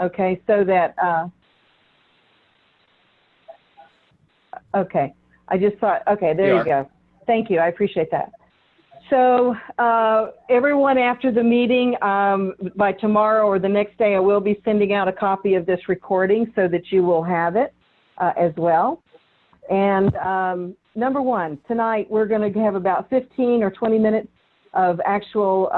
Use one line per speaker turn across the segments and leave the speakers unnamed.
Okay, so that, okay, I just thought, okay, there you go. Thank you, I appreciate that. So everyone after the meeting, by tomorrow or the next day, I will be sending out a copy of this recording so that you will have it as well. And number one, tonight we're going to have about 15 or 20 minutes of actual,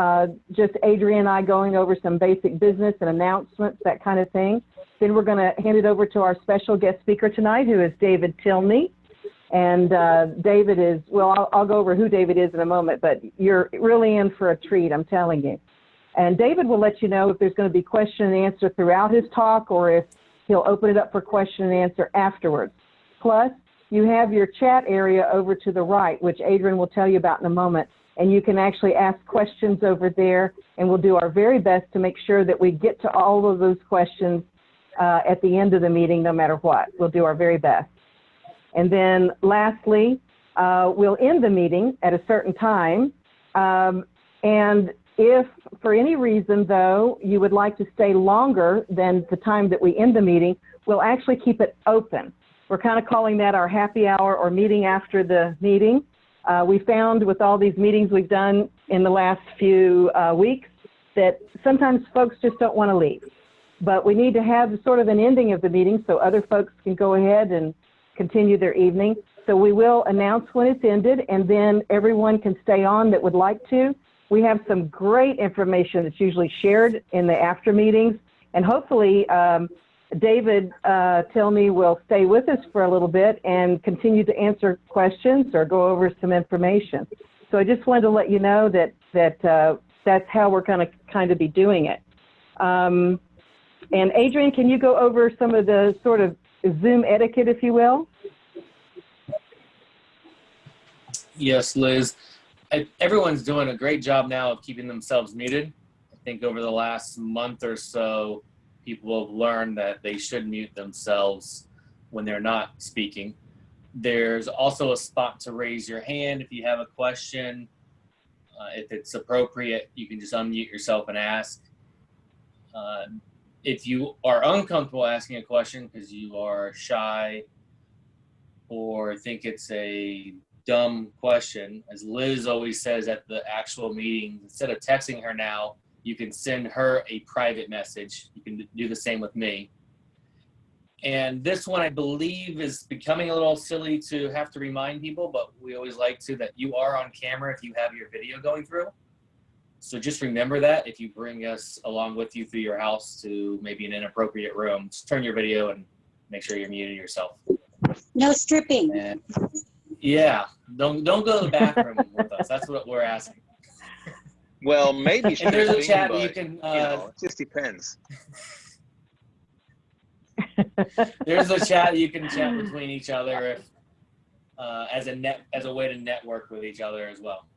just Adrienne and I going over some basic business and announcements, that kind of thing. Then we're going to hand it over to our special guest speaker tonight, who is David Tilney. And David is, well, I'll go over who David is in a moment, but you're really in for a treat, I'm telling you. And David will let you know if there's going to be question and answer throughout his talk or if he'll open it up for question and answer afterwards. Plus, you have your chat area over to the right, which Adrienne will tell you about in a moment. And you can actually ask questions over there, and we'll do our very best to make sure that we get to all of those questions at the end of the meeting, no matter what. We'll do our very best. And then lastly, we'll end the meeting at a certain time. And if for any reason, though, you would like to stay longer than the time that we end the meeting, we'll actually keep it open. We're kind of calling that our happy hour or meeting after the meeting. We found with all these meetings we've done in the last few weeks that sometimes folks just don't want to leave. But we need to have sort of an ending of the meeting so other folks can go ahead and continue their evening. So we will announce when it's ended, and then everyone can stay on that would like to. We have some great information that's usually shared in the after meetings, and hopefully David Tilney will stay with us for a little bit and continue to answer questions or go over some information. So I just wanted to let you know that that's how we're going to kind of be doing it. And Adrienne, can you go over some of the sort of Zoom etiquette, if you will?
Yes, Liz. Everyone's doing a great job now of keeping themselves muted. I think over the last month or so, people have learned that they should mute themselves when they're not speaking. There's also a spot to raise your hand if you have a question. If it's appropriate, you can just unmute yourself and ask. If you are uncomfortable asking a question because you are shy or think it's a dumb question, as Liz always says at the actual meeting, instead of texting her now, you can send her a private message. You can do the same with me. And this one, I believe, is becoming a little silly to have to remind people, but we always like to, that you are on camera if you have your video going through. So just remember that if you bring us along with you through your house to maybe an inappropriate room, just turn your video and make sure you're muted yourself.
No stripping.
And yeah, don't go to the bathroom with us. That's what we're asking.
Well, maybe
and there's a chat
but,
you can.
You know, it just depends.
There's a chat you can chat between each other if, as a way to network with each other as well.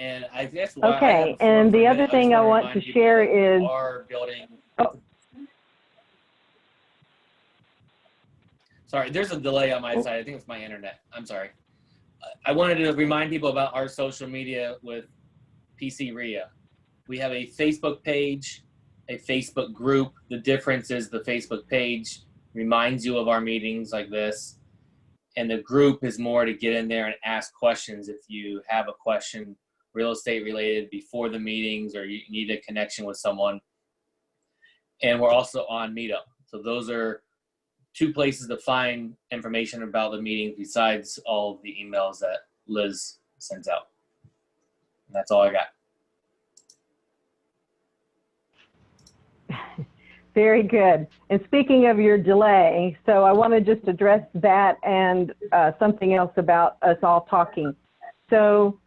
And I guess
okay. And the other thing I want to share is
our building.
Oh.
Sorry, there's a delay on my side. I think it's my internet. I'm sorry. I wanted to remind people about our social media with PC REIA. We have a Facebook page, a Facebook group. The difference is the Facebook page reminds you of our meetings like this, and the group is more to get in there and ask questions if you have a question, real estate related, before the meetings, or you need a connection with someone. And we're also on Meetup. So those are two places to find information about the meetings besides all of the emails that Liz sends out. And that's all I got.
Very good. And speaking of your delay, so I want to just address that and something else about us all talking. So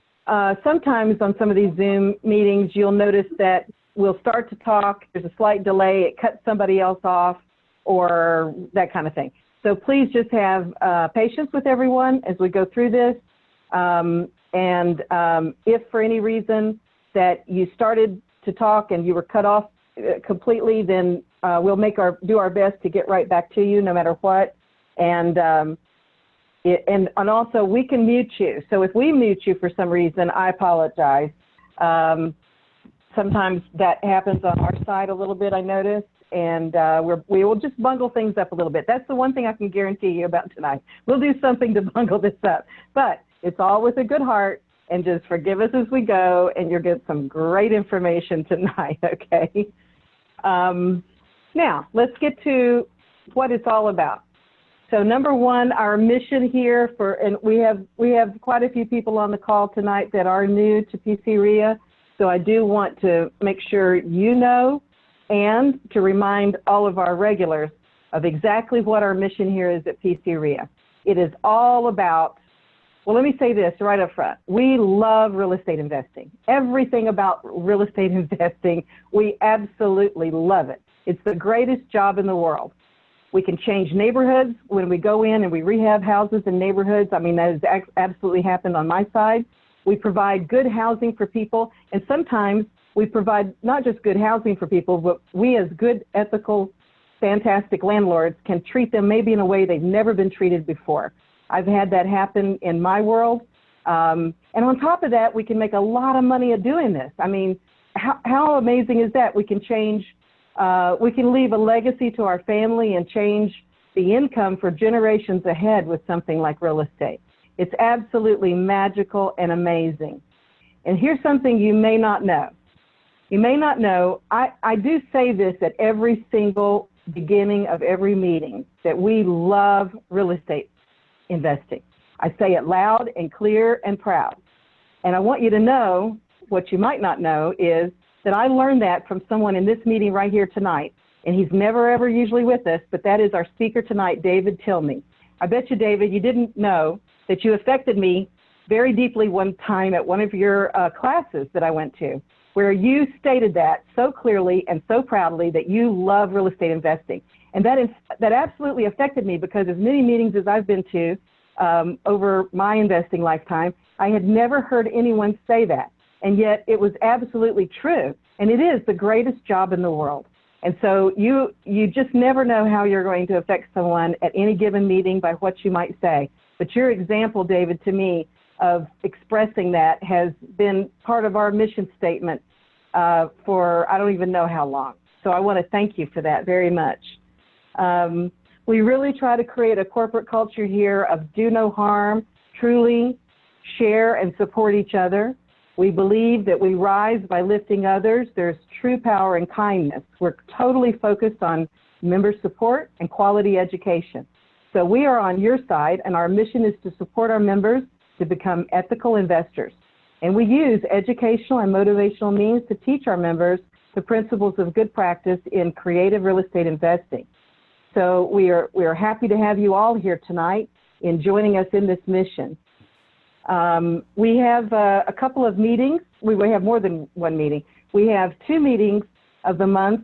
sometimes on some of these Zoom meetings, you'll notice that we'll start to talk, there's a slight delay, it cuts somebody else off, or that kind of thing. So please just have patience with everyone as we go through this. If for any reason that you started to talk and you were cut off completely, then we'll do our best to get right back to you no matter what. And also we can mute you. So if we mute you for some reason, I apologize. sometimes that happens on our side a little bit, I noticed, and we will just bungle things up a little bit. That's the one thing I can guarantee you about tonight. We'll do something to bungle this up, but it's all with a good heart, and just forgive us as we go, and you'll get some great information tonight, okay? Now, let's get to what it's all about. So number one, our mission here and we have quite a few people on the call tonight that are new to PC REIA. So I do want to make sure you know, and to remind all of our regulars of exactly what our mission here is at PC REIA. It is all about, well, let me say this right up front. We love real estate investing. Everything about real estate investing, we absolutely love it. It's the greatest job in the world. We can change neighborhoods when we go in and we rehab houses in neighborhoods. I mean, that has absolutely happened on my side. We provide good housing for people, and sometimes we provide not just good housing for people, but we as good, ethical, fantastic landlords can treat them maybe in a way they've never been treated before. I've had that happen in my world. And on top of that, we can make a lot of money at doing this. I mean, how amazing is that? We can change, we can leave a legacy to our family and change the income for generations ahead with something like real estate. It's absolutely magical and amazing. And here's something you may not know. You may not know, I do say this at every single beginning of every meeting, that we love real estate investing. I say it loud and clear and proud. And I want you to know, what you might not know is that I learned that from someone in this meeting right here tonight. And he's never ever usually with us, but that is our speaker tonight, David Tilney. I bet you, David, you didn't know that you affected me very deeply one time at one of your classes that I went to, where you stated that so clearly and so proudly that you love real estate investing. And that absolutely affected me, because as many meetings as I've been to over my investing lifetime, I had never heard anyone say that. And yet it was absolutely true. And it is the greatest job in the world. And so you just never know how you're going to affect someone at any given meeting by what you might say. But your example, David, to me, of expressing that has been part of our mission statement for I don't even know how long. So I want to thank you for that very much. We really try to create a corporate culture here of do no harm, truly share and support each other. We believe that we rise by lifting others. There's true power in kindness. We're totally focused on member support and quality education. So we are on your side, and our mission is to support our members to become ethical investors. And we use educational and motivational means to teach our members the principles of good practice in creative real estate investing. So we are happy to have you all here tonight in joining us in this mission. We have a couple of meetings. We have more than one meeting. We have 2 meetings of the month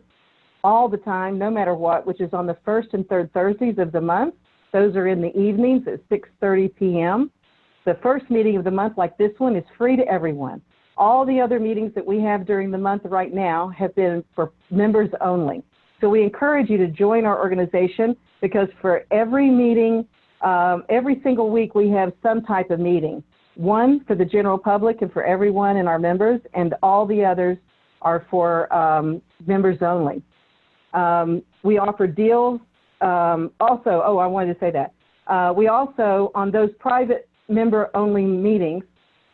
all the time, no matter what, which is on the first and third Thursdays of the month. Those are in the evenings at 6:30 p.m. The first meeting of the month, like this one, is free to everyone. All the other meetings that we have during the month right now have been for members only. So we encourage you to join our organization, because for every meeting, every single week we have some type of meeting. One for the general public and for everyone and our members, and all the others are for members only. We offer deals. Also, I wanted to say that. We also, on those private member-only meetings,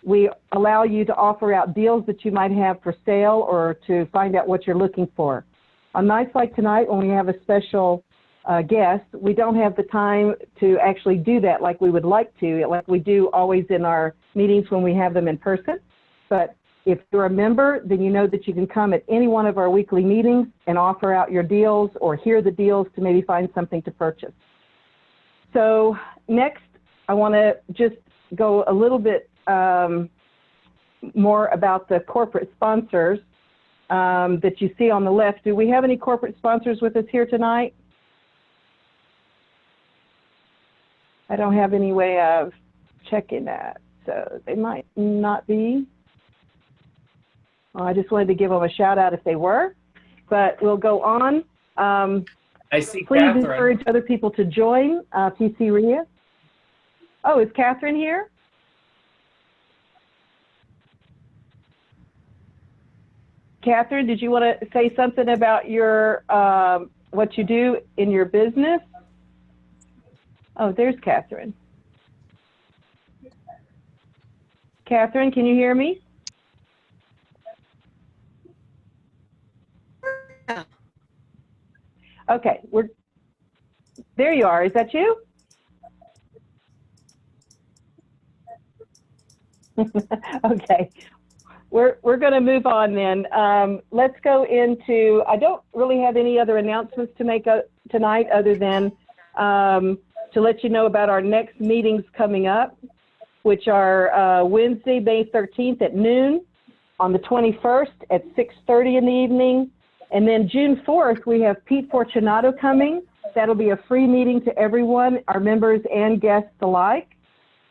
we allow you to offer out deals that you might have for sale or to find out what you're looking for. On nights like tonight, when we have a special guest, we don't have the time to actually do that like we would like to, like we do always in our meetings when we have them in person. But if you're a member, then you know that you can come at any one of our weekly meetings and offer out your deals or hear the deals to maybe find something to purchase. So next, I want to just go a little bit more about the corporate sponsors that you see on the left. Do we have any corporate sponsors with us here tonight? I don't have any way of checking that, so they might not be. Well, I just wanted to give them a shout out if they were, but we'll go on.
I see
Please
Catherine.
encourage other people to join PC REIA. Oh, is Catherine here? Catherine, did you want to say something about your what you do in your business? Oh, there's Catherine. Catherine, can you hear me? Okay, there you are. Is that you? Okay, we're going to move on then. Let's go into, I don't really have any other announcements to make tonight other than to let you know about our next meetings coming up, which are Wednesday, May 13th at noon, on the 21st at 6:30 in the evening, and then June 4th, we have Pete Fortunato coming. That'll be a free meeting to everyone, our members and guests alike.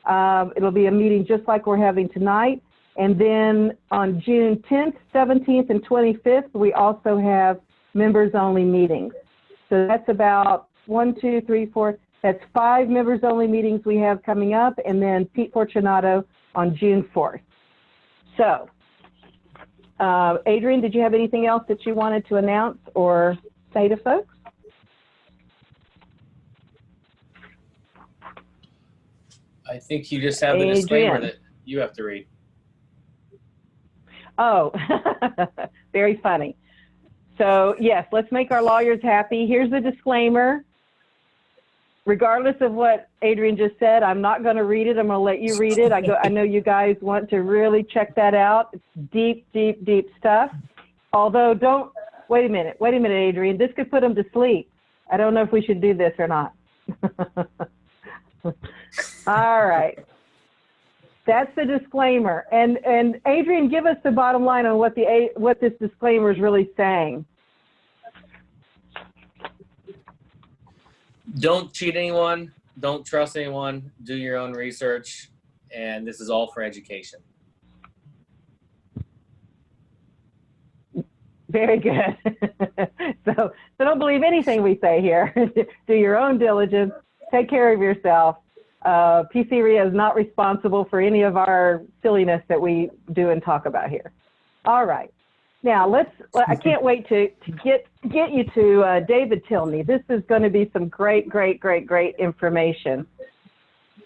It'll be a meeting just like we're having tonight. And then on June 10th, 17th, and 25th, we also have members-only meetings. So that's about 1, 2, 3, 4, that's 5 members-only meetings we have coming up, and then Pete Fortunato on June 4th. So, Adrian, did you have anything else that you wanted to announce or say to folks?
I think you just have the disclaimer that you have to read.
Oh, very funny. So yes, let's make our lawyers happy. Here's the disclaimer. Regardless of what Adrian just said, I'm not going to read it. I'm going to let you read it. I know you guys want to really check that out. It's deep, deep, deep stuff. Although wait a minute, Adrian. This could put them to sleep. I don't know if we should do this or not. All right. That's the disclaimer. And Adrian, give us the bottom line on what this disclaimer is really saying.
Don't cheat anyone. Don't trust anyone. Do your own research. And this is all for education.
Very good. So don't believe anything we say here. Do your own diligence. Take care of yourself. PC REIA is not responsible for any of our silliness that we do and talk about here. All right. Now I can't wait to get you to David Tilney. This is going to be some great information.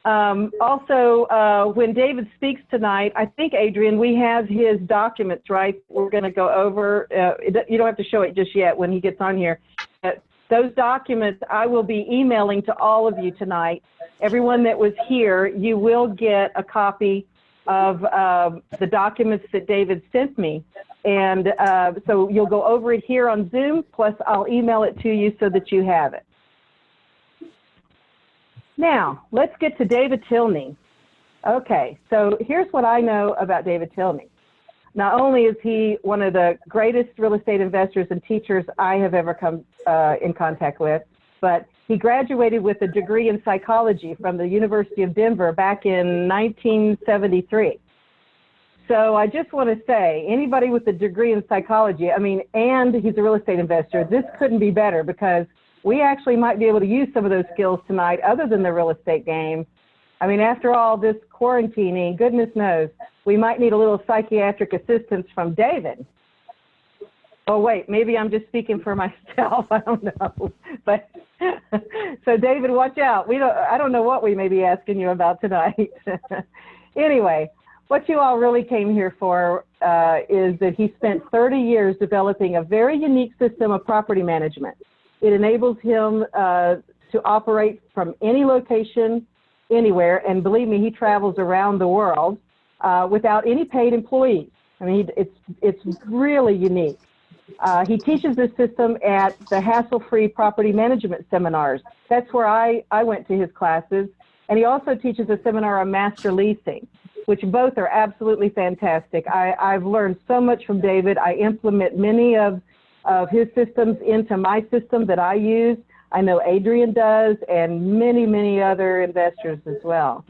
Also, when David speaks tonight, I think, Adrian, we have his documents, right? We're going to go over. You don't have to show it just yet when he gets on here. Those documents I will be emailing to all of you tonight. Everyone that was here, you will get a copy of the documents that David sent me. And so you'll go over it here on Zoom, plus I'll email it to you so that you have it. Now, let's get to David Tilney. Okay, so here's what I know about David Tilney. Not only is he one of the greatest real estate investors and teachers I have ever come in contact with, but he graduated with a degree in psychology from the University of Denver back in 1973. So I just want to say, anybody with a degree in psychology, and he's a real estate investor, this couldn't be better, because we actually might be able to use some of those skills tonight other than the real estate game. After all this quarantining, goodness knows, we might need a little psychiatric assistance from David. Oh, wait, maybe I'm just speaking for myself. I don't know. But so, David, watch out. I don't know what we may be asking you about tonight. Anyway, what you all really came here for is that he spent 30 years developing a very unique system of property management. It enables him to operate from any location, anywhere, and believe me, he travels around the world without any paid employees. It's really unique. He teaches this system at the Hassle-Free Property Management Seminars. That's where I went to his classes. And he also teaches a seminar on master leasing, which both are absolutely fantastic. I've learned so much from David. I implement many of his systems into my system that I use. I know Adrian does, and many, many other investors as well.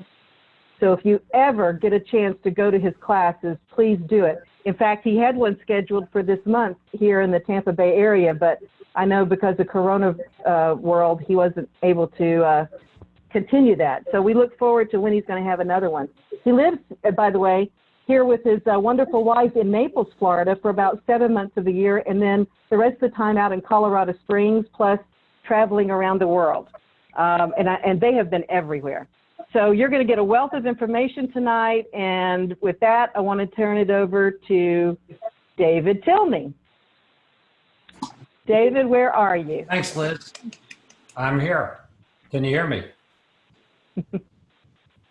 So if you ever get a chance to go to his classes, please do it. In fact, he had one scheduled for this month here in the Tampa Bay area, but I know because of Corona world, he wasn't able to continue that. So we look forward to when he's going to have another one. He lives, by the way, here with his wonderful wife in Naples, Florida for about 7 months of the year, and then the rest of the time out in Colorado Springs, plus traveling around the world. And they have been everywhere. So you're going to get a wealth of information tonight, and with that, I want to turn it over to David Tilney. David, where are you?
Thanks, Liz. I'm here. Can you hear me?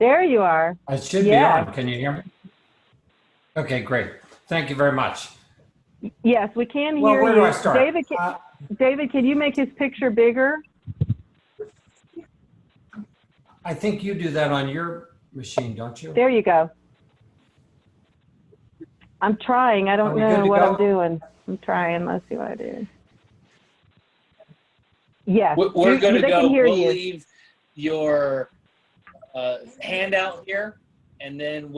There you are.
I should
Yes.
be on. Can you hear me? Okay, great. Thank you very much.
Yes, we can hear
Well, where
you.
do I start?
David, can you make his picture bigger?
I think you do that on your machine, don't you?
There you go. I'm trying. I
Are
don't
we good
know
to
what
go?
I'm doing. I'm trying. Let's see what I do. Yes.
We're going to
they
go.
can hear
We'll
you.
leave your handout here, and then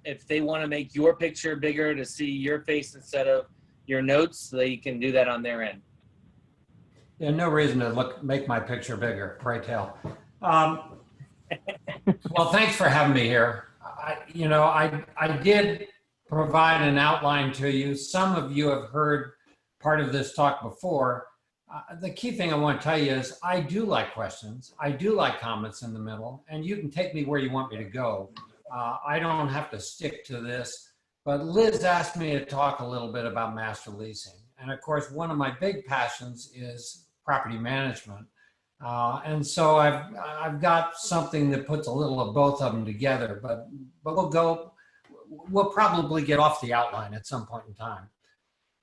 if they want to make your picture bigger to see your face instead of your notes, they can do that on their end.
Yeah, no reason to make my picture bigger, pray tell. Well, thanks for having me here. I did provide an outline to you. Some of you have heard part of this talk before. The key thing I want to tell you is I do like questions. I do like comments in the middle, and you can take me where you want me to go. I don't have to stick to this, but Liz asked me to talk a little bit about master leasing. And of course, one of my big passions is property management. And so I've got something that puts a little of both of them together, but we'll probably get off the outline at some point in time.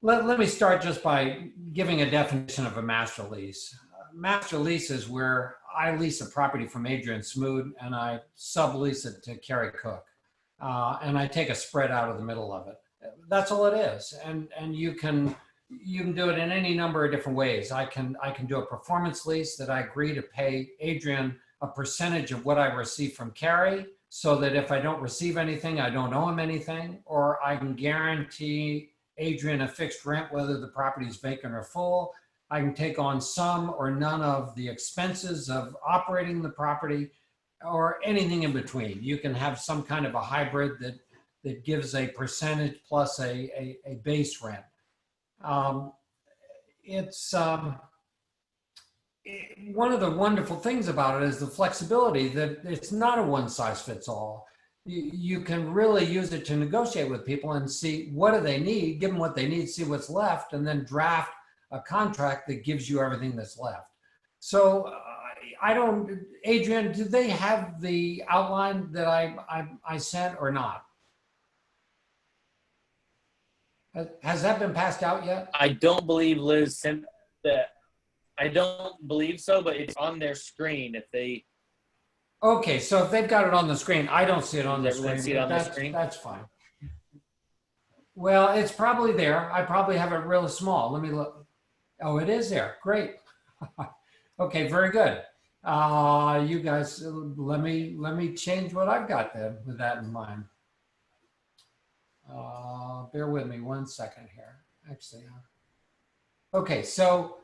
Let me start just by giving a definition of a master lease. Master lease is where I lease a property from Adrian Smoot and I sublease it to Carrie Cook. And I take a spread out of the middle of it. That's all it is. And you can do it in any number of different ways. I can do a performance lease that I agree to pay Adrian a percentage of what I receive from Carrie, so that if I don't receive anything, I don't owe him anything, or I can guarantee Adrian a fixed rent, whether the property is vacant or full. I can take on some or none of the expenses of operating the property, or anything in between. You can have some kind of a hybrid that gives a percentage plus a base rent. One of the wonderful things about it is the flexibility that it's not a one size fits all. You can really use it to negotiate with people and see what do they need, give them what they need, see what's left, and then draft a contract that gives you everything that's left. So Adrian, do they have the outline that I sent or not? Has that been passed out yet?
I don't believe Liz sent that. I don't believe so, but it's on their screen if they.
Okay, so if they've got it on the screen, I don't see it on the
Does everyone
screen.
see it on the screen?
That's fine. Well, it's probably there. I probably have it really small. Let me look. Oh, it is there. Great. Okay, very good. You guys, let me change what I've got then with that in mind. Bear with me 1 second here. Actually, okay. So,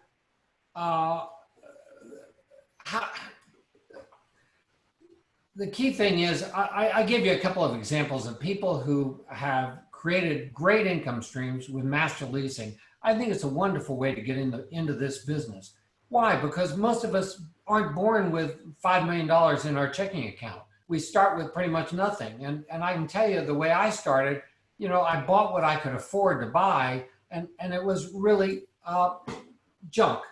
the key thing is, I give you a couple of examples of people who have created great income streams with master leasing. I think it's a wonderful way to get into this business. Why? Because most of us aren't born with $5 million in our checking account. We start with pretty much nothing. And I can tell you the way I started, I bought what I could afford to buy, and it was really junk.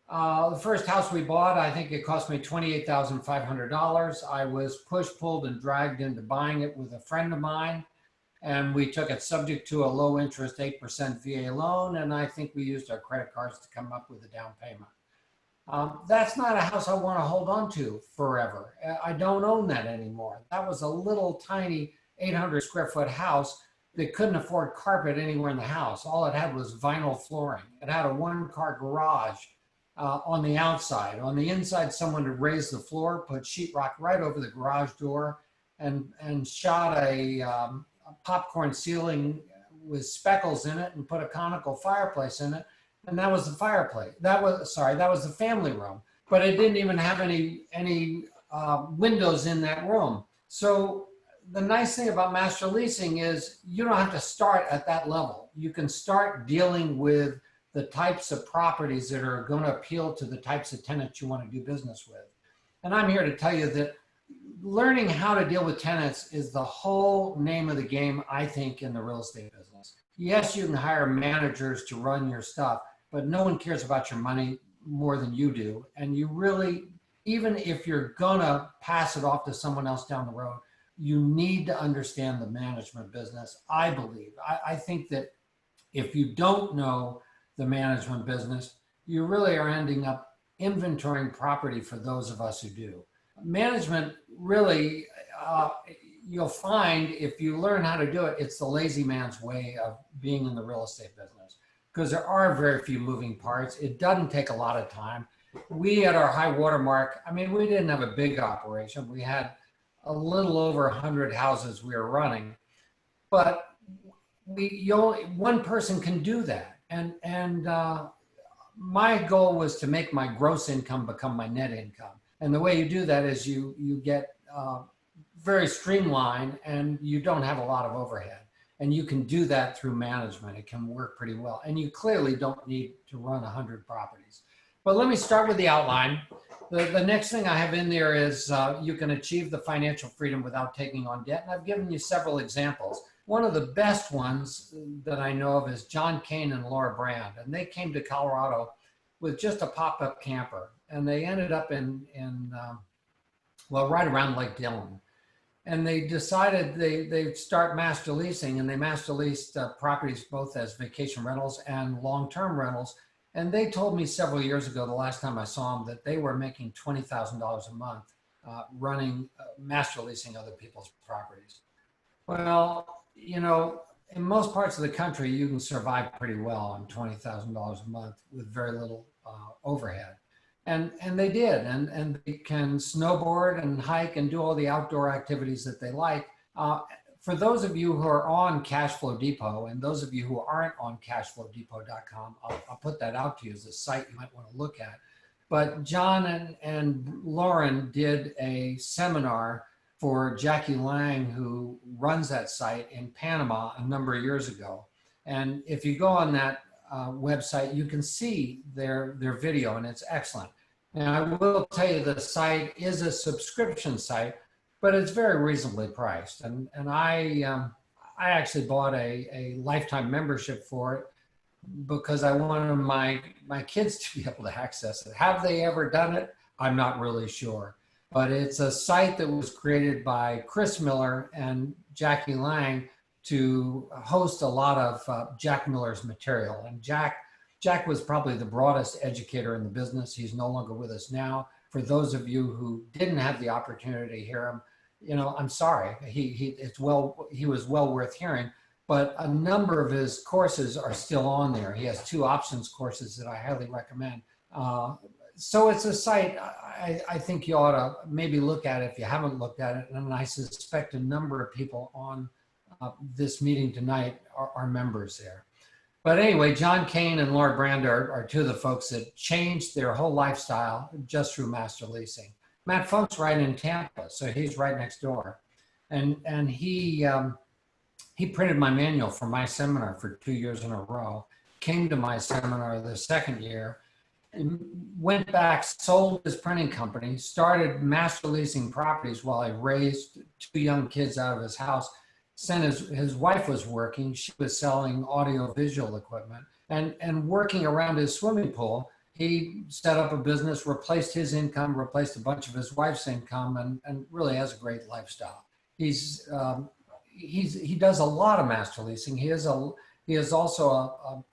The first house we bought, I think it cost me $28,500. I was pushed, pulled, and dragged into buying it with a friend of mine. And we took it subject to a low interest 8% VA loan. And I think we used our credit cards to come up with a down payment. That's not a house I want to hold on to forever. I don't own that anymore. That was a little tiny 800 square foot house that couldn't afford carpet anywhere in the house. All it had was vinyl flooring. It had a 1-car garage on the outside. On the inside, someone had raised the floor, put sheetrock right over the garage door, and shot a popcorn ceiling with speckles in it and put a conical fireplace in it. And that was the fireplace. That was the family room, but it didn't even have any windows in that room. So the nice thing about master leasing is you don't have to start at that level. You can start dealing with the types of properties that are going to appeal to the types of tenants you want to do business with. And I'm here to tell you that learning how to deal with tenants is the whole name of the game, I think, in the real estate business. Yes, you can hire managers to run your stuff, but no one cares about your money more than you do. And you really, even if you're gonna pass it off to someone else down the road, you need to understand the management business, I believe. I think that if you don't know the management business, you really are ending up inventorying property for those of us who do. Management really, you'll find if you learn how to do it, it's the lazy man's way of being in the real estate business, because there are very few moving parts. It doesn't take a lot of time. We at our high water mark, I mean, we didn't have a big operation. We had a little over 100 houses we were running, but one person can do that. And my goal was to make my gross income become my net income. And the way you do that is you get very streamlined and you don't have a lot of overhead. And you can do that through management. It can work pretty well. And you clearly don't need to run 100 properties. But let me start with the outline. The next thing I have in there is you can achieve the financial freedom without taking on debt. And I've given you several examples. One of the best ones that I know of is John Kane and Laura Brand. And they came to Colorado with just a pop-up camper. And they ended up well, right around Lake Dillon. And they decided they'd start master leasing, and they master leased properties both as vacation rentals and long-term rentals. And they told me several years ago, the last time I saw them, that they were making $20,000 a month running, master leasing other people's properties. Well, you know, in most parts of the country, you can survive pretty well on $20,000 a month with very little overhead. And they did, and they can snowboard and hike and do all the outdoor activities that they like. For those of you who are on Cashflow Depot, and those of you who aren't on cashflowdepot.com, I'll put that out to you as a site you might want to look at. But John and Lauren did a seminar for Jackie Lang, who runs that site in Panama a number of years ago. And if you go on that website, you can see their video, and it's excellent. And I will tell you, the site is a subscription site, but it's very reasonably priced. And I actually bought a lifetime membership for it because I wanted my kids to be able to access it. Have they ever done it? I'm not really sure. But it's a site that was created by Chris Miller and Jackie Lang to host a lot of Jack Miller's material. And Jack was probably the broadest educator in the business. He's no longer with us now. For those of you who didn't have the opportunity to hear him, you know, I'm sorry. He was well worth hearing, but a number of his courses are still on there. He has 2 options courses that I highly recommend. So it's a site I think you ought to maybe look at it if you haven't looked at it. And I suspect a number of people on this meeting tonight are members there. But anyway, John Kane and Laura Brand are 2 of the folks that changed their whole lifestyle just through master leasing. Matt Funk's right in Tampa, so he's right next door. And he printed my manual for my seminar for 2 years in a row, came to my seminar the second year, went back, sold his printing company, started master leasing properties while I raised 2 young kids out of his house. His wife was working. She was selling audio visual equipment and working around his swimming pool. He set up a business, replaced his income, replaced a bunch of his wife's income, and really has a great lifestyle. He does a lot of master leasing. He is also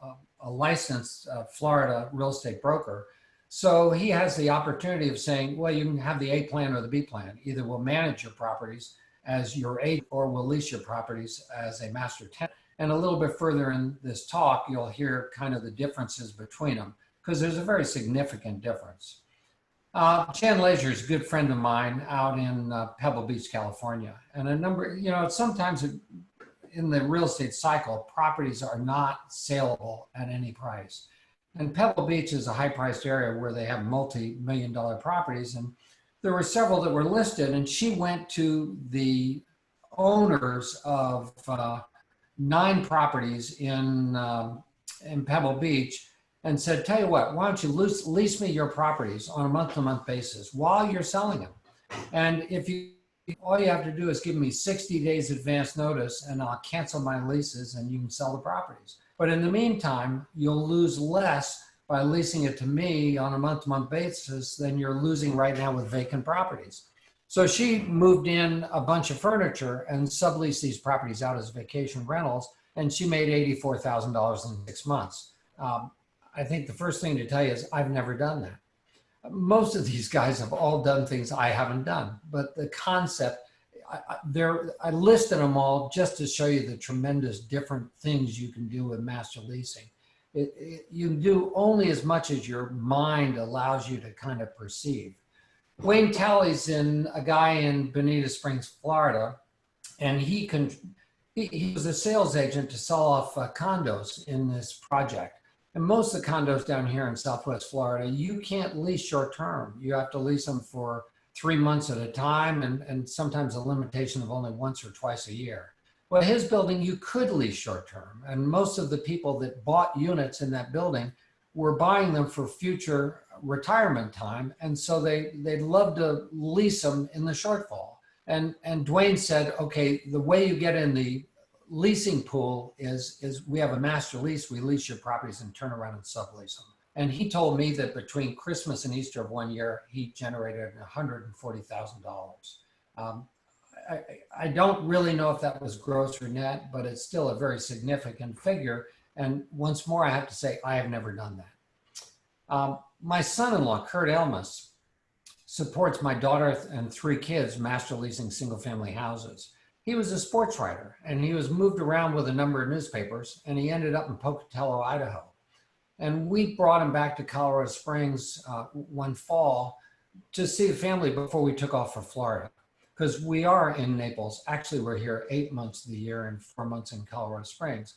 a licensed Florida real estate broker. So he has the opportunity of saying, well, you can have the A plan or the B plan. Either we'll manage your properties as your agent, or we'll lease your properties as a master tenant. And a little bit further in this talk, you'll hear kind of the differences between them, because there's a very significant difference. Jan Leisure is a good friend of mine out in Pebble Beach, California. And sometimes in the real estate cycle, properties are not saleable at any price. And Pebble Beach is a high-priced area where they have multi-million-dollar properties. And there were several that were listed, and she went to the owners of 9 properties in Pebble Beach and said, tell you what, why don't you lease me your properties on a month-to-month basis while you're selling them? And all you have to do is give me 60 days advance notice and I'll cancel my leases and you can sell the properties. But in the meantime, you'll lose less by leasing it to me on a month-to-month basis than you're losing right now with vacant properties. So she moved in a bunch of furniture and subleased these properties out as vacation rentals, and she made $84,000 in 6 months. I think the first thing to tell you is I've never done that. Most of these guys have all done things I haven't done, but the concept, I listed them all just to show you the tremendous different things you can do with master leasing. You can do only as much as your mind allows you to kind of perceive. Wayne Talley's a guy in Bonita Springs, Florida, and he was a sales agent to sell off condos in this project. And most of the condos down here in Southwest Florida, you can't lease short term. You have to lease them for 3 months at a time and sometimes a limitation of only once or twice a year. Well, his building, you could lease short term. And most of the people that bought units in that building were buying them for future retirement time. And so they'd love to lease them in the shortfall. And Dwayne said, okay, the way you get in the leasing pool is we have a master lease, we lease your properties and turn around and sublease them. And he told me that between Christmas and Easter of one year, he generated $140,000. I don't really know if that was gross or net, but it's still a very significant figure. And once more, I have to say, I have never done that. My son-in-law, Kurt Elmas, supports my daughter and 3 kids master leasing single-family houses. He was a sports writer, and he was moved around with a number of newspapers, and he ended up in Pocatello, Idaho. And we brought him back to Colorado Springs one fall to see the family before we took off for Florida, because we are in Naples. Actually, we're here 8 months of the year and 4 months in Colorado Springs.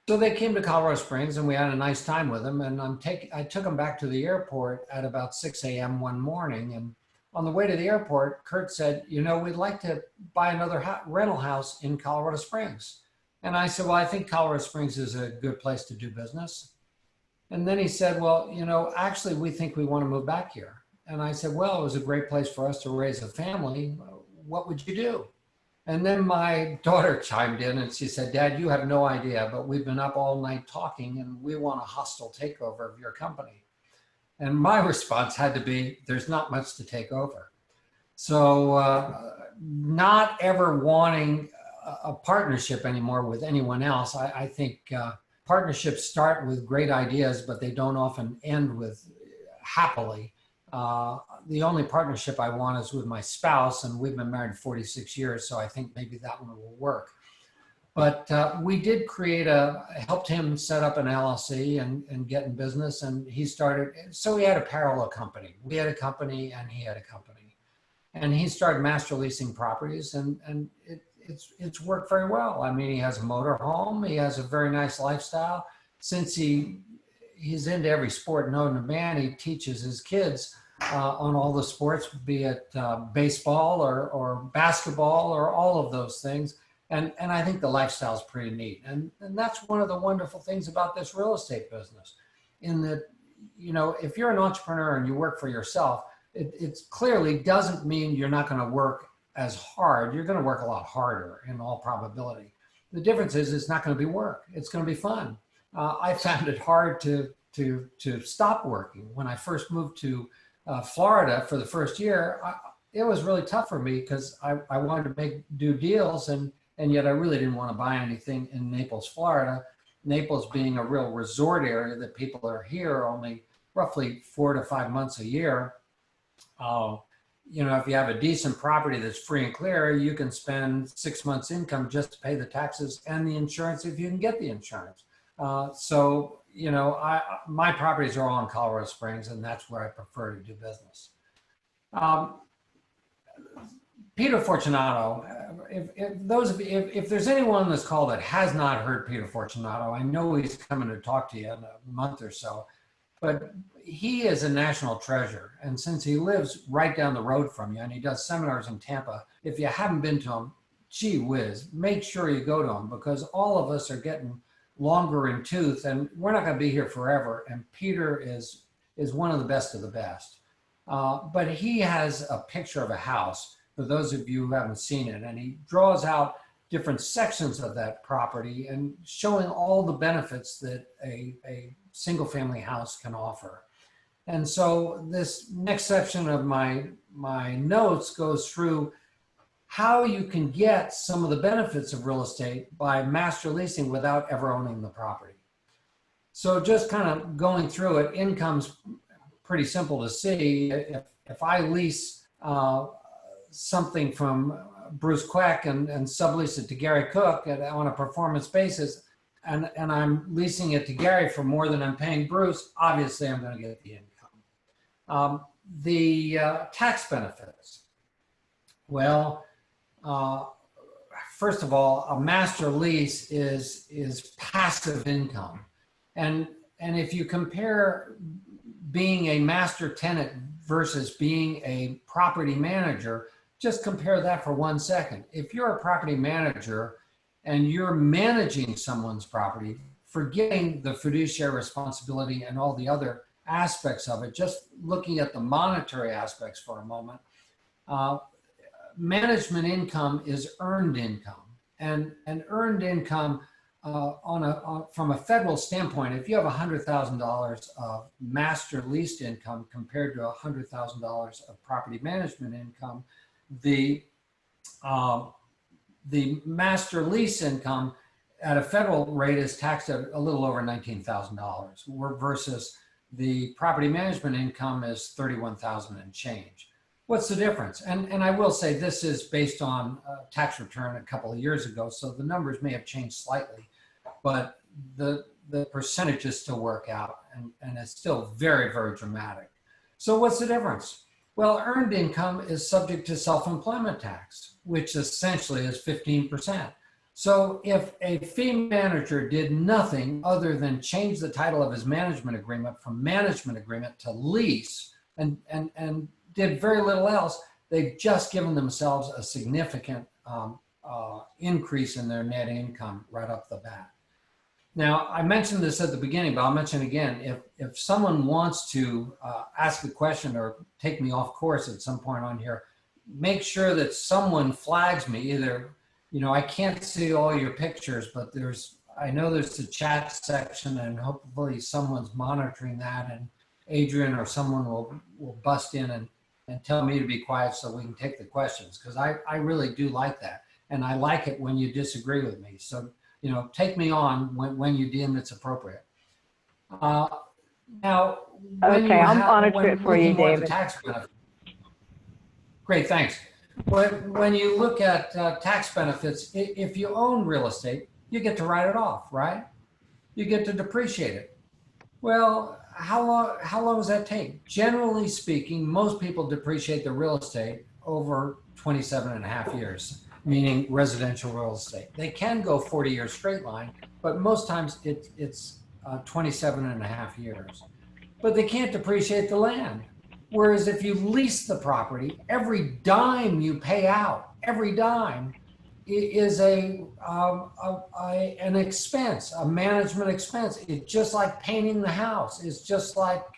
So they came to Colorado Springs, and we had a nice time with them. And I took them back to the airport at about 6 a.m. one morning, and on the way to the airport, Kurt said, you know, we'd like to buy another rental house in Colorado Springs. And I said, well, I think Colorado Springs is a good place to do business. And then he said, well, you know, actually, we think we want to move back here. And I said, well, it was a great place for us to raise a family. What would you do? And then my daughter chimed in and she said, Dad, you have no idea, but we've been up all night talking and we want a hostile takeover of your company. And my response had to be, there's not much to take over. So not ever wanting a partnership anymore with anyone else. I think partnerships start with great ideas, but they don't often end with happily. The only partnership I want is with my spouse, and we've been married 46 years, so I think maybe that one will work. But we did helped him set up an LLC and get in business, and he started, so he had a parallel company. We had a company and he had a company. And he started master leasing properties, and it's worked very well. I mean, he has a motor home, he has a very nice lifestyle. Since he's into every sport known to man, he teaches his kids on all the sports, be it baseball or basketball or all of those things. And I think the lifestyle is pretty neat. And that's one of the wonderful things about this real estate business, in that, you know, if you're an entrepreneur and you work for yourself, it clearly doesn't mean you're not going to work as hard. You're going to work a lot harder in all probability. The difference is it's not going to be work. It's going to be fun. I found it hard to stop working. When I first moved to Florida for the first year, it was really tough for me because I wanted to do deals, and yet I really didn't want to buy anything in Naples, Florida. Naples being a real resort area that people are here only roughly 4 to 5 months a year. You know, if you have a decent property that's free and clear, you can spend 6 months income just to pay the taxes and the insurance if you can get the insurance. So, you know, my properties are all in Colorado Springs, and that's where I prefer to do business. Peter Fortunato, if there's anyone on this call that has not heard Peter Fortunato, I know he's coming to talk to you in a month or so, but he is a national treasure. And since he lives right down the road from you and he does seminars in Tampa, if you haven't been to him, gee whiz, make sure you go to them, because all of us are getting longer in tooth, and we're not going to be here forever. And Peter is one of the best. But he has a picture of a house, for those of you who haven't seen it, and he draws out different sections of that property and showing all the benefits that a single family house can offer. And so this next section of my notes goes through how you can get some of the benefits of real estate by master leasing without ever owning the property. So just kind of going through it, income's pretty simple to see. If I lease something from Bruce Queck and sublease it to Gary Cook on a performance basis, and I'm leasing it to Gary for more than I'm paying Bruce, obviously I'm going to get the income. The tax benefits. Well, first of all, a master lease is passive income. And if you compare being a master tenant versus being a property manager, just compare that for 1 second. If you're a property manager and you're managing someone's property, forgetting the fiduciary responsibility and all the other aspects of it, just looking at the monetary aspects for a moment, management income is earned income, and earned income from a federal standpoint. If you have $100,000 of master leased income compared to $100,000 of property management income, the master lease income at a federal rate is taxed at a little over $19,000 versus the property management income is $31,000 and change. What's the difference? And I will say this is based on a tax return a couple of years ago, so the numbers may have changed slightly, but the percentages still work out, and it's still very, very dramatic. So what's the difference? Well, earned income is subject to self-employment tax, which essentially is 15%. So if a fee manager did nothing other than change the title of his management agreement from management agreement to lease and did very little else, they've just given themselves a significant increase in their net income right off the bat. Now, I mentioned this at the beginning, but I'll mention it again. If someone wants to ask a question or take me off course at some point on here, make sure that someone flags me. Either, I can't see all your pictures, but I know there's a chat section, and hopefully someone's monitoring that, and Adrian or someone will bust in and tell me to be quiet so we can take the questions, because I really do like that. And I like it when you disagree with me. So, take me on when you deem it's appropriate. Now,
okay, I'll monitor it for you, David.
Tax benefit. Great, thanks. When you look at tax benefits, if you own real estate, you get to write it off, right? You get to depreciate it. Well, how long does that take? Generally speaking, most people depreciate their real estate over 27 and a half years. Meaning residential real estate. They can go 40 years straight line, but most times it's 27 and a half years. But they can't depreciate the land. Whereas if you lease the property, every dime you pay out, every dime is an expense, a management expense. It's just like painting the house. It's just like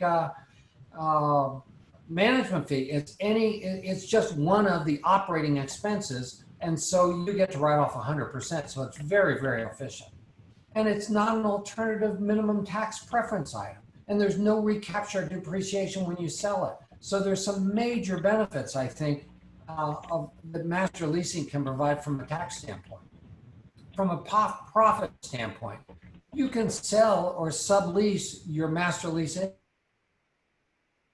management fee. It's just one of the operating expenses. And so you get to write off 100%. So it's very, very efficient. And it's not an alternative minimum tax preference item. And there's no recapture depreciation when you sell it. So there's some major benefits, I think, that master leasing can provide from a tax standpoint. From a profit standpoint, you can sell or sublease your master lease.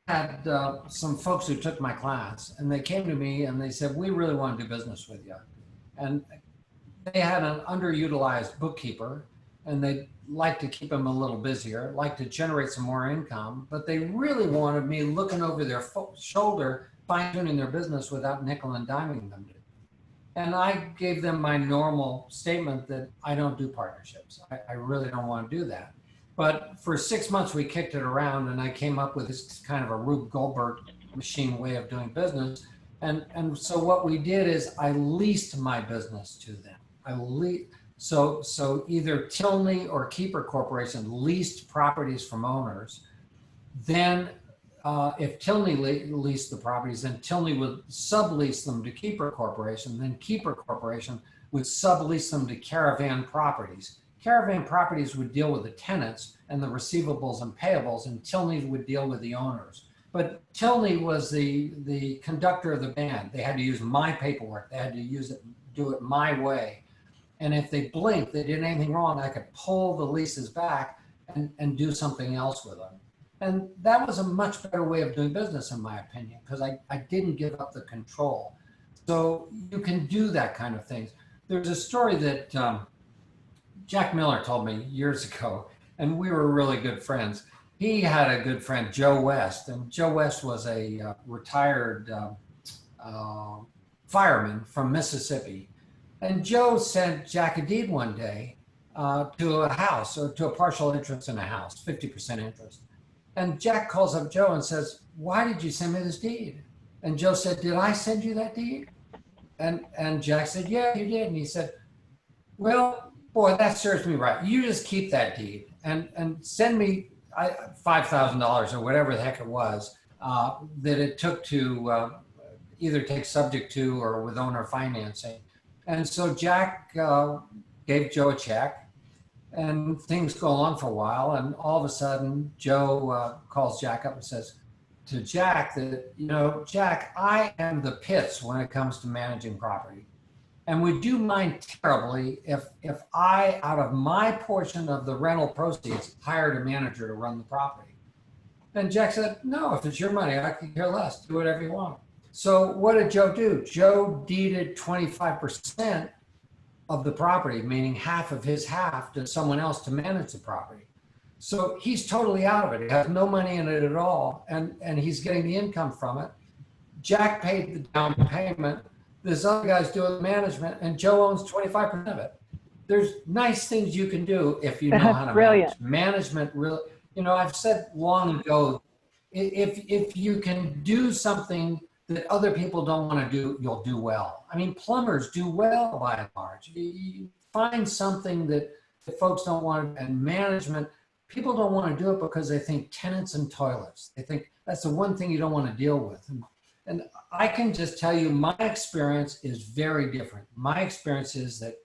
I had some folks who took my class, and they came to me and they said, we really want to do business with you. And they had an underutilized bookkeeper, and they'd like to keep him a little busier, like to generate some more income, but they really wanted me looking over their shoulder, fine-tuning their business without nickel and diming them. And I gave them my normal statement that I don't do partnerships. I really don't want to do that. But for 6 months, we kicked it around, and I came up with this kind of a Rube Goldberg machine way of doing business. And so what we did is I leased my business to them. So either Tilney or Keeper Corporation leased properties from owners. Then if Tilney leased the properties, then Tilney would sublease them to Keeper Corporation. Then Keeper Corporation would sublease them to Caravan Properties. Caravan Properties would deal with the tenants and the receivables and payables, and Tilney would deal with the owners. But Tilney was the conductor of the band. They had to use my paperwork. They had to do it my way. And if they blinked, they did anything wrong, I could pull the leases back and do something else with them. And that was a much better way of doing business, in my opinion, because I didn't give up the control. So you can do that kind of things. There's a story that Jack Miller told me years ago, and we were really good friends. He had a good friend, Joe West, and Joe West was a retired fireman from Mississippi. And Joe sent Jack a deed one day to a house, or to a partial interest in a house, 50% interest. And Jack calls up Joe and says, "Why did you send me this deed?" And Joe said, "Did I send you that deed?" And Jack said, "Yeah, you did." And he said, "Well, boy, that serves me right. You just keep that deed and send me $5,000 or whatever the heck it was that it took to either take subject to or with owner financing." And so Jack gave Joe a check, and things go on for a while. And all of a sudden, Joe calls Jack up and says to Jack that, "Jack, I am the pits when it comes to managing property. And would you mind terribly if I, out of my portion of the rental proceeds, hired a manager to run the property?" And Jack said, "No, if it's your money, I could care less. Do whatever you want." So what did Joe do? Joe deeded 25% of the property, meaning half of his half, to someone else to manage the property. So he's totally out of it. He has no money in it at all, and he's getting the income from it. Jack paid the down payment. This other guy's doing the management, and Joe owns 25% of it. There's nice things you can do if you know how to manage. Management really, I've said long ago, if you can do something that other people don't want to do, you'll do well. I mean, plumbers do well by and large. You find something that folks don't want, and management, people don't want to do it because they think tenants and toilets. They think that's the one thing you don't want to deal with. And I can just tell you, my experience is very different. My experience is that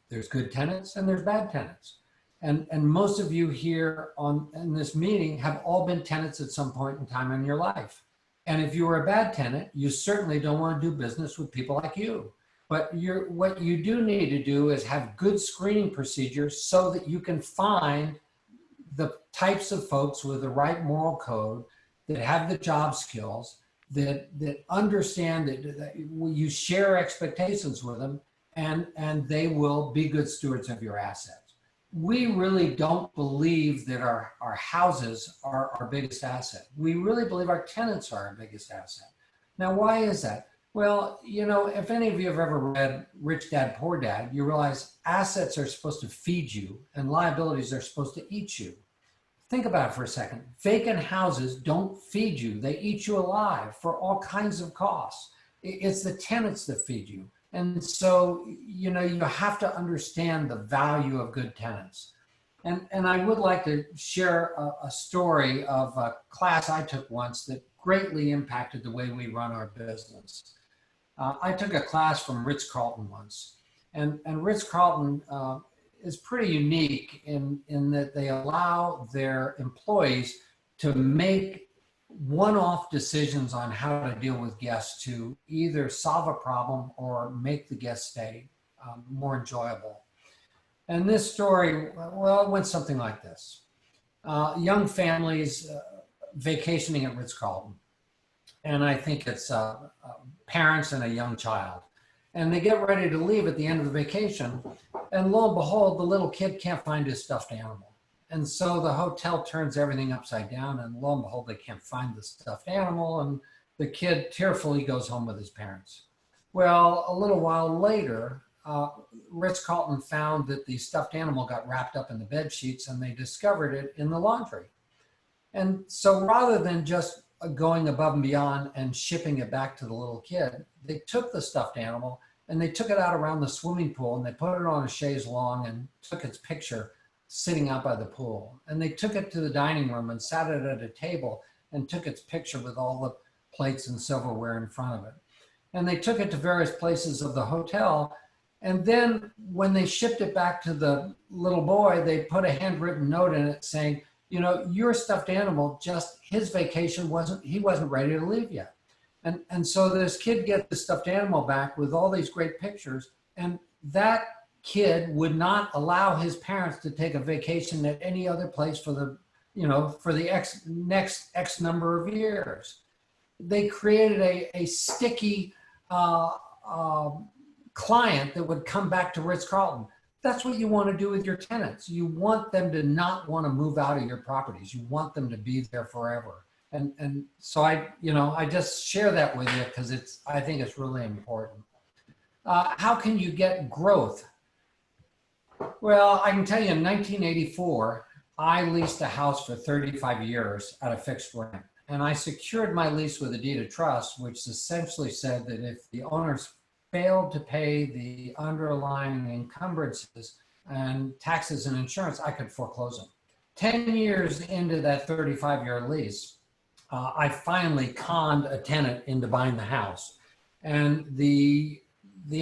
there's good tenants and there's bad tenants. And most of you here in this meeting have all been tenants at some point in time in your life. And if you were a bad tenant, you certainly don't want to do business with people like you. But what you do need to do is have good screening procedures so that you can find the types of folks with the right moral code, that have the job skills, that understand that you share expectations with them, and they will be good stewards of your assets. We really don't believe that our houses are our biggest asset. We really believe our tenants are our biggest asset. Now, why is that? Well, if any of you have ever read Rich Dad, Poor Dad, you realize assets are supposed to feed you and liabilities are supposed to eat you. Think about it for a second. Vacant houses don't feed you. They eat you alive for all kinds of costs. It's the tenants that feed you. And so, you have to understand the value of good tenants. And I would like to share a story of a class I took once that greatly impacted the way we run our business. I took a class from Ritz-Carlton once. And Ritz-Carlton is pretty unique in that they allow their employees to make one-off decisions on how to deal with guests to either solve a problem or make the guest stay more enjoyable. And this story, well, it went something like this. Young families vacationing at Ritz-Carlton. And I think it's parents and a young child. And they get ready to leave at the end of the vacation. And lo and behold, the little kid can't find his stuffed animal. And so the hotel turns everything upside down, and lo and behold, they can't find the stuffed animal, and the kid tearfully goes home with his parents. Well, a little while later, Ritz-Carlton found that the stuffed animal got wrapped up in the bed sheets, and they discovered it in the laundry. And so rather than just going above and beyond and shipping it back to the little kid, they took the stuffed animal and they took it out around the swimming pool and they put it on a chaise longue and took its picture sitting out by the pool. And they took it to the dining room and sat it at a table and took its picture with all the plates and silverware in front of it. And they took it to various places of the hotel. And then when they shipped it back to the little boy, they put a handwritten note in it saying, you know, your stuffed animal, just his vacation he wasn't ready to leave yet. And so this kid gets the stuffed animal back with all these great pictures, and that kid would not allow his parents to take a vacation at any other place for the, you know, for the next X number of years. They created a sticky client that would come back to Ritz-Carlton. That's what you want to do with your tenants. You want them to not want to move out of your properties. You want them to be there forever. And so I just share that with you because I think it's really important. How can you get growth? Well, I can tell you in 1984, I leased a house for 35 years at a fixed rent. And I secured my lease with a deed of trust, which essentially said that if the owners failed to pay the underlying encumbrances and taxes and insurance, I could foreclose them. 10 years into that 35-year lease, I finally conned a tenant into buying the house. And the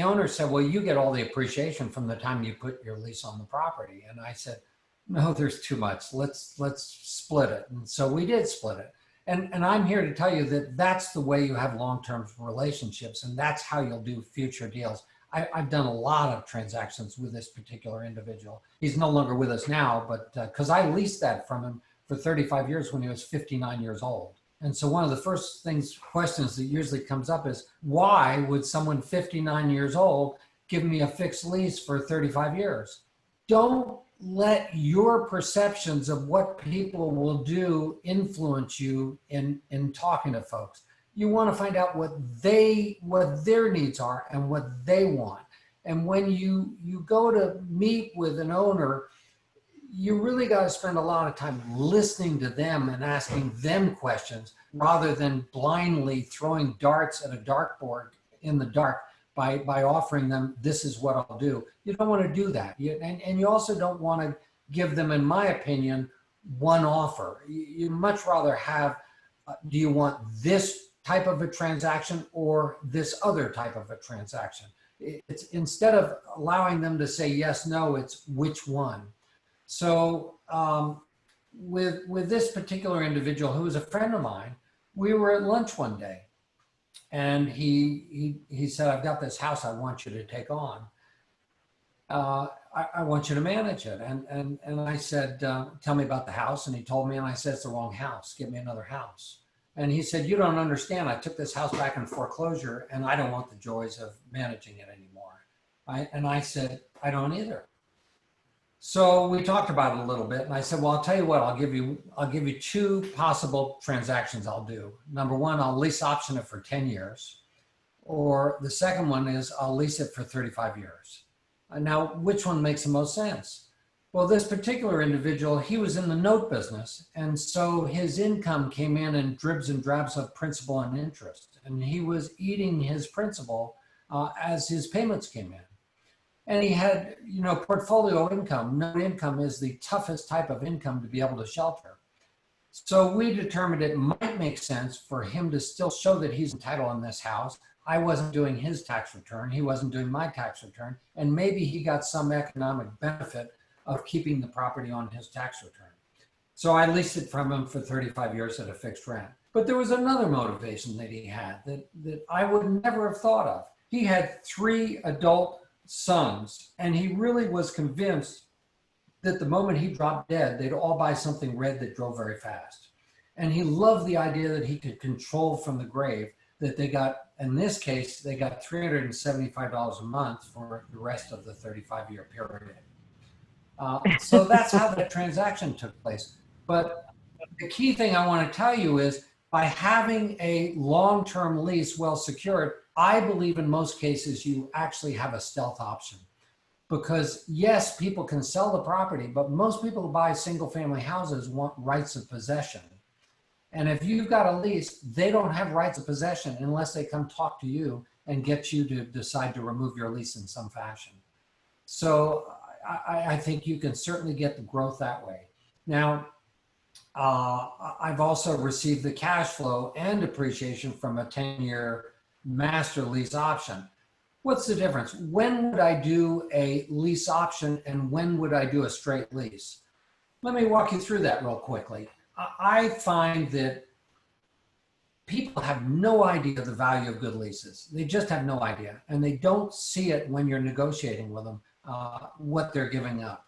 owner said, well, you get all the appreciation from the time you put your lease on the property. And I said, no, there's too much. Let's split it. And so we did split it. And I'm here to tell you that that's the way you have long-term relationships, and that's how you'll do future deals. I've done a lot of transactions with this particular individual. He's no longer with us now, but because I leased that from him for 35 years when he was 59 years old. And so one of the first questions that usually comes up is, why would someone 59 years old give me a fixed lease for 35 years? Don't let your perceptions of what people will do influence you in talking to folks. You want to find out what their needs are and what they want. And when you go to meet with an owner, you really got to spend a lot of time listening to them and asking them questions rather than blindly throwing darts at a dartboard in the dark by offering them, this is what I'll do. You don't want to do that. And you also don't want to give them, in my opinion, one offer. You'd much rather have, do you want this type of a transaction or this other type of a transaction? It's instead of allowing them to say yes, no, it's which one. So with this particular individual who was a friend of mine, we were at lunch one day. And he said, I've got this house I want you to take on. I want you to manage it. And I said, tell me about the house. And he told me, and I said, it's the wrong house. Get me another house. And he said, you don't understand. I took this house back in foreclosure and I don't want the joys of managing it anymore. And I said, I don't either. So we talked about it a little bit, and I said, well, I'll tell you what, I'll give you two possible transactions I'll do. Number one, I'll lease option it for 10 years. Or the second one is I'll lease it for 35 years. Now, which one makes the most sense? Well, this particular individual, he was in the note business, and so his income came in dribs and drabs of principal and interest. And he was eating his principal as his payments came in. And he had, portfolio income. Note income is the toughest type of income to be able to shelter. So we determined it might make sense for him to still show that he's entitled on this house. I wasn't doing his tax return. He wasn't doing my tax return. And maybe he got some economic benefit of keeping the property on his tax return. So I leased it from him for 35 years at a fixed rent. But there was another motivation that he had that I would never have thought of. He had 3 adult sons, and he really was convinced that the moment he dropped dead, they'd all buy something red that drove very fast. And he loved the idea that he could control from the grave, that they got, in this case, they got $375 a month for the rest of the 35-year period. So that's how the transaction took place. But the key thing I want to tell you is, by having a long-term lease well secured, I believe in most cases you actually have a stealth option. Because yes, people can sell the property, but most people who buy single family houses want rights of possession. And if you've got a lease, they don't have rights of possession unless they come talk to you and get you to decide to remove your lease in some fashion. So I think you can certainly get the growth that way. Now, I've also received the cash flow and appreciation from a 10-year master lease option. What's the difference? When would I do a lease option and when would I do a straight lease? Let me walk you through that real quickly. I find that people have no idea the value of good leases. They just have no idea. And they don't see it when you're negotiating with them, what they're giving up.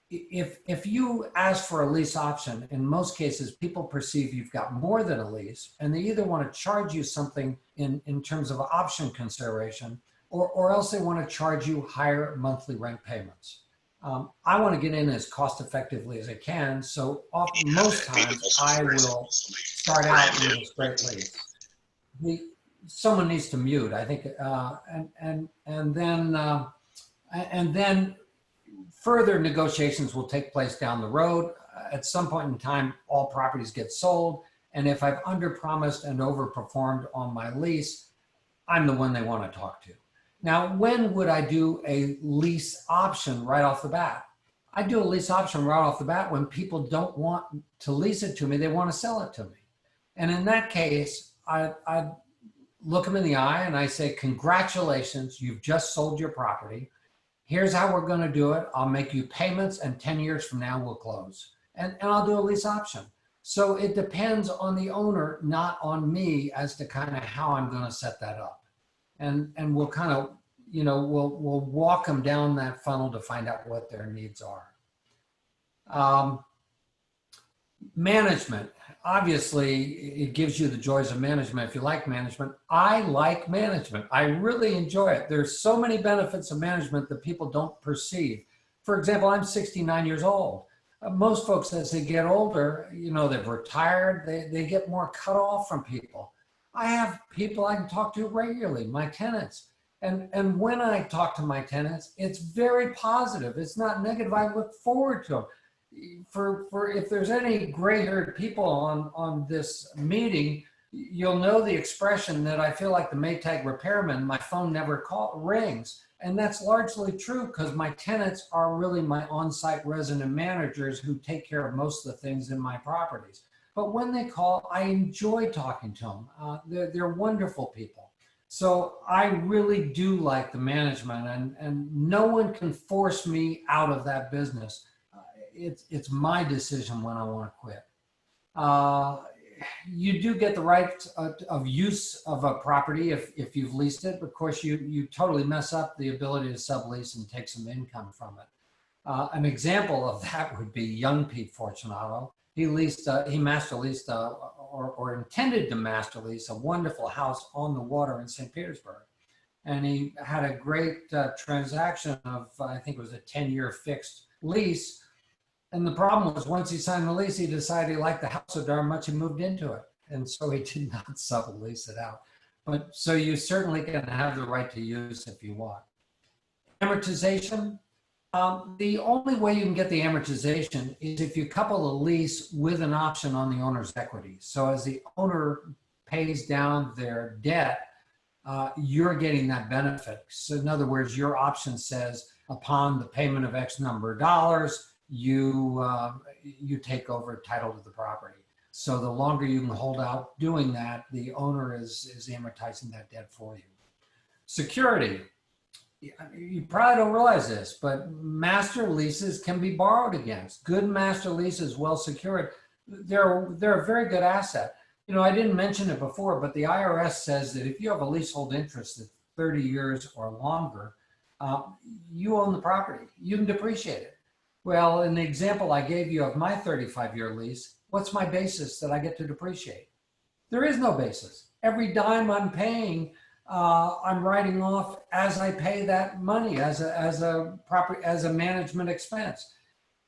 If you ask for a lease option, in most cases, people perceive you've got more than a lease, and they either want to charge you something in terms of option consideration, or else they want to charge you higher monthly rent payments. I want to get in as cost effectively as I can, so most times I will start out with a straight lease. Someone needs to mute, I think, and then further negotiations will take place down the road. At some point in time, all properties get sold, and if I've underpromised and overperformed on my lease, I'm the one they want to talk to. Now, when would I do a lease option right off the bat? I do a lease option right off the bat when people don't want to lease it to me, they want to sell it to me. And in that case, I look them in the eye and I say, congratulations, you've just sold your property. Here's how we're going to do it. I'll make you payments and 10 years from now we'll close. And I'll do a lease option. So it depends on the owner, not on me, as to kind of how I'm going to set that up. And we'll kind of, we'll walk them down that funnel to find out what their needs are. Management, obviously it gives you the joys of management. If you like management, I like management. I really enjoy it. There's so many benefits of management that people don't perceive. For example, I'm 69 years old. Most folks, as they get older, they've retired, they get more cut off from people. I have people I can talk to regularly, my tenants. And when I talk to my tenants, it's very positive. It's not negative. I look forward to them. For if there's any gray-haired people on this meeting, you'll know the expression that I feel like the Maytag repairman, my phone never rings. And that's largely true because my tenants are really my on-site resident managers who take care of most of the things in my properties. But when they call, I enjoy talking to them. They're wonderful people. So I really do like the management, and no one can force me out of that business. It's my decision when I want to quit. You do get the right of use of a property if you've leased it. Of course, you totally mess up the ability to sublease and take some income from it. An example of that would be young Pete Fortunato. He master leased or intended to master lease a wonderful house on the water in St. Petersburg. And he had a great transaction of, I think it was a 10-year fixed lease. And the problem was once he signed the lease, he decided he liked the house so darn much he moved into it. And so he did not sublease it out. But so you certainly can have the right to use if you want. Amortization. The only way you can get the amortization is if you couple a lease with an option on the owner's equity. So as the owner pays down their debt, you're getting that benefit. So in other words, your option says upon the payment of X number of dollars, you take over title to the property. So the longer you can hold out doing that, the owner is amortizing that debt for you. Security. You probably don't realize this, but master leases can be borrowed against. Good master leases, well secured, they're a very good asset. I didn't mention it before, but the IRS says that if you have a leasehold interest that's 30 years or longer, you own the property. You can depreciate it. Well, in the example I gave you of my 35-year lease, what's my basis that I get to depreciate? There is no basis. Every dime I'm paying, I'm writing off as I pay that money as a management expense.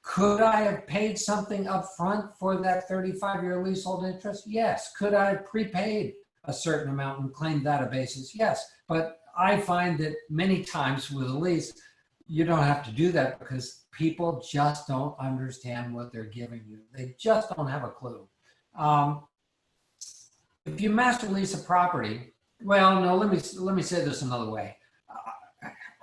Could I have paid something up front for that 35-year leasehold interest? Yes. Could I have prepaid a certain amount and claimed that a basis? Yes. But I find that many times with a lease, you don't have to do that because people just don't understand what they're giving you. They just don't have a clue. If you master lease a property, well, no, let me say this another way.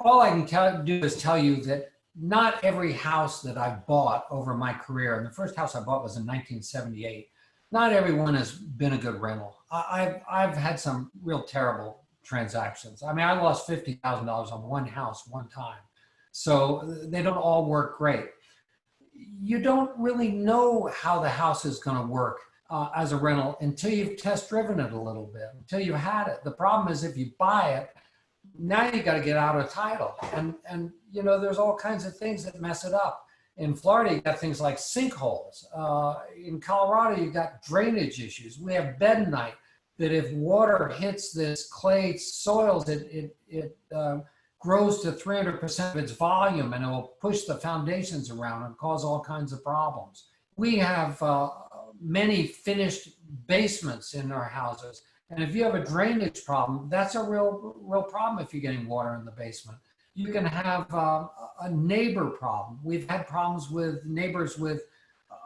All I can do is tell you that not every house that I've bought over my career, and the first house I bought was in 1978, not everyone has been a good rental. I've had some real terrible transactions. I mean, I lost $50,000 on one house one time. So they don't all work great. You don't really know how the house is going to work as a rental until you've test driven it a little bit, until you've had it. The problem is if you buy it, now you got to get out of title. And you know, there's all kinds of things that mess it up. In Florida, you got things like sinkholes. In Colorado, you got drainage issues. We have bentonite that if water hits this clay soils, it grows to 300% of its volume and it will push the foundations around and cause all kinds of problems. We have many finished basements in our houses. And if you have a drainage problem, that's a real problem if you're getting water in the basement. You can have a neighbor problem. We've had problems with neighbors with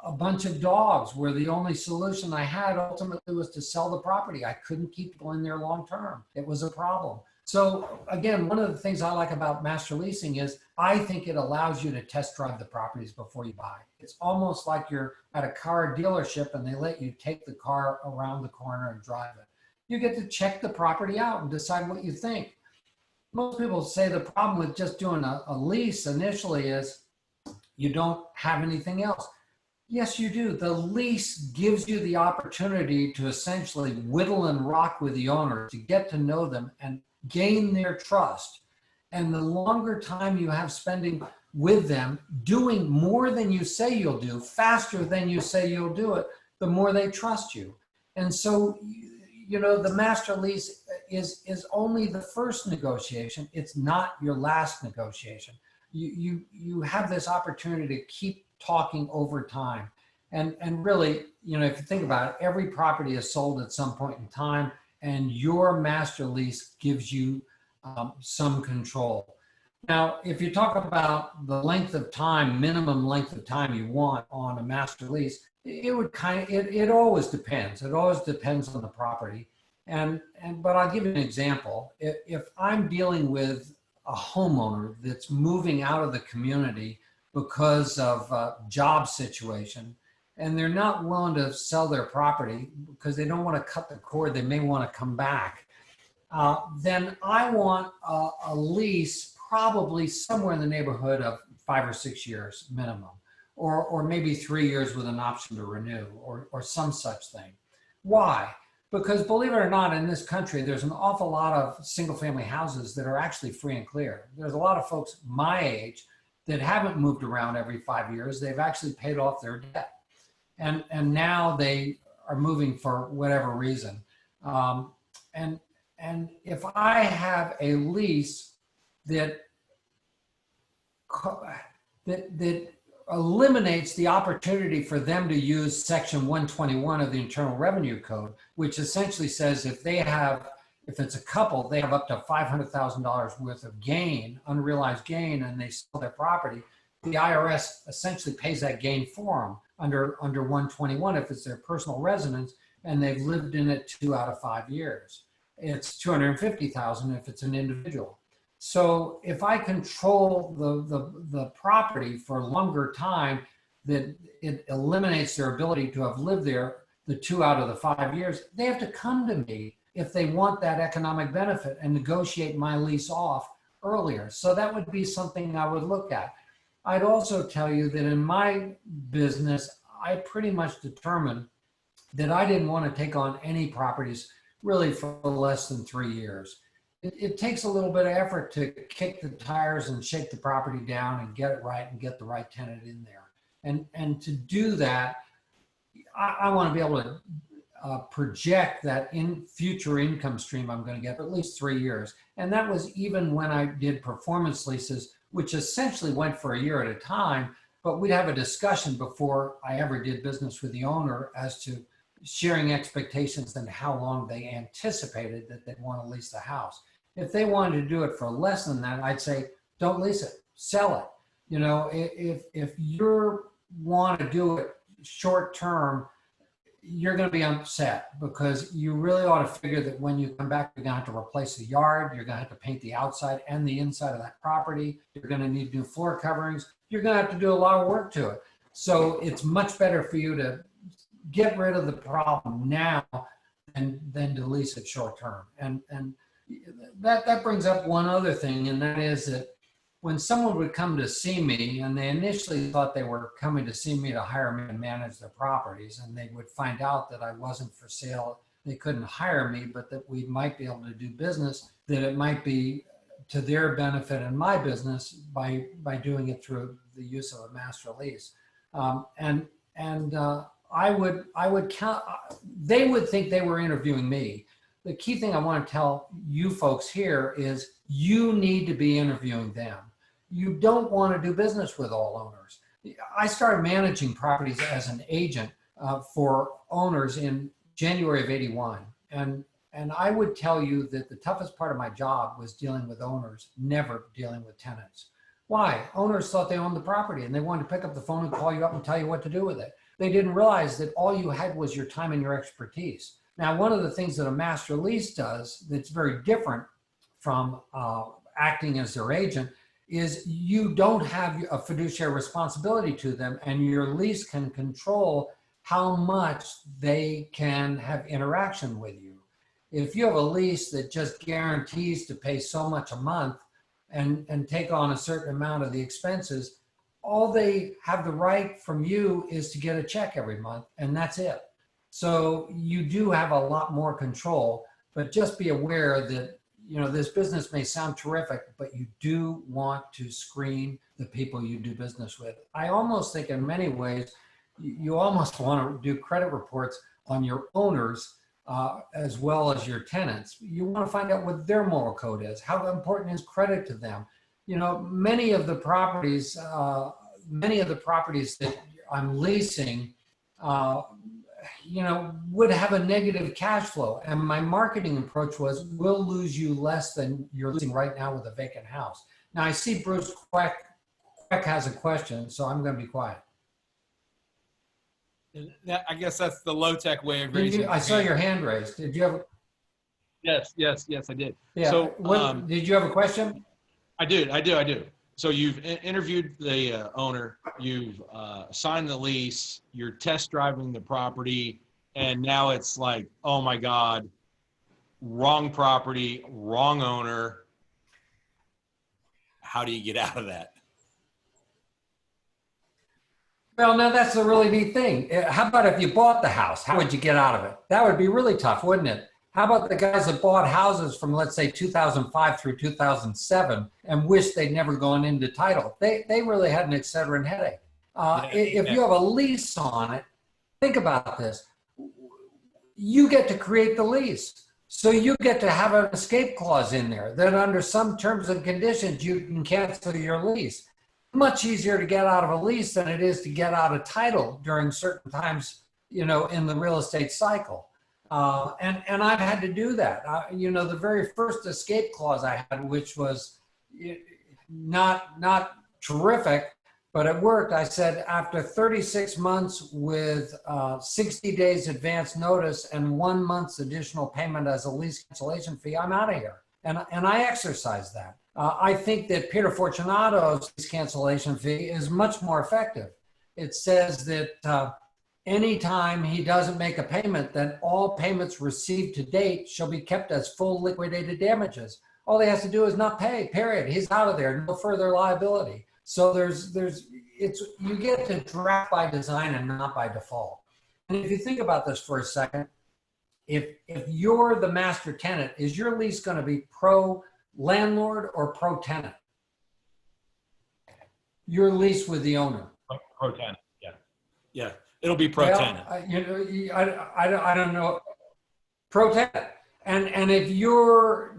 a bunch of dogs where the only solution I had ultimately was to sell the property. I couldn't keep people in there long term. It was a problem. So again, one of the things I like about master leasing is I think it allows you to test drive the properties before you buy. It's almost like you're at a car dealership and they let you take the car around the corner and drive it. You get to check the property out and decide what you think. Most people say the problem with just doing a lease initially is you don't have anything else. Yes, you do. The lease gives you the opportunity to essentially whittle and rock with the owner to get to know them and gain their trust. And the longer time you have spending with them, doing more than you say you'll do, faster than you say you'll do it, the more they trust you. And so, you know, the master lease is only the first negotiation. It's not your last negotiation. You have this opportunity to keep talking over time. And really, you know, if you think about it, every property is sold at some point in time, and your master lease gives you some control. Now, if you talk about the length of time, minimum length of time you want on a master lease, it would it always depends. It always depends on the property. But I'll give you an example. If I'm dealing with a homeowner that's moving out of the community because of a job situation, and they're not willing to sell their property because they don't want to cut the cord, they may want to come back, then I want a lease probably somewhere in the neighborhood of 5 or 6 years minimum, or maybe 3 years with an option to renew, or some such thing. Why? Because believe it or not, in this country, there's an awful lot of single family houses that are actually free and clear. There's a lot of folks my age that haven't moved around every 5 years. They've actually paid off their debt. And now they are moving for whatever reason. And if I have a lease that eliminates the opportunity for them to use Section 121 of the Internal Revenue Code, which essentially says if it's a couple, they have up to $500,000 worth of gain, unrealized gain, and they sell their property, the IRS essentially pays that gain for them under 121 if it's their personal residence and they've lived in it 2 out of 5 years. It's $250,000 if it's an individual. So if I control the property for a longer time, that it eliminates their ability to have lived there the 2 out of the 5 years, they have to come to me if they want that economic benefit and negotiate my lease off earlier. So that would be something I would look at. I'd also tell you that in my business, I pretty much determined that I didn't want to take on any properties really for less than 3 years. It takes a little bit of effort to kick the tires and shake the property down and get it right and get the right tenant in there. And to do that, I want to be able to project that in future income stream I'm going to get for at least 3 years. And that was even when I did performance leases, which essentially went for a year at a time, but we'd have a discussion before I ever did business with the owner as to sharing expectations and how long they anticipated that they'd want to lease the house. If they wanted to do it for less than that, I'd say, don't lease it, sell it. You know, if you want to do it short term, you're going to be upset because you really ought to figure that when you come back, you're going to have to replace the yard. You're going to have to paint the outside and the inside of that property. You're going to need new floor coverings. You're going to have to do a lot of work to it. So it's much better for you to get rid of the problem now than to lease it short term. And that brings up one other thing, and that is that when someone would come to see me, and they initially thought they were coming to see me to hire me and manage their properties, and they would find out that I wasn't for sale, they couldn't hire me, but that we might be able to do business, that it might be to their benefit and my business by doing it through the use of a master lease. I would count, they would think they were interviewing me. The key thing I want to tell you folks here is you need to be interviewing them. You don't want to do business with all owners. I started managing properties as an agent for owners in January of '81. And I would tell you that the toughest part of my job was dealing with owners, never dealing with tenants. Why? Owners thought they owned the property and they wanted to pick up the phone and call you up and tell you what to do with it. They didn't realize that all you had was your time and your expertise. Now, one of the things that a master lease does that's very different from acting as their agent is you don't have a fiduciary responsibility to them, and your lease can control how much they can have interaction with you. If you have a lease that just guarantees to pay so much a month and take on a certain amount of the expenses, all they have the right from you is to get a check every month, and that's it. So you do have a lot more control, but just be aware that, you know, this business may sound terrific, but you do want to screen the people you do business with. I almost think in many ways, you almost want to do credit reports on your owners as well as your tenants. You want to find out what their moral code is. How important is credit to them? You know, many of the properties that I'm leasing, you know, would have a negative cash flow. And my marketing approach was, we'll lose you less than you're losing right now with a vacant house. Now I see Bruce Queck has a question, so I'm going to be quiet.
I guess that's the low-tech way of raising.
I saw your hand raised. Did you have?
Yes, I did.
Yeah.
So,
did you have a question?
I do. So you've interviewed the owner, you've signed the lease, you're test driving the property, and now it's like, oh my God, wrong property, wrong owner. How do you get out of that?
Well, now that's a really neat thing. How about if you bought the house? How would you get out of it? That would be really tough, wouldn't it? How about the guys that bought houses from, let's say, 2005 through 2007 and wish they'd never gone into title? They really had an Excedrin headache. If you have a lease on it, think about this. You get to create the lease. So you get to have an escape clause in there that under some terms and conditions, you can cancel your lease. Much easier to get out of a lease than it is to get out of title during certain times, you know, in the real estate cycle. And I've had to do that. You know, the very first escape clause I had, which was not terrific, but it worked. I said, after 36 months with 60 days advance notice and 1 month's additional payment as a lease cancellation fee, I'm out of here. And I exercised that. I think that Peter Fortunato's lease cancellation fee is much more effective. It says that anytime he doesn't make a payment, then all payments received to date shall be kept as full liquidated damages. All he has to do is not pay, period. He's out of there, no further liability. So you get to draft by design and not by default. And if you think about this for a second, if you're the master tenant, is your lease going to be pro landlord or pro tenant? Your lease with the owner.
Pro tenant, yeah. It'll be pro tenant.
I don't know. Pro tenant. And if you're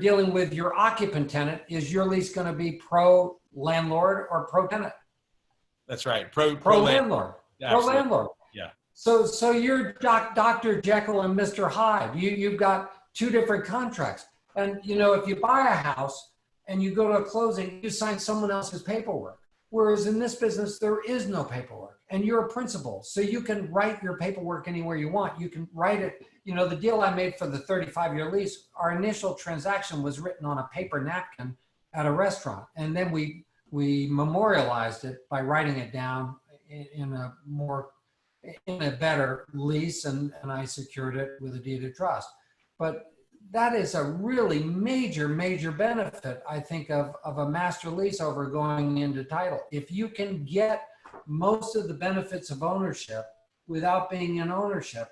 dealing with your occupant tenant, is your lease going to be pro landlord or pro tenant?
That's right.
Pro landlord. Pro landlord.
Yeah.
So you're Dr. Jekyll and Mr. Hyde. You've got two different contracts. And you know, if you buy a house and you go to a closing, you sign someone else's paperwork. Whereas in this business, there is no paperwork. and you're a principal. So you can write your paperwork anywhere you want. You can write it. You know, the deal I made for the 35-year lease, our initial transaction was written on a paper napkin at a restaurant. And then we memorialized it by writing it down in a better lease, and I secured it with a deed of trust. But that is a really major benefit, I think, of a master lease over going into title. If you can get most of the benefits of ownership without being in ownership,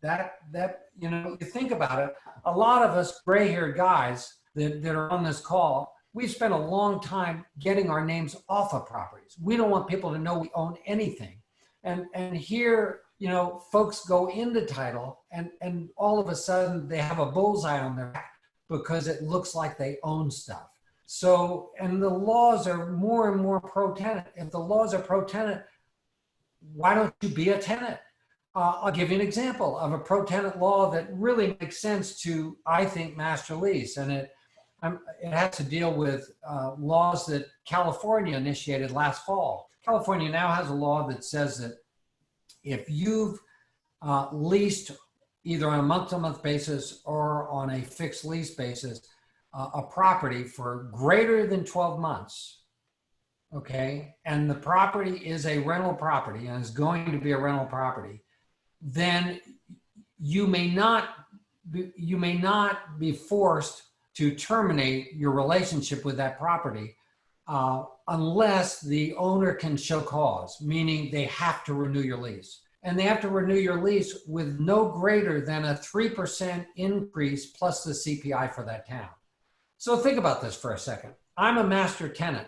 that you know, you think about it, a lot of us gray-haired guys that are on this call, we've spent a long time getting our names off of properties. We don't want people to know we own anything. And here, you know, folks go into title and all of a sudden they have a bullseye on their back because it looks like they own stuff. So, and the laws are more and more pro-tenant. If the laws are pro-tenant, why don't you be a tenant? I'll give you an example of a pro-tenant law that really makes sense to, I think, master lease. And it has to deal with laws that California initiated last fall. California now has a law that says that if you've leased either on a month-to-month basis or on a fixed lease basis, a property for greater than 12 months, okay, and the property is a rental property and is going to be a rental property, then you may not be forced to terminate your relationship with that property unless the owner can show cause, meaning they have to renew your lease. And they have to renew your lease with no greater than a 3% increase plus the CPI for that town. So think about this for a second. I'm a master tenant,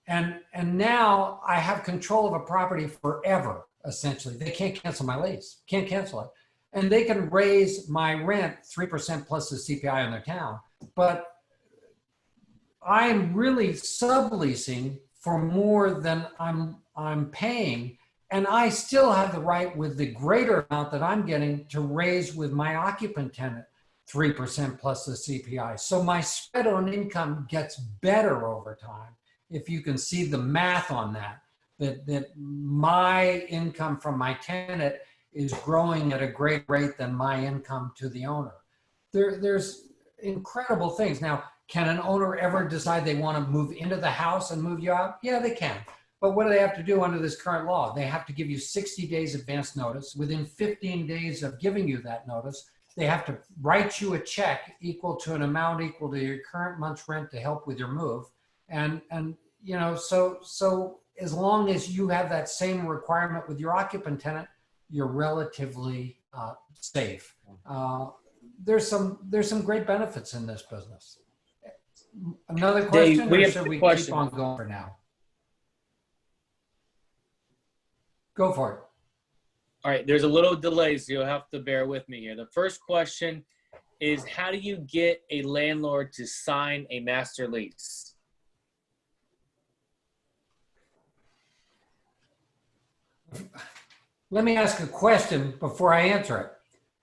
and now I have control of a property forever, essentially. They can't cancel my lease, can't cancel it. And they can raise my rent 3% plus the CPI in their town. But I'm really subleasing for more than I'm paying, and I still have the right with the greater amount that I'm getting to raise with my occupant tenant 3% plus the CPI. So my spread on income gets better over time. If you can see the math on that my income from my tenant is growing at a greater rate than my income to the owner. There's incredible things. Now, can an owner ever decide they want to move into the house and move you out? Yeah, they can. But what do they have to do under this current law? They have to give you 60 days advance notice. Within 15 days of giving you that notice, they have to write you a check equal to an amount equal to your current month's rent to help with your move. And you know, so as long as you have that same requirement with your occupant tenant, you're relatively safe. There's some great benefits in this business. Another question,
Dave,
or should we keep on going for now? Go for it.
All right, there's a little delay, so you'll have to bear with me here. The first question is, how do you get a landlord to sign a master lease?
Let me ask a question before I answer it.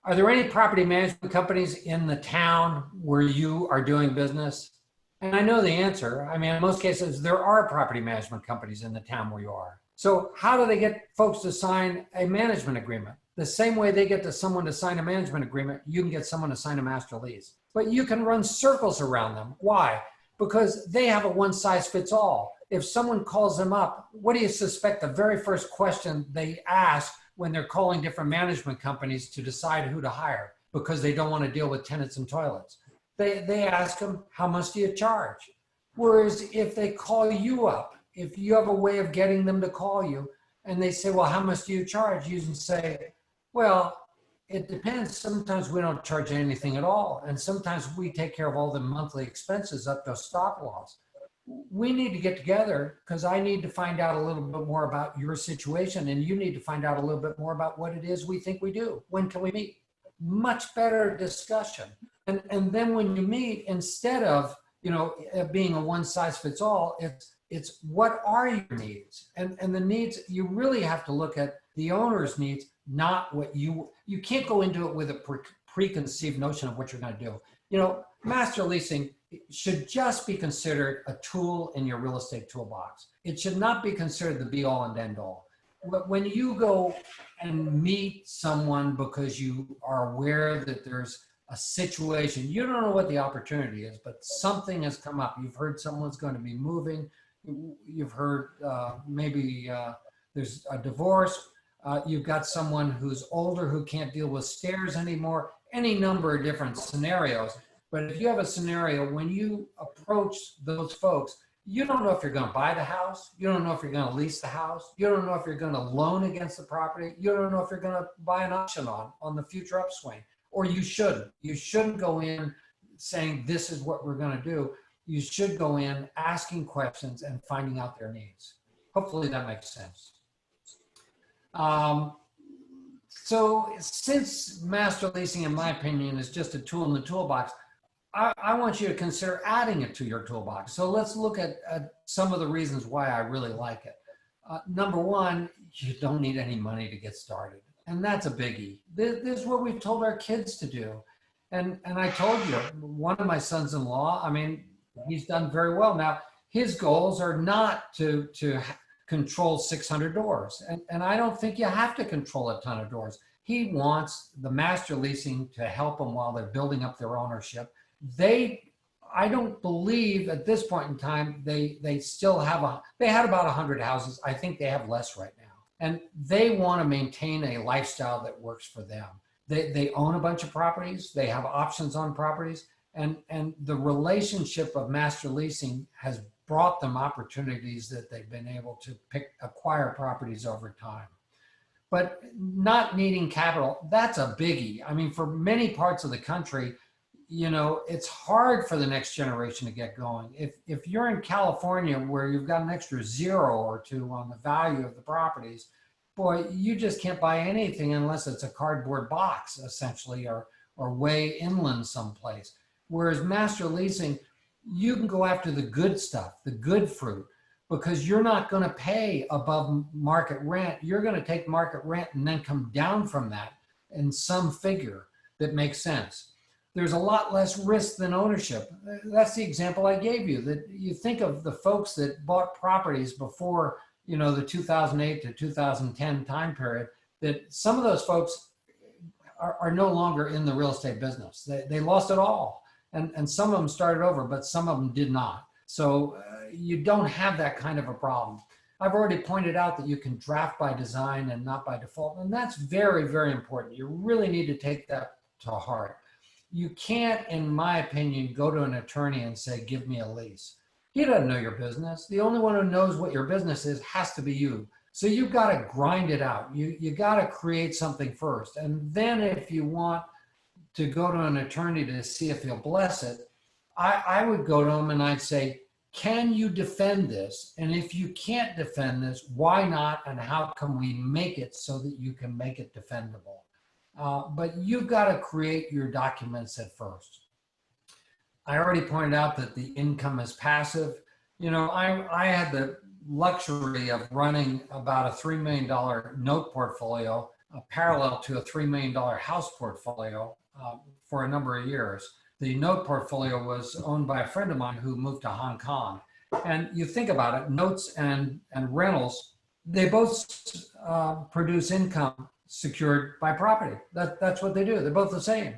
Are there any property management companies in the town where you are doing business? And I know the answer. I mean, in most cases, there are property management companies in the town where you are. So how do they get folks to sign a management agreement? The same way they get someone to sign a management agreement, you can get someone to sign a master lease. But you can run circles around them. Why? Because they have a one-size-fits-all. If someone calls them up, what do you suspect the very first question they ask when they're calling different management companies to decide who to hire because they don't want to deal with tenants and toilets? They ask them, how much do you charge? Whereas if they call you up, if you have a way of getting them to call you and they say, well, how much do you charge? You can say, well, it depends. Sometimes we don't charge anything at all. And sometimes we take care of all the monthly expenses up to stop loss. We need to get together because I need to find out a little bit more about your situation, and you need to find out a little bit more about what it is we think we do. When can we meet? Much better discussion. And then when you meet, instead of, you know, being a one size fits all, it's what are your needs? And the needs, you really have to look at the owner's needs, not what you can't go into it with a preconceived notion of what you're going to do. You know, master leasing should just be considered a tool in your real estate toolbox. It should not be considered the be all and end all. when you go and meet someone because you are aware that there's a situation, you don't know what the opportunity is, but something has come up. You've heard someone's going to be moving. You've heard maybe there's a divorce. You've got someone who's older who can't deal with stairs anymore, any number of different scenarios. But if you have a scenario, when you approach those folks, you don't know if you're going to buy the house. You don't know if you're going to lease the house. You don't know if you're going to loan against the property. You don't know if you're going to buy an option on the future upswing, or you shouldn't. You shouldn't go in saying, this is what we're going to do. You should go in asking questions and finding out their needs. Hopefully that makes sense. So since master leasing, in my opinion, is just a tool in the toolbox, I want you to consider adding it to your toolbox. So let's look at some of the reasons why I really like it. Number one, you don't need any money to get started. And that's a biggie. This is what we've told our kids to do. And I told you, one of my sons-in-law, I mean, he's done very well. Now, his goals are not to control 600 doors. And I don't think you have to control a ton of doors. He wants the master leasing to help them while they're building up their ownership. I don't believe at this point in time, they still have they had about 100 houses. I think they have less right now. And they want to maintain a lifestyle that works for them. They own a bunch of properties. They have options on properties. And the relationship of master leasing has brought them opportunities that they've been able to acquire properties over time. But not needing capital, that's a biggie. I mean, for many parts of the country, you know, it's hard for the next generation to get going. If you're in California where you've got an extra 0 or 2 on the value of the properties, boy, you just can't buy anything unless it's a cardboard box, essentially, or way inland someplace. Whereas master leasing, you can go after the good stuff, the good fruit, because you're not going to pay above market rent. You're going to take market rent and then come down from that in some figure that makes sense. There's a lot less risk than ownership. That's the example I gave you, that you think of the folks that bought properties before, you know, the 2008 to 2010 time period, that some of those folks are no longer in the real estate business. They lost it all. And some of them started over, but some of them did not. So you don't have that kind of a problem. I've already pointed out that you can draft by design and not by default. And that's very, very important. You really need to take that to heart. You can't, in my opinion, go to an attorney and say, give me a lease. He doesn't know your business. The only one who knows what your business is has to be you. So you've got to grind it out. You got to create something first. And then if you want to go to an attorney to see if he'll bless it, I would go to him and I'd say, can you defend this? And if you can't defend this, why not? And how can we make it so that you can make it defendable? But you've got to create your documents at first. I already pointed out that the income is passive. You know, I had the luxury of running about a $3 million note portfolio, parallel to a $3 million house portfolio for a number of years. The note portfolio was owned by a friend of mine who moved to Hong Kong. And you think about it, notes and rentals, they both produce income secured by property. That's what they do. They're both the same.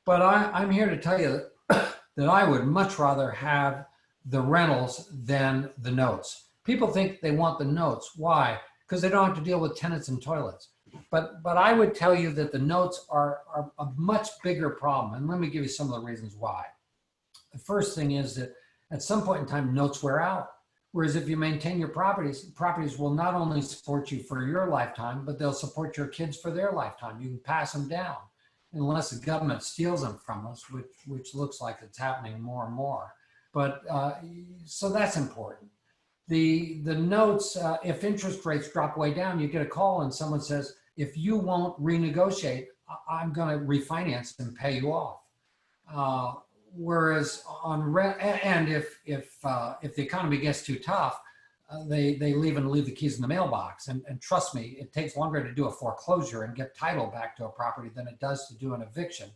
But I'm here to tell you that I would much rather have the rentals than the notes. People think they want the notes. Why? Because they don't have to deal with tenants and toilets. But I would tell you that the notes are a much bigger problem. And let me give you some of the reasons why. The first thing is that at some point in time, notes wear out. Whereas if you maintain your properties will not only support you for your lifetime, but they'll support your kids for their lifetime. You can pass them down unless the government steals them from us, which looks like it's happening more and more. But so that's important. The notes, if interest rates drop way down, you get a call and someone says, if you won't renegotiate, I'm going to refinance and pay you off. Whereas on rent, and if the economy gets too tough, they leave the keys in the mailbox. And trust me, it takes longer to do a foreclosure and get title back to a property than it does to do an eviction.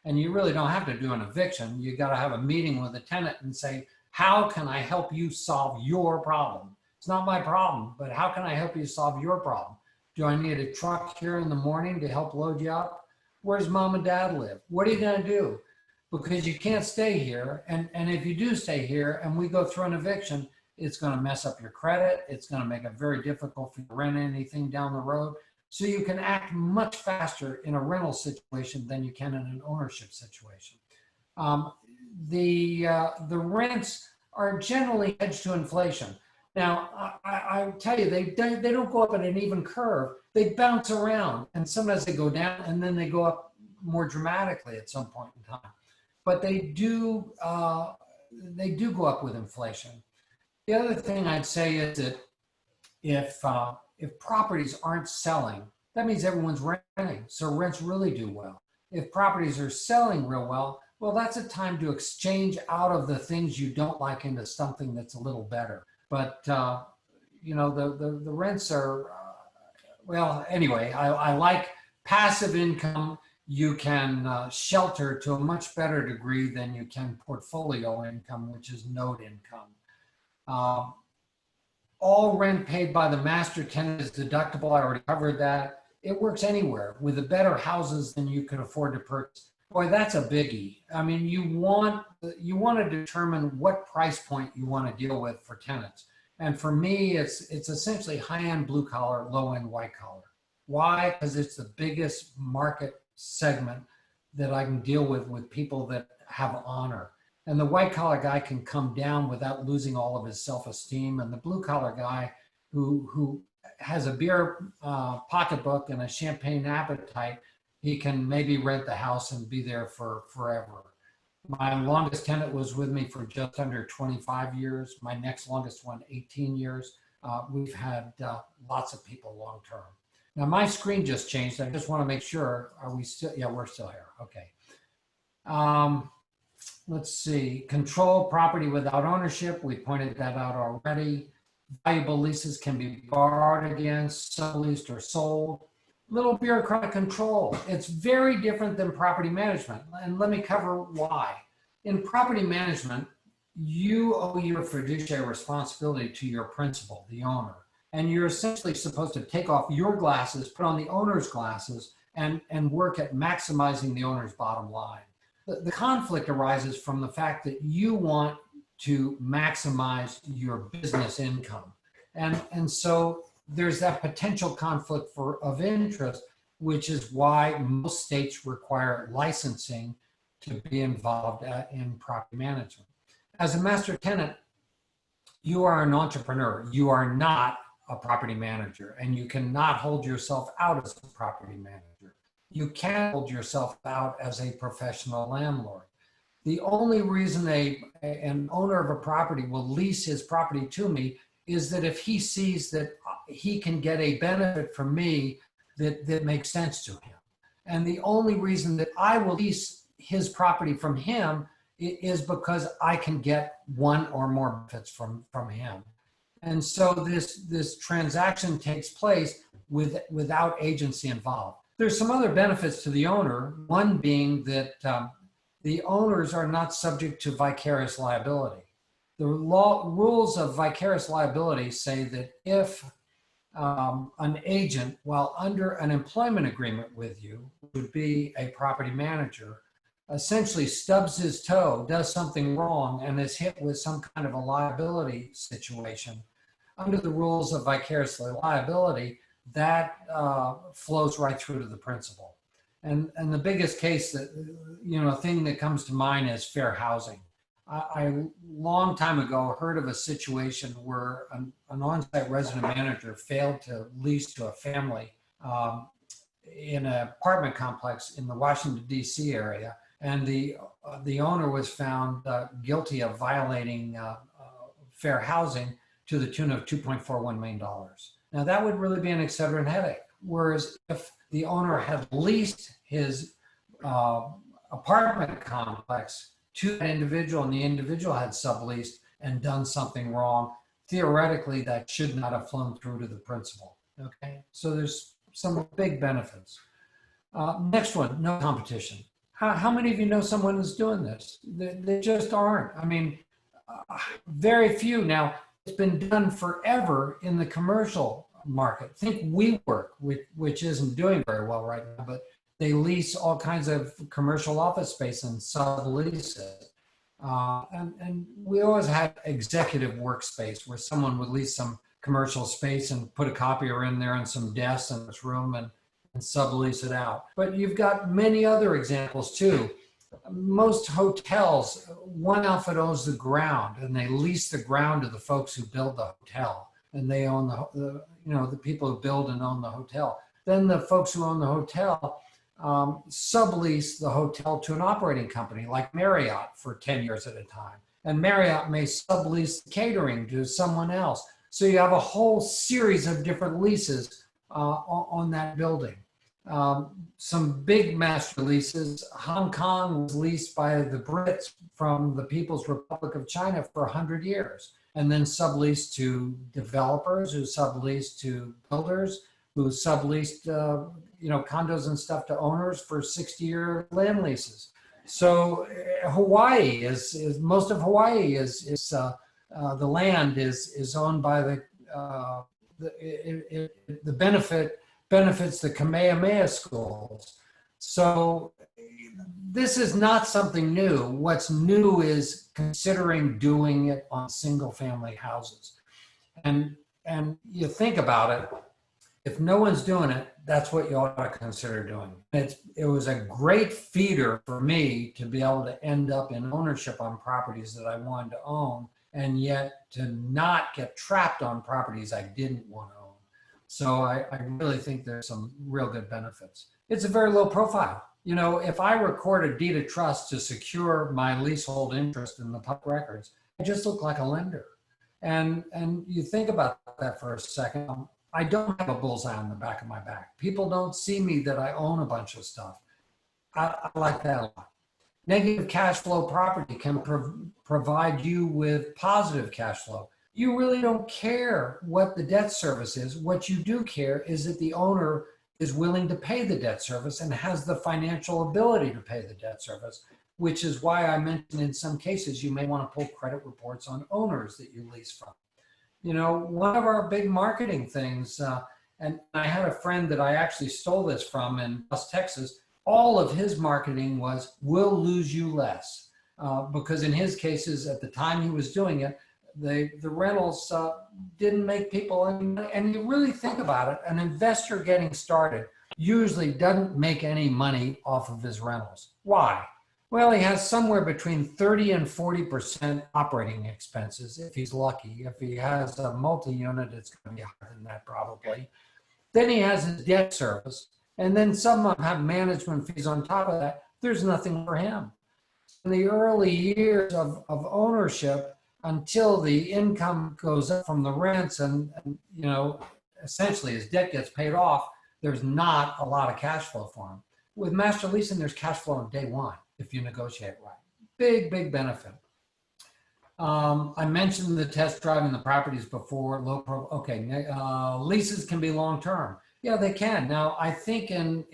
And you really don't have to do an eviction. You got to have a meeting with the tenant and say, how can I help you solve your problem? It's not my problem, but how can I help you solve your problem? Do I need a truck here in the morning to help load you up? Where's mom and dad live? What are you going to do? Because you can't stay here. And if you do stay here and we go through an eviction, it's going to mess up your credit. It's going to make it very difficult for you to rent anything down the road. So you can act much faster in a rental situation than you can in an ownership situation. The rents are generally hedged to inflation. Now, I tell you, they don't go up at an even curve. They bounce around, and sometimes they go down, and then they go up more dramatically at some point in time. But they do go up with inflation. The other thing I'd say is that if properties aren't selling, that means everyone's renting, so rents really do well. If properties are selling real well, that's a time to exchange out of the things you don't like into something that's a little better. But you know, the rents are well. Anyway, I like passive income. You can shelter to a much better degree than you can portfolio income, which is note income. All rent paid by the master tenant is deductible. I already covered that. It works anywhere. With the better houses than you can afford to purchase. Boy, that's a biggie. I mean, you want to determine what price point you want to deal with for tenants. And for me, it's essentially high-end blue collar, low-end white collar. Why? Because it's the biggest market segment that I can deal with people that have honor. And the white collar guy can come down without losing all of his self-esteem. And the blue collar guy who has a beer pocketbook and a champagne appetite, he can maybe rent the house and be there for forever. My longest tenant was with me for just under 25 years. My next longest one, 18 years. We've had lots of people long-term. Now my screen just changed. I just want to make sure, are we still, yeah, we're still here. Okay. Let's see, control property without ownership. We pointed that out already. Valuable leases can be borrowed against, subleased, or sold. Little bureaucratic control. It's very different than property management. And let me cover why. In property management, you owe your fiduciary responsibility to your principal, the owner. And you're essentially supposed to take off your glasses, put on the owner's glasses, and work at maximizing the owner's bottom line. The conflict arises from the fact that you want to maximize your business income. And so there's that potential conflict of interest, which is why most states require licensing to be involved in property management. As a master tenant, you are an entrepreneur. You are not a property manager, and you cannot hold yourself out as a property manager. You can hold yourself out as a professional landlord. The only reason an owner of a property will lease his property to me is that if he sees that he can get a benefit from me that makes sense to him. And the only reason that I will lease his property from him is because I can get one or more benefits from him. And so this transaction takes place without agency involved. There's some other benefits to the owner, one being that the owners are not subject to vicarious liability. The rules of vicarious liability say that if an agent, while under an employment agreement with you, would be a property manager, essentially stubs his toe, does something wrong, and is hit with some kind of a liability situation, under the rules of vicarious liability, that flows right through to the principal. And the biggest case that, thing that comes to mind is fair housing. I long time ago heard of a situation where an on-site resident manager failed to lease to a family in an apartment complex in the Washington, D.C. area. And the owner was found guilty of violating fair housing to the tune of $2.41 million. Now that would really be an Excedrin headache. Whereas if the owner had leased his apartment complex to an individual and the individual had subleased and done something wrong, theoretically that should not have flown through to the principal. Okay, so there's some big benefits. Next one, no competition. How many of you know someone who's doing this? They just aren't. I mean, very few. Now, it's been done forever in the commercial market. Think WeWork, which isn't doing very well right now, but they lease all kinds of commercial office space and sublease it. And we always had executive workspace where someone would lease some commercial space and put a copier in there and some desks in this room and sublease it out. But you've got many other examples too. Most hotels, one outfit owns the ground and they lease the ground to the folks who build the hotel, and they own the people who build and own the hotel. Then the folks who own the hotel sublease the hotel to an operating company like Marriott for 10 years at a time. And Marriott may sublease the catering to someone else. So you have a whole series of different leases on that building. Some big master leases. Hong Kong was leased by the Brits from the People's Republic of China for 100 years, and then subleased to developers who subleased to builders who subleased condos and stuff to owners for 60-year land leases. So Hawaii is most of Hawaii is the land is owned by the benefits the Kamehameha schools. So this is not something new. What's new is considering doing it on single family houses. And you think about it, if no one's doing it, that's what you ought to consider doing. It was a great feeder for me to be able to end up in ownership on properties that I wanted to own, and yet to not get trapped on properties I didn't want to own. So I really think there's some real good benefits. It's a very low profile. If I record a deed of trust to secure my leasehold interest in the public records, I just look like a lender. And you think about that for a second. I don't have a bullseye on the back of my back. People don't see me that I own a bunch of stuff. I like that a lot. Negative cash flow property can provide you with positive cash flow. You really don't care what the debt service is. What you do care is that the owner is willing to pay the debt service and has the financial ability to pay the debt service, which is why I mentioned in some cases you may want to pull credit reports on owners that you lease from. One of our big marketing things, and I had a friend that I actually stole this from in West Texas, all of his marketing was, "We'll lose you less." Because in his cases, at the time he was doing it, the rentals didn't make people any money. And you really think about it, an investor getting started usually doesn't make any money off of his rentals. Why? Well, he has somewhere between 30 and 40% operating expenses if he's lucky. If he has a multi-unit, it's going to be higher than that probably. Then he has his debt service, and then some of them have management fees on top of that. There's nothing for him. In the early years of ownership, until the income goes up from the rents and essentially his debt gets paid off, there's not a lot of cash flow for him. With master leasing, there's cash flow on day one if you negotiate right. Big benefit. I mentioned the test driving the properties before. Leases can be long-term. Yeah, they can. Now, I think in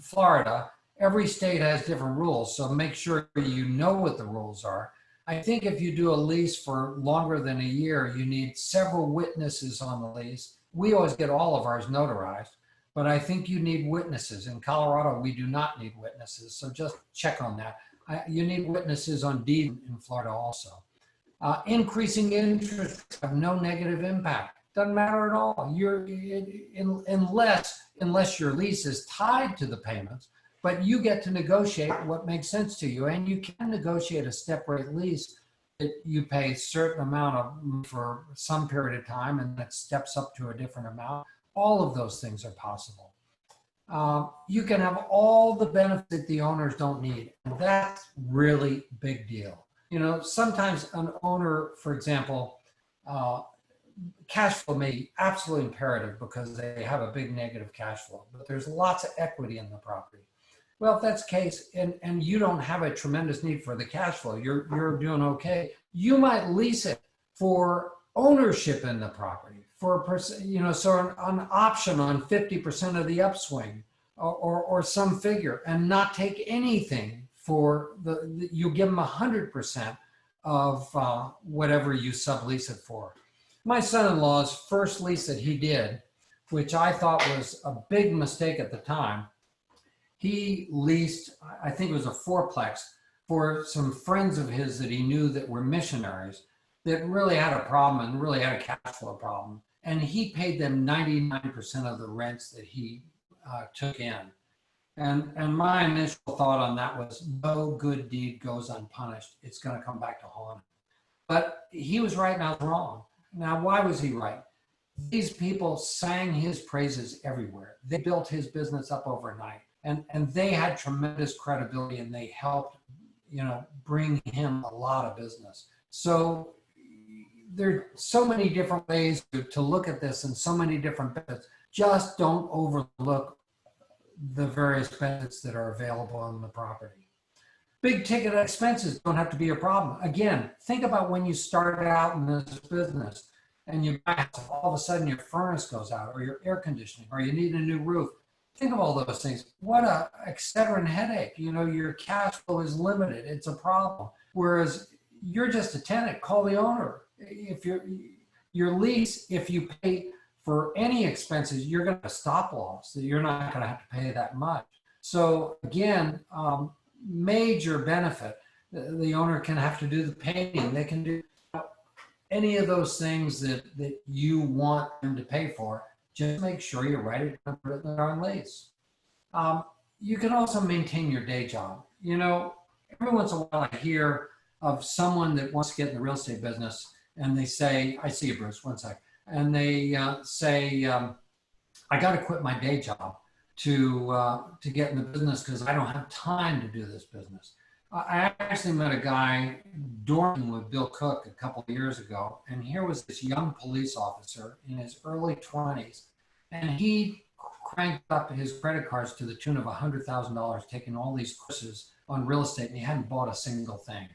Florida, every state has different rules, so make sure you know what the rules are. I think if you do a lease for longer than a year, you need several witnesses on the lease. We always get all of ours notarized, but I think you need witnesses. In Colorado, we do not need witnesses, so just check on that. You need witnesses on deed in Florida also. Increasing interest have no negative impact. Doesn't matter at all. Unless your lease is tied to the payments, but you get to negotiate what makes sense to you. And you can negotiate a step rate lease that you pay a certain amount for some period of time and that steps up to a different amount. All of those things are possible. You can have all the benefits that the owners don't need. And that's really big deal. Sometimes an owner, for example, cash flow may be absolutely imperative because they have a big negative cash flow, but there's lots of equity in the property. Well, if that's the case, and you don't have a tremendous need for the cash flow, you're doing okay, you might lease it for ownership in the property, for so an option on 50% of the upswing or some figure, and not take anything for you give them 100% of whatever you sublease it for. My son-in-law's first lease that he did, which I thought was a big mistake at the time, he leased, I think it was a fourplex, for some friends of his that he knew that were missionaries that really had a problem and really had a cash flow problem. And he paid them 99% of the rents that he took in. And my initial thought on that was, no good deed goes unpunished. It's going to come back to haunt him. But he was right and I was wrong. Now, why was he right? These people sang his praises everywhere. They built his business up overnight, and they had tremendous credibility, and they helped, bring him a lot of business. So there are so many different ways to look at this and so many different benefits. Just don't overlook the various benefits that are available on the property. Big ticket expenses don't have to be a problem. Again, think about when you started out in this business and you all of a sudden your furnace goes out or your air conditioning or you need a new roof. Think of all those things. What a Excedrin headache. Your cash flow is limited. It's a problem. Whereas you're just a tenant, call the owner. If your lease, if you pay for any expenses, you're going to have a stop loss. So you're not going to have to pay that much. So again, major benefit. The owner can have to do the painting. They can do any of those things that you want them to pay for. Just make sure you write it and put it in the darn lease. You can also maintain your day job. Every once in a while I hear of someone that wants to get in the real estate business and they say, I see you, Bruce, one sec. And they say, I got to quit my day job to get in the business because I don't have time to do this business. I actually met a guy dorming with Bill Cook a couple of years ago, and here was this young police officer in his early 20s, and he cranked up his credit cards to the tune of $100,000, taking all these courses on real estate, and he hadn't bought a single thing.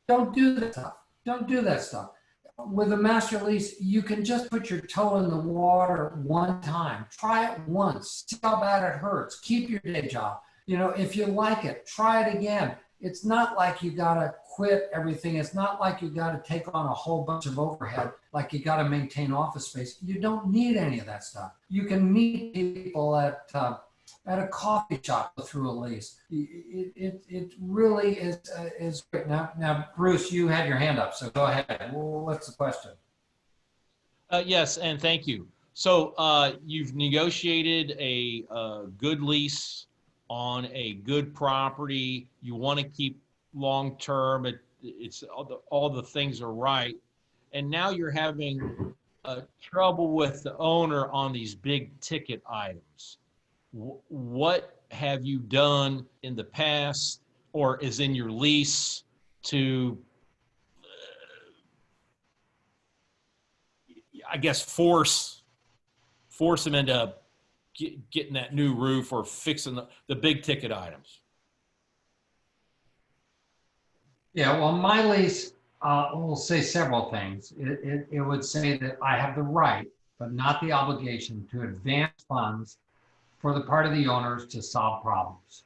Don't do that stuff. Don't do that stuff. With a master lease, you can just put your toe in the water one time. Try it once. See how bad it hurts. Keep your day job. If you like it, try it again. It's not like you got to quit everything. It's not like you got to take on a whole bunch of overhead, like you got to maintain office space. You don't need any of that stuff. You can meet people at a coffee shop through a lease. It really is great. Now, Bruce, you had your hand up, so go ahead. What's the question?
Yes, and thank you. So you've negotiated a good lease on a good property. You want to keep long-term. It's all the things are right. And now you're having trouble with the owner on these big ticket items. What have you done in the past or is in your lease to, I guess, force them into getting that new roof or fixing the big ticket items?
Yeah, well, my lease will say several things. It would say that I have the right, but not the obligation, to advance funds for the part of the owners to solve problems.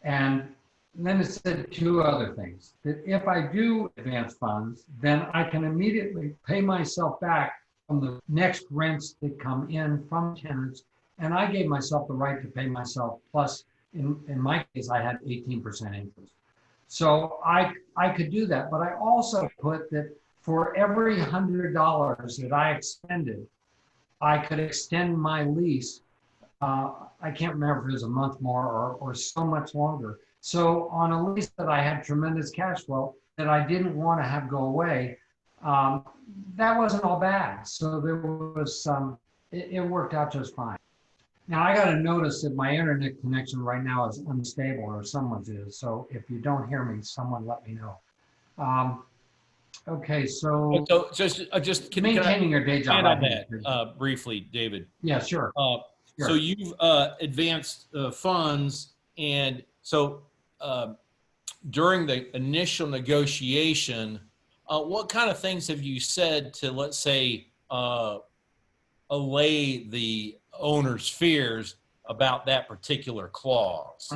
And then it said two other things, that if I do advance funds, then I can immediately pay myself back from the next rents that come in from tenants. And I gave myself the right to pay myself, plus in my case, I had 18% interest. So I could do that, but I also put that for every $100 that I expended, I could extend my lease. I can't remember if it was a month more or so much longer. So on a lease that I had tremendous cash flow that I didn't want to have go away, that wasn't all bad. So there was it worked out just fine. Now I got to notice that my internet connection right now is unstable, or someone's is. So if you don't hear me, someone let me know. Okay, so
just
maintaining your day job.
Expand on that briefly, David.
Yeah, sure. Sure.
So you've advanced funds, and so during the initial negotiation, what kind of things have you said to, let's say, allay the owner's fears about that particular clause?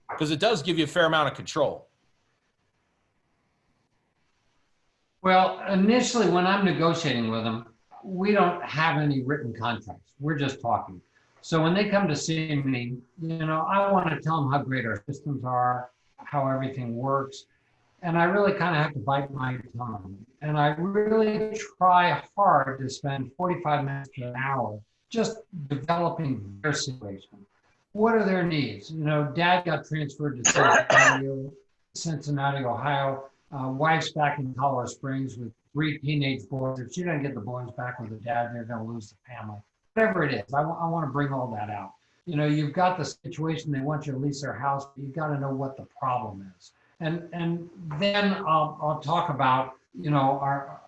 Because it does give you a fair amount of control.
Well, initially, when I'm negotiating with them, we don't have any written contracts. We're just talking. So when they come to see me, I want to tell them how great our systems are, how everything works. And I really kind of have to bite my tongue. And I really try hard to spend 45 minutes to an hour just developing their situation. What are their needs? Dad got transferred to Cincinnati, Ohio. Wife's back in Colorado Springs with 3 teenage boys. If she doesn't get the boys back with the dad, they're going to lose the family. Whatever it is, I want to bring all that out. You've got the situation, they want you to lease their house, but you've got to know what the problem is. And then I'll talk about, our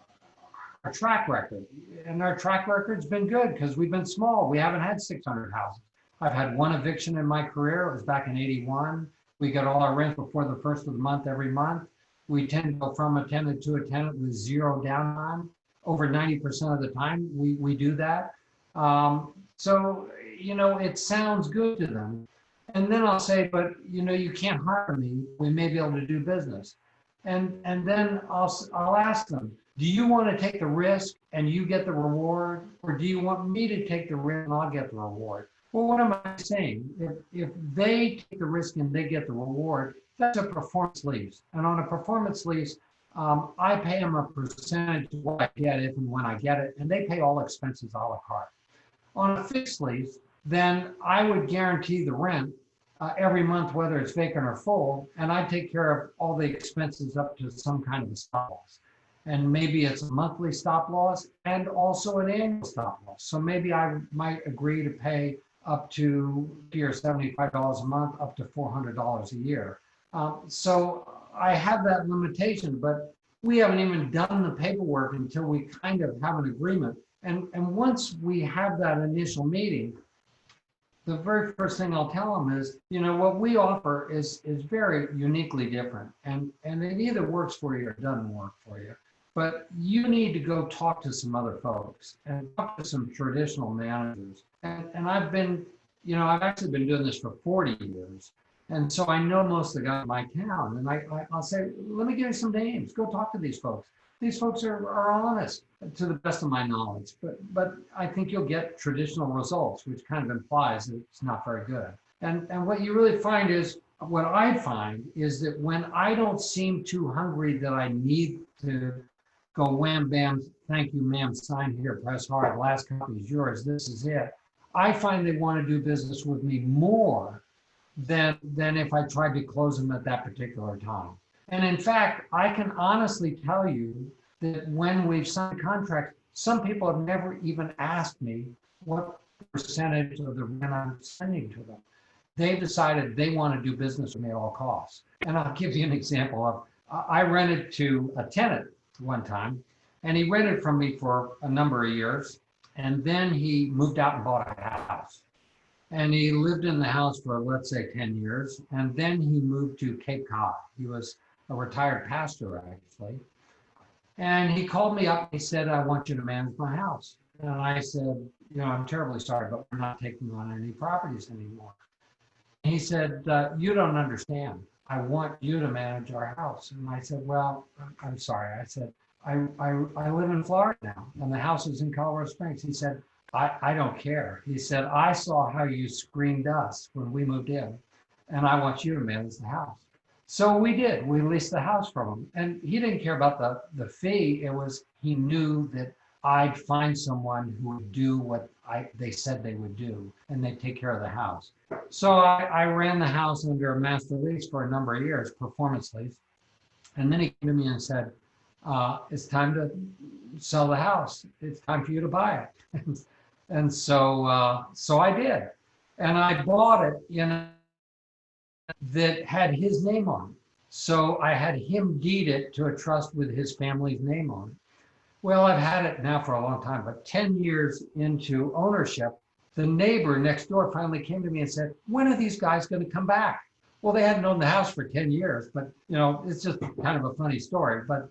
track record. And our track record's been good because we've been small. We haven't had 600 houses. I've had 1 eviction in my career. It was back in '81. We got all our rent before the first of the month every month. We tend to go from a tenant to a tenant with 0 downtime. Over 90% of the time, we do that. So, it sounds good to them. And then I'll say, but, you can't hire me. We may be able to do business. And then I'll ask them, do you want to take the risk and you get the reward? Or do you want me to take the risk and I'll get the reward? Well, what am I saying? If they take the risk and they get the reward, that's a performance lease. And on a performance lease, I pay them a percentage of what I get if and when I get it, and they pay all expenses a la carte. On a fixed lease, then I would guarantee the rent every month, whether it's vacant or full, and I take care of all the expenses up to some kind of a stop loss. And maybe it's a monthly stop loss and also an annual stop loss. So maybe I might agree to pay up to $50 or $75 a month, up to $400 a year. So I have that limitation, but we haven't even done the paperwork until we kind of have an agreement. And once we have that initial meeting, the very first thing I'll tell them is, what we offer is very uniquely different. And it either works for you or doesn't work for you. But you need to go talk to some other folks and talk to some traditional managers. And I've been, I've actually been doing this for 40 years. And so I know most of the guys in my town. And I'll say, let me give you some names. Go talk to these folks. These folks are honest to the best of my knowledge. But I think you'll get traditional results, which kind of implies that it's not very good. And what you really find is, what I find is that when I don't seem too hungry that I need to go wham, bam, thank you, ma'am, sign here, press hard, last copy is yours, this is it. I find they want to do business with me more than if I tried to close them at that particular time. And in fact, I can honestly tell you that when we've signed contracts, some people have never even asked me what percentage of the rent I'm sending to them. They've decided they want to do business with me at all costs. And I'll give you an example of, I rented to a tenant one time, and he rented from me for a number of years, and then he moved out and bought a house. And he lived in the house for, let's say, 10 years, and then he moved to Cape Cod. He was a retired pastor, actually. And he called me up and he said, I want you to manage my house. And I said, I'm terribly sorry, but we're not taking on any properties anymore. And he said, you don't understand. I want you to manage our house. And I said, well, I'm sorry. I said, I live in Florida now, and the house is in Colorado Springs. He said, I don't care. He said, I saw how you screened us when we moved in, and I want you to manage the house. So we did. We leased the house from him. And he didn't care about the fee. It was, he knew that I'd find someone who would do what they said they would do, and they'd take care of the house. So I ran the house under a master lease for a number of years, performance lease. And then he came to me and said, it's time to sell the house. It's time for you to buy it. And so I did. And I bought it in that had his name on it. So I had him deed it to a trust with his family's name on it. Well, I've had it now for a long time, but 10 years into ownership, the neighbor next door finally came to me and said, when are these guys going to come back? Well, they hadn't owned the house for 10 years, but it's just kind of a funny story. But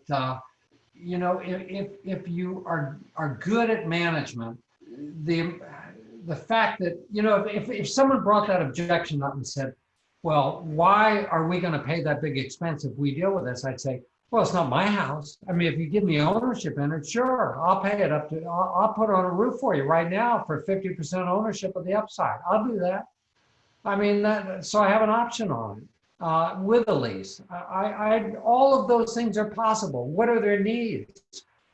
if you are good at management, the fact that, if someone brought that objection up and said, well, why are we going to pay that big expense if we deal with this? I'd say, Well, it's not my house. I mean, if you give me ownership in it, sure, I'll pay it up to, I'll put it on a roof for you right now for 50% ownership of the upside. I'll do that. I mean, so I have an option on it with a lease. All of those things are possible. What are their needs?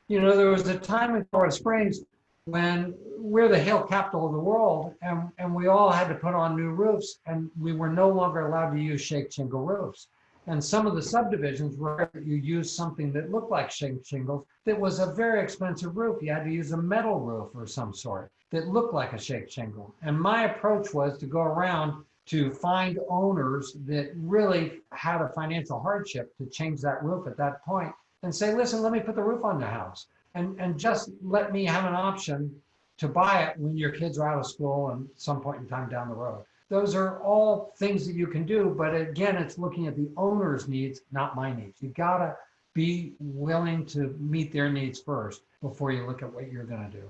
You know, there was a time in Colorado Springs when we're the hail capital of the world, and we all had to put on new roofs, and we were no longer allowed to use shake shingle roofs. And some of the subdivisions where you use something that looked like shake shingles, that was a very expensive roof. You had to use a metal roof or some sort that looked like a shake shingle. And my approach was to go around to find owners that really had a financial hardship to change that roof at that point and say, listen, let me put the roof on the house and just let me have an option to buy it when your kids are out of school and some point in time down the road. Those are all things that you can do, but again, it's looking at the owner's needs, not my needs. You gotta be willing to meet their needs first before you look at what you're gonna do.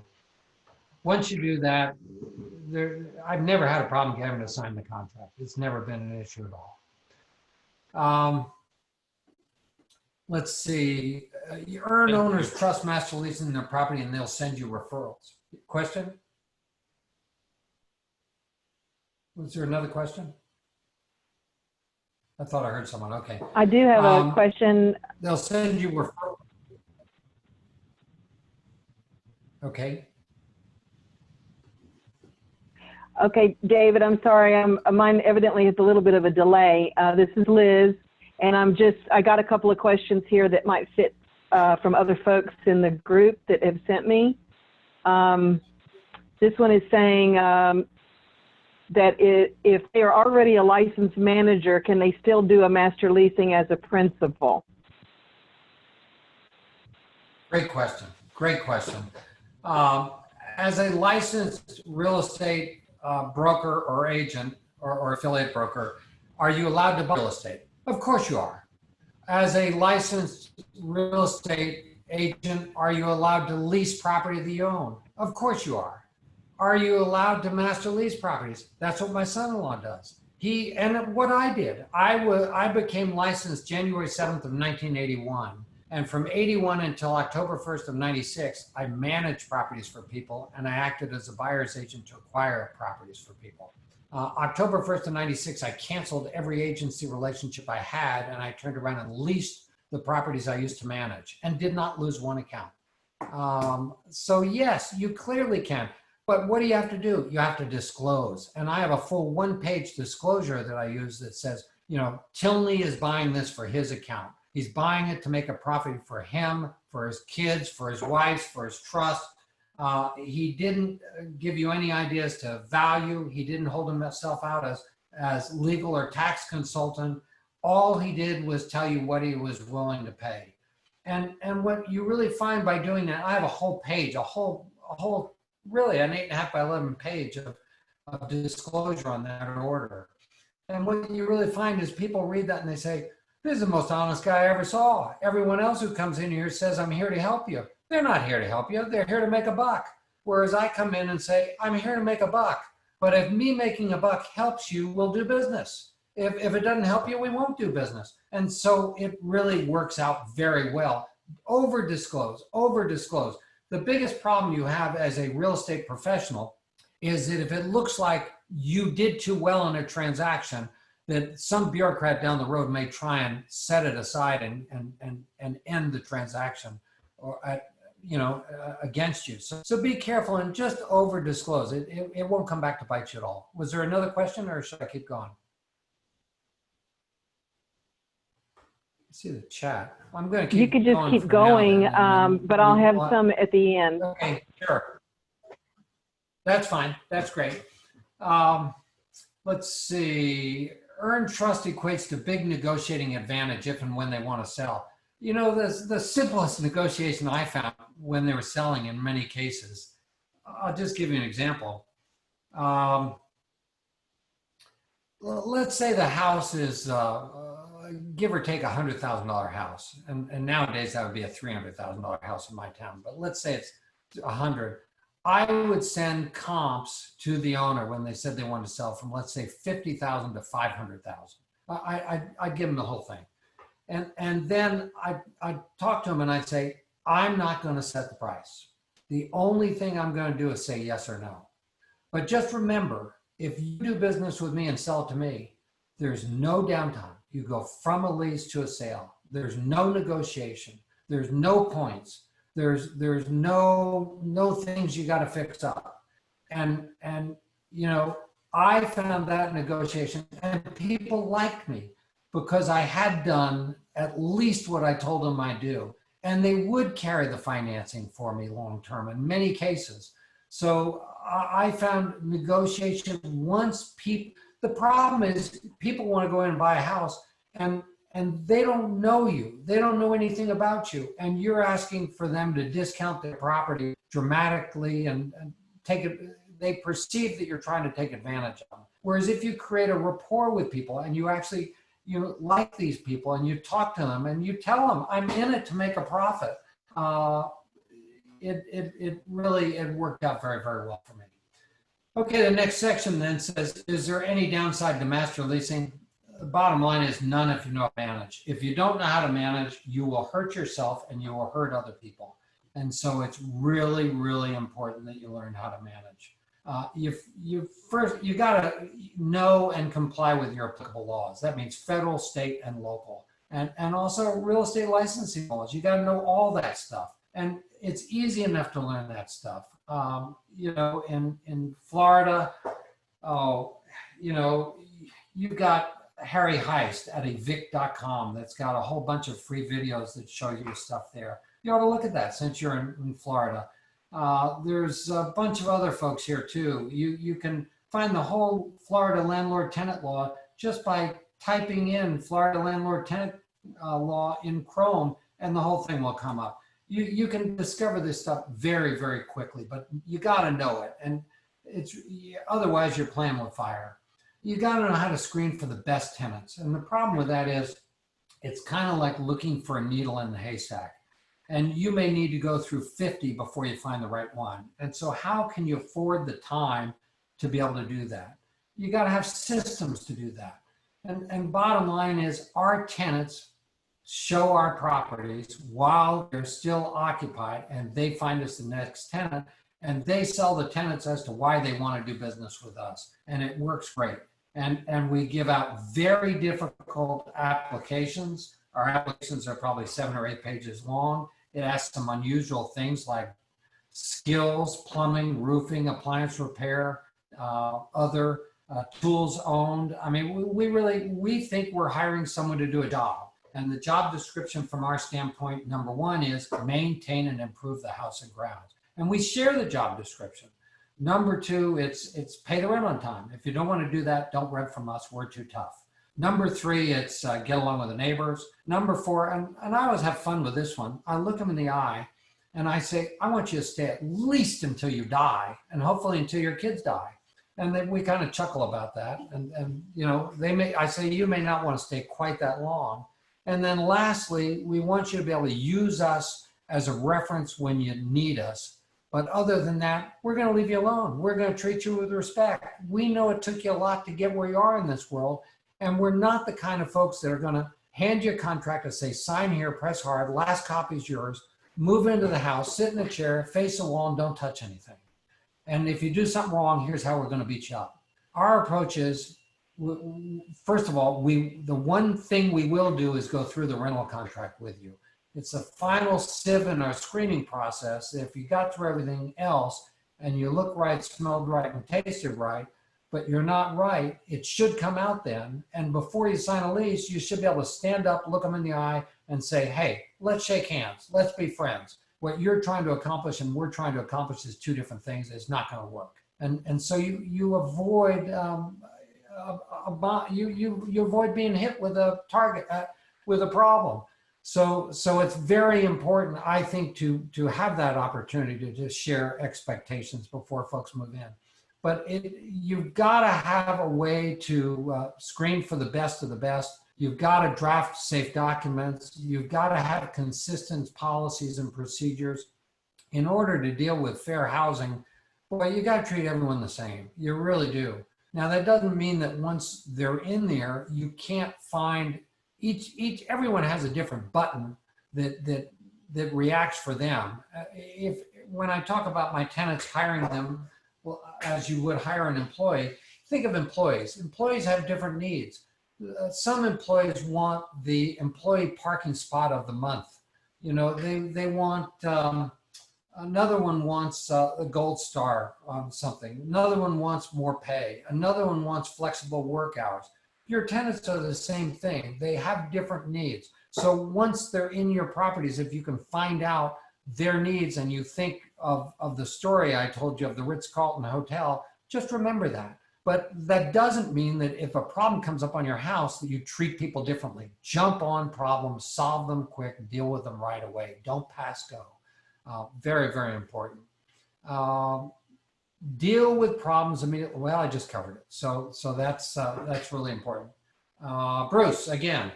Once you do that, I've never had a problem getting them to sign the contract. It's never been an issue at all. Let's see, you earn owners trust master leasing their property and they'll send you referrals. Question? Was there another question? I thought I heard someone. Okay.
I do have a question.
They'll send you referrals. Okay.
Okay, David, I'm sorry. Mine evidently has a little bit of a delay. This is Liz, and I got a couple of questions here that might fit from other folks in the group that have sent me. This one is saying that if they are already a licensed manager, can they still do a master leasing as a principal?
Great question. Great question. As a licensed real estate broker or agent or affiliate broker, are you allowed to buy real estate? Of course you are. As a licensed real estate agent, are you allowed to lease property that you own? Of course you are. Are you allowed to master lease properties? That's what my son-in-law does. And what I did, I became licensed January 7th of 1981. And from 81 until October 1st of 96, I managed properties for people and I acted as a buyer's agent to acquire properties for people. October 1st of 96, I canceled every agency relationship I had and I turned around and leased the properties I used to manage and did not lose one account. So yes, you clearly can. But what do you have to do? You have to disclose. And I have a full one-page disclosure that I use that says, you know, Tilney is buying this for his account. He's buying it to make a profit for him, for his kids, for his wife, for his trust. He didn't give you any ideas to value. He didn't hold himself out as legal or tax consultant. All he did was tell you what he was willing to pay. And what you really find by doing that, I have a whole page, a whole really an 8.5 by 11 page of disclosure on that order. And what you really find is people read that and they say, this is the most honest guy I ever saw. Everyone else who comes in here says, I'm here to help you. They're not here to help you. They're here to make a buck. Whereas I come in and say, I'm here to make a buck. But if me making a buck helps you, we'll do business. If it doesn't help you, we won't do business. And so it really works out very well. Over disclose. The biggest problem you have as a real estate professional is that if it looks like you did too well in a transaction, that some bureaucrat down the road may try and set it aside and end the transaction or against you. So be careful and just over disclose. It won't come back to bite you at all. Was there another question or should I keep going? Let's see the chat. I'm going to keep.
You could just keep going, but I'll have some at the end.
Okay, sure. That's fine. That's great. Let's see. Earned trust equates to big negotiating advantage if and when they want to sell. You know, the simplest negotiation I found when they were selling in many cases, I'll just give you an example. Let's say the house is, give or take $100,000 house. And nowadays that would be a $300,000 house in my town, but let's say it's 100. I would send comps to the owner when they said they wanted to sell from, let's say, $50,000 to $500,000. I'd give them the whole thing. And then I talk to them and I say, I'm not going to set the price. The only thing I'm going to do is say yes or no. But just remember, if you do business with me and sell it to me, there's no downtime. You go from a lease to a sale. There's no negotiation. There's no points. There's no things you got to fix up. And you know, I found that negotiation, and people liked me because I had done at least what I told them I do. And they would carry the financing for me long term in many cases. So I found negotiation once people, the problem is people want to go in and buy a house and they don't know you. They don't know anything about you. And you're asking for them to discount their property dramatically and take it. They perceive that you're trying to take advantage of them. Whereas if you create a rapport with people and you actually, you like these people and you talk to them and you tell them, I'm in it to make a profit. It really worked out very, very well for me. Okay, the next section then says, is there any downside to master leasing? The bottom line is none if you know how to manage. If you don't know how to manage, you will hurt yourself and you will hurt other people. And so it's really, really important that you learn how to manage. You got to know and comply with your applicable laws. That means federal, state, and local, and also real estate licensing laws. You got to know all that stuff, and it's easy enough to learn that stuff. You know, in Florida, you know, you've got Harry Heist at evict.com that's got a whole bunch of free videos that show you stuff there. You ought to look at that since you're in Florida. There's a bunch of other folks here too. You can find the whole Florida landlord-tenant law just by typing in Florida landlord-tenant law in Chrome, and the whole thing will come up. You can discover this stuff very, very quickly, but you got to know it, and otherwise you're playing with fire. You got to know how to screen for the best tenants, and the problem with that is it's kind of like looking for a needle in the haystack. And you may need to go through 50 before you find the right one. And so how can you afford the time to be able to do that? You got to have systems to do that. And bottom line is our tenants show our properties while they're still occupied, and they find us the next tenant, and they sell the tenants as to why they want to do business with us. And it works great. And we give out very difficult applications. Our applications are probably 7 or 8 pages long. It asks some unusual things like skills, plumbing, roofing, appliance repair, other tools owned. I mean, we think we're hiring someone to do a job. And the job description from our standpoint, number one, is maintain and improve the house and grounds. And we share the job description. Number two, it's pay the rent on time. If you don't want to do that, don't rent from us. We're too tough. Number three, it's get along with the neighbors. Number four, and I always have fun with this one. I look them in the eye and I say, I want you to stay at least until you die, and hopefully until your kids die. And then we kind of chuckle about that. And you know, I say, you may not want to stay quite that long. And then lastly, we want you to be able to use us as a reference when you need us. But other than that, we're going to leave you alone. We're going to treat you with respect. We know it took you a lot to get where you are in this world. And we're not the kind of folks that are going to hand you a contract and say, sign here, press hard, last copy's yours, move into the house, sit in a chair, face the wall, and don't touch anything. And if you do something wrong, here's how we're going to beat you up. Our approach is, first of all, the one thing we will do is go through the rental contract with you. It's a final sieve in our screening process. If you got through everything else and you look right, smelled right, and tasted right, but you're not right, it should come out then. And before you sign a lease, you should be able to stand up, look them in the eye, and say, hey, let's shake hands. Let's be friends. What you're trying to accomplish and we're trying to accomplish is two different things. It's not going to work. And so you avoid you avoid being hit with a target with a problem. So it's very important, I think, to have that opportunity to share expectations before folks move in. But you've got to have a way to screen for the best of the best. You've got to draft safe documents. You've got to have consistent policies and procedures in order to deal with fair housing. Well, you got to treat everyone the same. You really do. Now, that doesn't mean that once they're in there, you can't find everyone has a different button that reacts for them. When I talk about my tenants hiring them, well, as you would hire an employee, think of employees. Employees have different needs. Some employees want the employee parking spot of the month. You know, they want, another one wants a gold star on something. Another one wants more pay. Another one wants flexible work hours. Your tenants are the same thing. They have different needs. So once they're in your properties, if you can find out their needs and you think of the story I told you of the Ritz-Carlton Hotel, just remember that. But that doesn't mean that if a problem comes up on your house that you treat people differently. Jump on problems, solve them quick, deal with them right away. Don't pass go. Very, very important. Deal with problems immediately. Well, I just covered it. So that's really important. Bruce, again.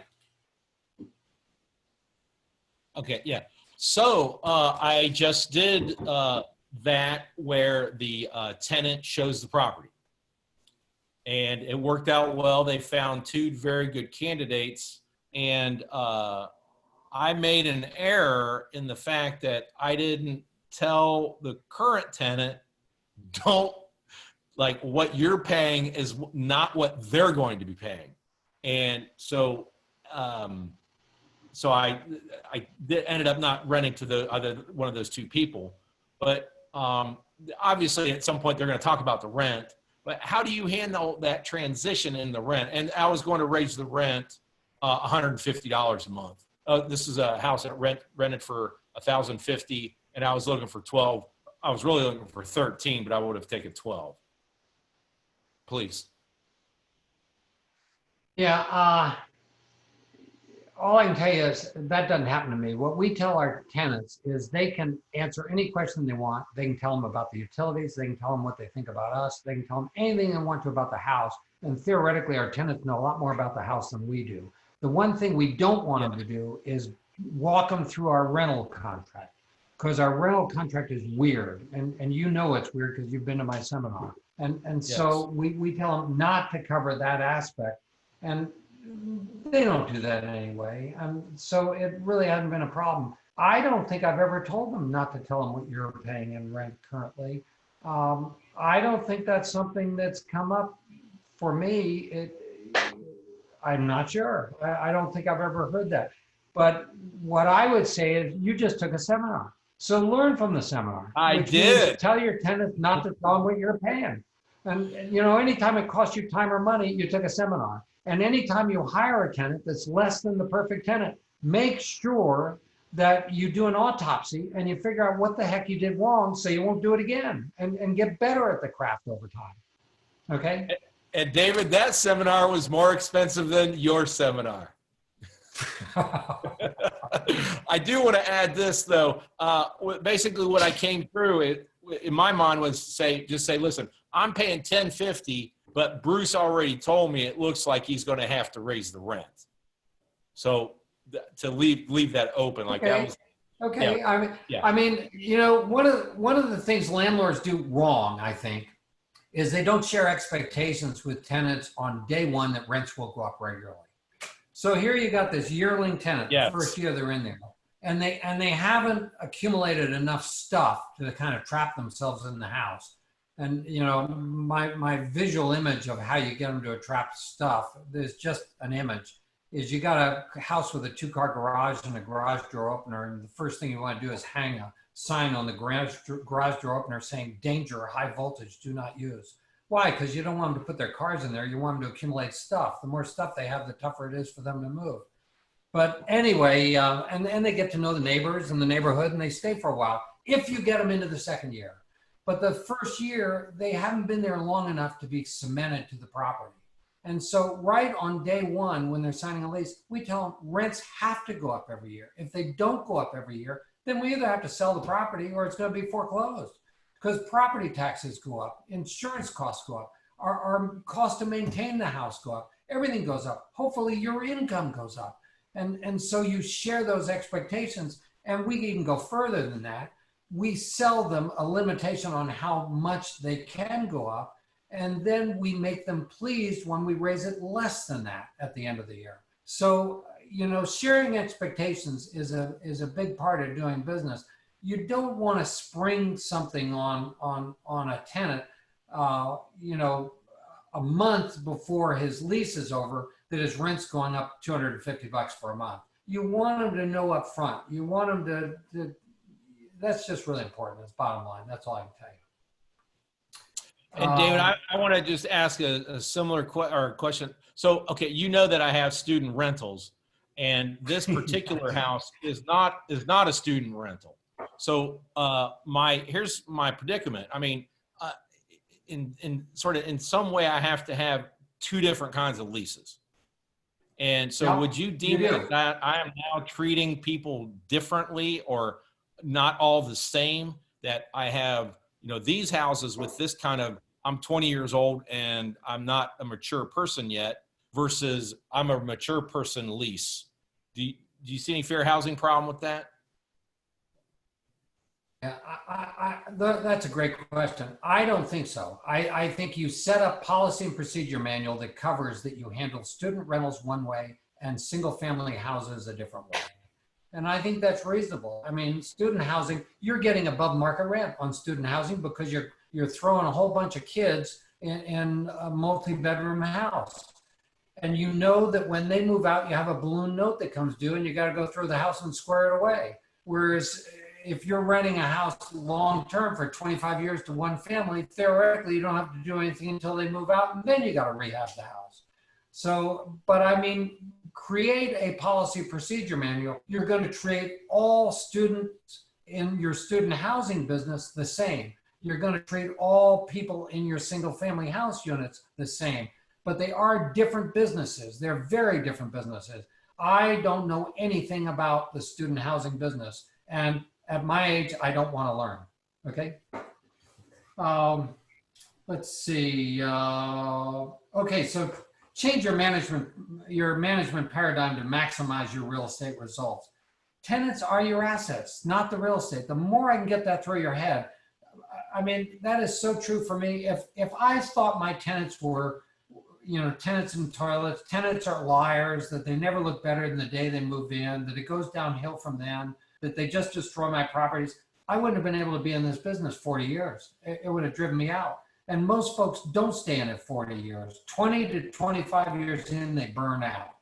Okay, yeah. So I just did that where the tenant shows the property. And it worked out well. They found 2 very good candidates. And I made an error in the fact that I didn't tell the current tenant, what you're paying is not what they're going to be paying. And so, I ended up not renting to the other one of those 2 people. But obviously, at some point, they're going to talk about the rent. But how do you handle that transition in the rent? And I was going to raise the rent $150 a month. This is a house that rented for $1,050, and I was looking for 12. I was really looking for 13, but I would have taken 12. Please.
Yeah. All I can tell you is that doesn't happen to me. What we tell our tenants is they can answer any question they want. They can tell them about the utilities. They can tell them what they think about us. They can tell them anything they want to about the house. And theoretically, our tenants know a lot more about the house than we do. The one thing we don't want them to do is walk them through our rental contract, because our rental contract is weird. And you know it's weird because you've been to my seminar. And so we tell them not to cover that aspect. And they don't do that anyway. So it really hasn't been a problem. I don't think I've ever told them not to tell them what you're paying in rent currently. I don't think that's something that's come up for me. I'm not sure. I don't think I've ever heard that. But what I would say is you just took a seminar. So learn from the seminar.
I did.
Tell your tenants not to tell them what you're paying. And you know, anytime it costs you time or money, you took a seminar. And anytime you hire a tenant that's less than the perfect tenant, make sure that you do an autopsy and you figure out what the heck you did wrong so you won't do it again and get better at the craft over time. Okay?
And David, that seminar was more expensive than your seminar. I do want to add this though. Basically what I came through in my mind was just say, listen, I'm paying $1,050, but Bruce already told me it looks like he's going to have to raise the rent. So to leave that open like that was.
Okay.
Yeah.
I mean, you know, one of the things landlords do wrong, I think, is they don't share expectations with tenants on day one that rents will go up regularly. So here you got this yearling tenant, the first year they're in there, and they haven't accumulated enough stuff to kind of trap themselves in the house. And you know, my visual image of how you get them to attract stuff, there's just an image, is you got a house with a 2-car garage and a garage door opener, and the first thing you want to do is hang a sign on the garage door opener saying danger, high voltage, do not use. Why? Because you don't want them to put their cars in there. You want them to accumulate stuff. The more stuff they have, the tougher it is for them to move. But anyway, and they get to know the neighbors and the neighborhood, and they stay for a while if you get them into the second year. But the first year, they haven't been there long enough to be cemented to the property. And so right on day one, when they're signing a lease, we tell them rents have to go up every year. If they don't go up every year, then we either have to sell the property or it's going to be foreclosed, because property taxes go up, insurance costs go up, our cost to maintain the house go up, everything goes up. Hopefully your income goes up. And so you share those expectations, and we can go further than that. We sell them a limitation on how much they can go up, and then we make them pleased when we raise it less than that at the end of the year. So, sharing expectations is a big part of doing business. You don't want to spring something on a tenant, a month before his lease is over that his rent's going up $250 for a month. You want him to know up front. You want him to that's just really important. That's bottom line. That's all I can tell you.
And David, I want to just ask a similar question. So, okay, that I have student rentals, and this particular house is not a student rental. So, here's my predicament. I mean, in some way, I have to have two different kinds of leases. And so,
Yep,
would you deem it that I am now treating people differently, or not all the same? That I have, these houses with this kind of, I'm 20 years old and I'm not a mature person yet, versus I'm a mature person lease. Do you see any fair housing problem with that?
Yeah, that's a great question. I don't think so. I think you set up policy and procedure manual that covers that you handle student rentals one way and single family houses a different way. And I think that's reasonable. I mean, student housing, you're getting above market rent on student housing because you're throwing a whole bunch of kids in a multi-bedroom house. And you know that when they move out, you have a balloon note that comes due and you got to go through the house and square it away. Whereas if you're renting a house long-term for 25 years to one family, theoretically, you don't have to do anything until they move out, and then you got to rehab the house. So, but I mean, create a policy procedure manual. You're going to treat all students in your student housing business the same. You're going to treat all people in your single family house units the same, but they are different businesses. They're very different businesses. I don't know anything about the student housing business, and at my age, I don't want to learn. Okay. Let's see. Okay, so change your management paradigm to maximize your real estate results. Tenants are your assets, not the real estate. The more I can get that through your head, I mean, that is so true for me. If I thought my tenants were, tenants in toilets, tenants are liars, that they never look better than the day they move in, that it goes downhill from them, that they just destroy my properties, I wouldn't have been able to be in this business 40 years. It would have driven me out. And most folks don't stay in it 40 years. 20 to 25 years in, they burn out,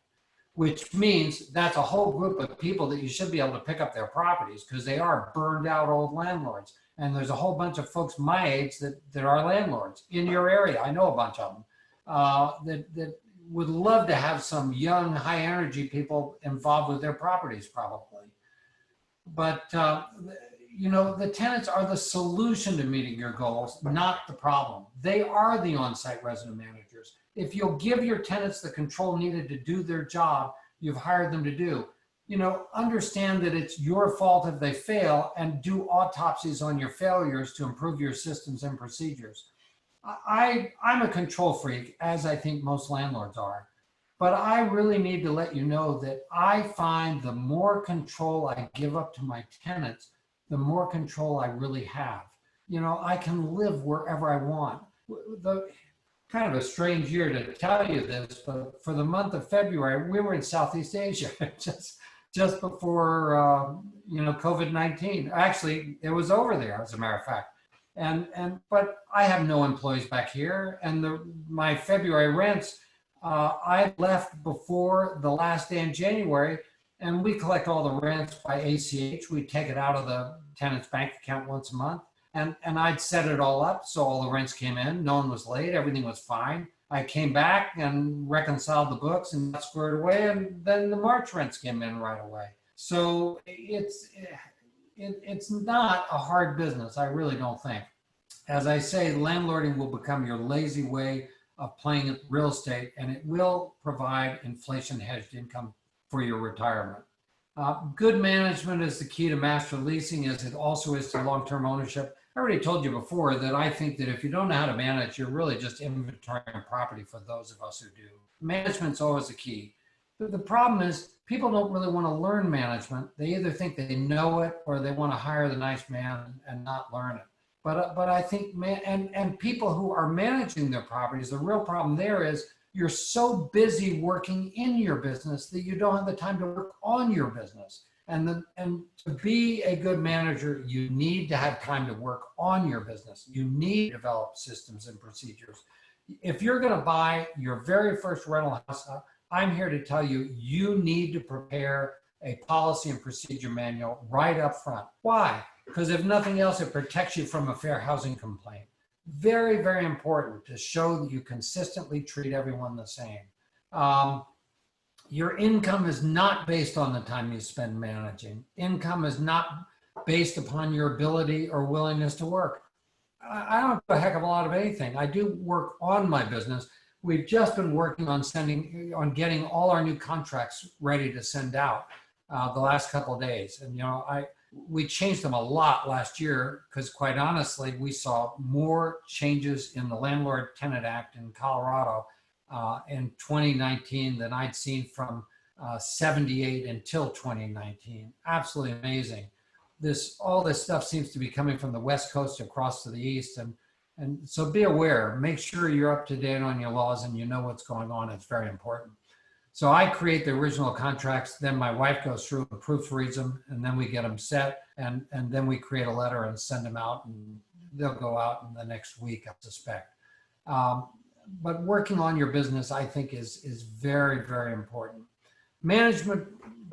which means that's a whole group of people that you should be able to pick up their properties because they are burned out old landlords. And there's a whole bunch of folks my age that are landlords in your area. I know a bunch of them that would love to have some young, high energy people involved with their properties probably. But, the tenants are the solution to meeting your goals, not the problem. They are the on-site resident managers. If you'll give your tenants the control needed to do their job you've hired them to do, understand that it's your fault if they fail and do autopsies on your failures to improve your systems and procedures. I'm a control freak, as I think most landlords are. But I really need to let you know that I find the more control I give up to my tenants, the more control I really have. I can live wherever I want. Kind of a strange year to tell you this, but for the month of February, we were in Southeast Asia just before COVID-19. Actually, it was over there, as a matter of fact. But I have no employees back here, and my February rents. I left before the last day in January, and we collect all the rents by ACH. We take it out of the tenant's bank account once a month, and I'd set it all up so all the rents came in. No one was late. Everything was fine. I came back and reconciled the books and got squared away, and then the March rents came in right away. So it's not a hard business. I really don't think. As I say, landlording will become your lazy way of playing at real estate, and it will provide inflation hedged income for your retirement. Good management is the key to master leasing, as it also is to long-term ownership. I already told you before that I think that if you don't know how to manage, you're really just inventorying property for those of us who do. Management's always the key. But the problem is people don't really want to learn management. They either think they know it or they want to hire the nice man and not learn it. But I think, and people who are managing their properties, the real problem there is you're so busy working in your business that you don't have the time to work on your business. And to be a good manager, you need to have time to work on your business. You need to develop systems and procedures. If you're going to buy your very first rental house, I'm here to tell you, you need to prepare a policy and procedure manual right up front. Why? Because if nothing else, it protects you from a fair housing complaint. Very, very important to show that you consistently treat everyone the same. Your income is not based on the time you spend managing. Income is not based upon your ability or willingness to work. I don't do a heck of a lot of anything. I do work on my business. We've just been working on getting all our new contracts ready to send out the last couple of days. And, we changed them a lot last year because, quite honestly, we saw more changes in the Landlord-Tenant Act in Colorado in 2019 than I'd seen from 78 until 2019. Absolutely amazing. All this stuff seems to be coming from the West Coast across to the East. And so be aware, make sure you're up to date on your laws and you know what's going on. It's very important. So I create the original contracts, then my wife goes through and proofreads them, and then we get them set, and then we create a letter and send them out, and they'll go out in the next week, I suspect. But working on your business, I think, is very, very important. Management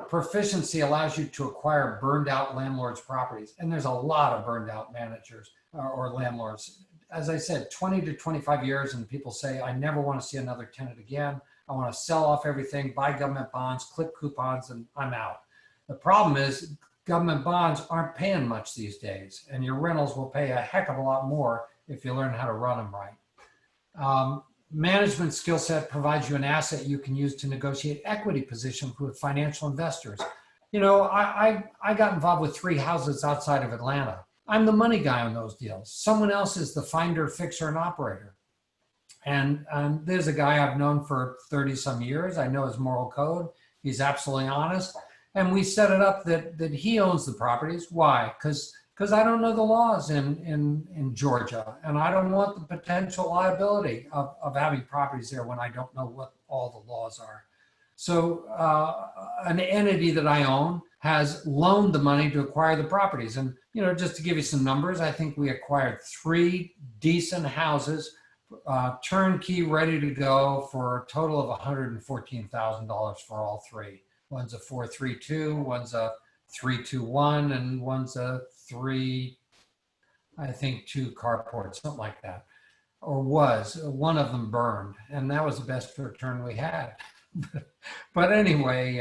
proficiency allows you to acquire burned out landlords' properties, and there's a lot of burned out managers or landlords. As I said, 20 to 25 years, and people say, I never want to see another tenant again. I want to sell off everything, buy government bonds, clip coupons, and I'm out. The problem is government bonds aren't paying much these days, and your rentals will pay a heck of a lot more if you learn how to run them right. Management skill set provides you an asset you can use to negotiate equity positions with financial investors. I got involved with 3 houses outside of Atlanta. I'm the money guy on those deals. Someone else is the finder, fixer, and operator. And there's a guy I've known for 30 some years. I know his moral code. He's absolutely honest. And we set it up that he owns the properties. Why? Because I don't know the laws in Georgia, and I don't want the potential liability of having properties there when I don't know what all the laws are. So an entity that I own has loaned the money to acquire the properties. And, just to give you some numbers, I think we acquired 3 decent houses, turnkey, ready to go, for a total of $114,000 for all 3. One's a 432, one's a 321, and one's a 2 carport, something like that. Or was. One of them burned, and that was the best return we had. But anyway,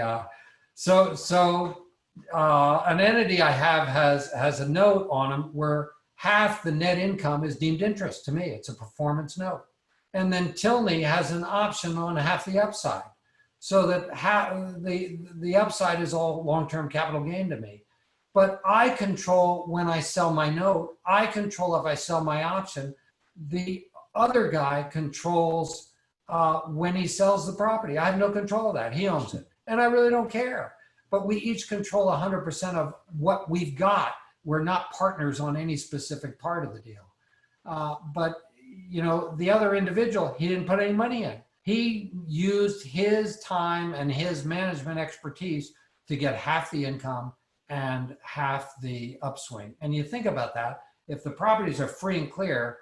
so an entity I have has a note on them where half the net income is deemed interest to me. It's a performance note. And then Tilney has an option on half the upside, so that the upside is all long-term capital gain to me. But I control when I sell my note. I control if I sell my option. The other guy controls when he sells the property. I have no control of that. He owns it. And I really don't care. But we each control 100% of what we've got. We're not partners on any specific part of the deal. But, the other individual, he didn't put any money in. He used his time and his management expertise to get half the income and half the upswing. And you think about that, if the properties are free and clear,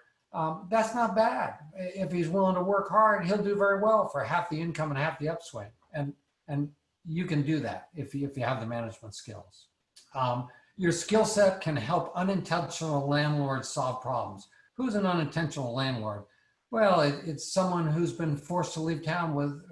that's not bad. If he's willing to work hard, he'll do very well for half the income and half the upswing. And you can do that if you have the management skills. Your skill set can help unintentional landlords solve problems. Who's an unintentional landlord? Well, it's someone who's been forced to leave town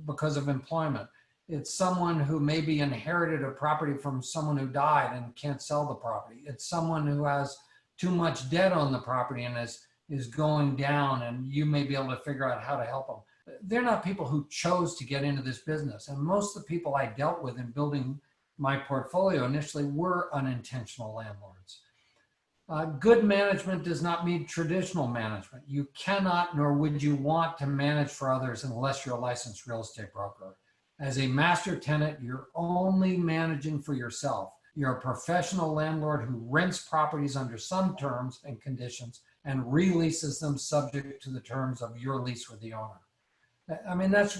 because of employment. It's someone who maybe inherited a property from someone who died and can't sell the property. It's someone who has too much debt on the property and is going down, and you may be able to figure out how to help them. They're not people who chose to get into this business. And most of the people I dealt with in building my portfolio initially were unintentional landlords. Good management does not mean traditional management. You cannot, nor would you want to manage for others unless you're a licensed real estate broker. As a master tenant, you're only managing for yourself. You're a professional landlord who rents properties under some terms and conditions and releases them subject to the terms of your lease with the owner. I mean, that's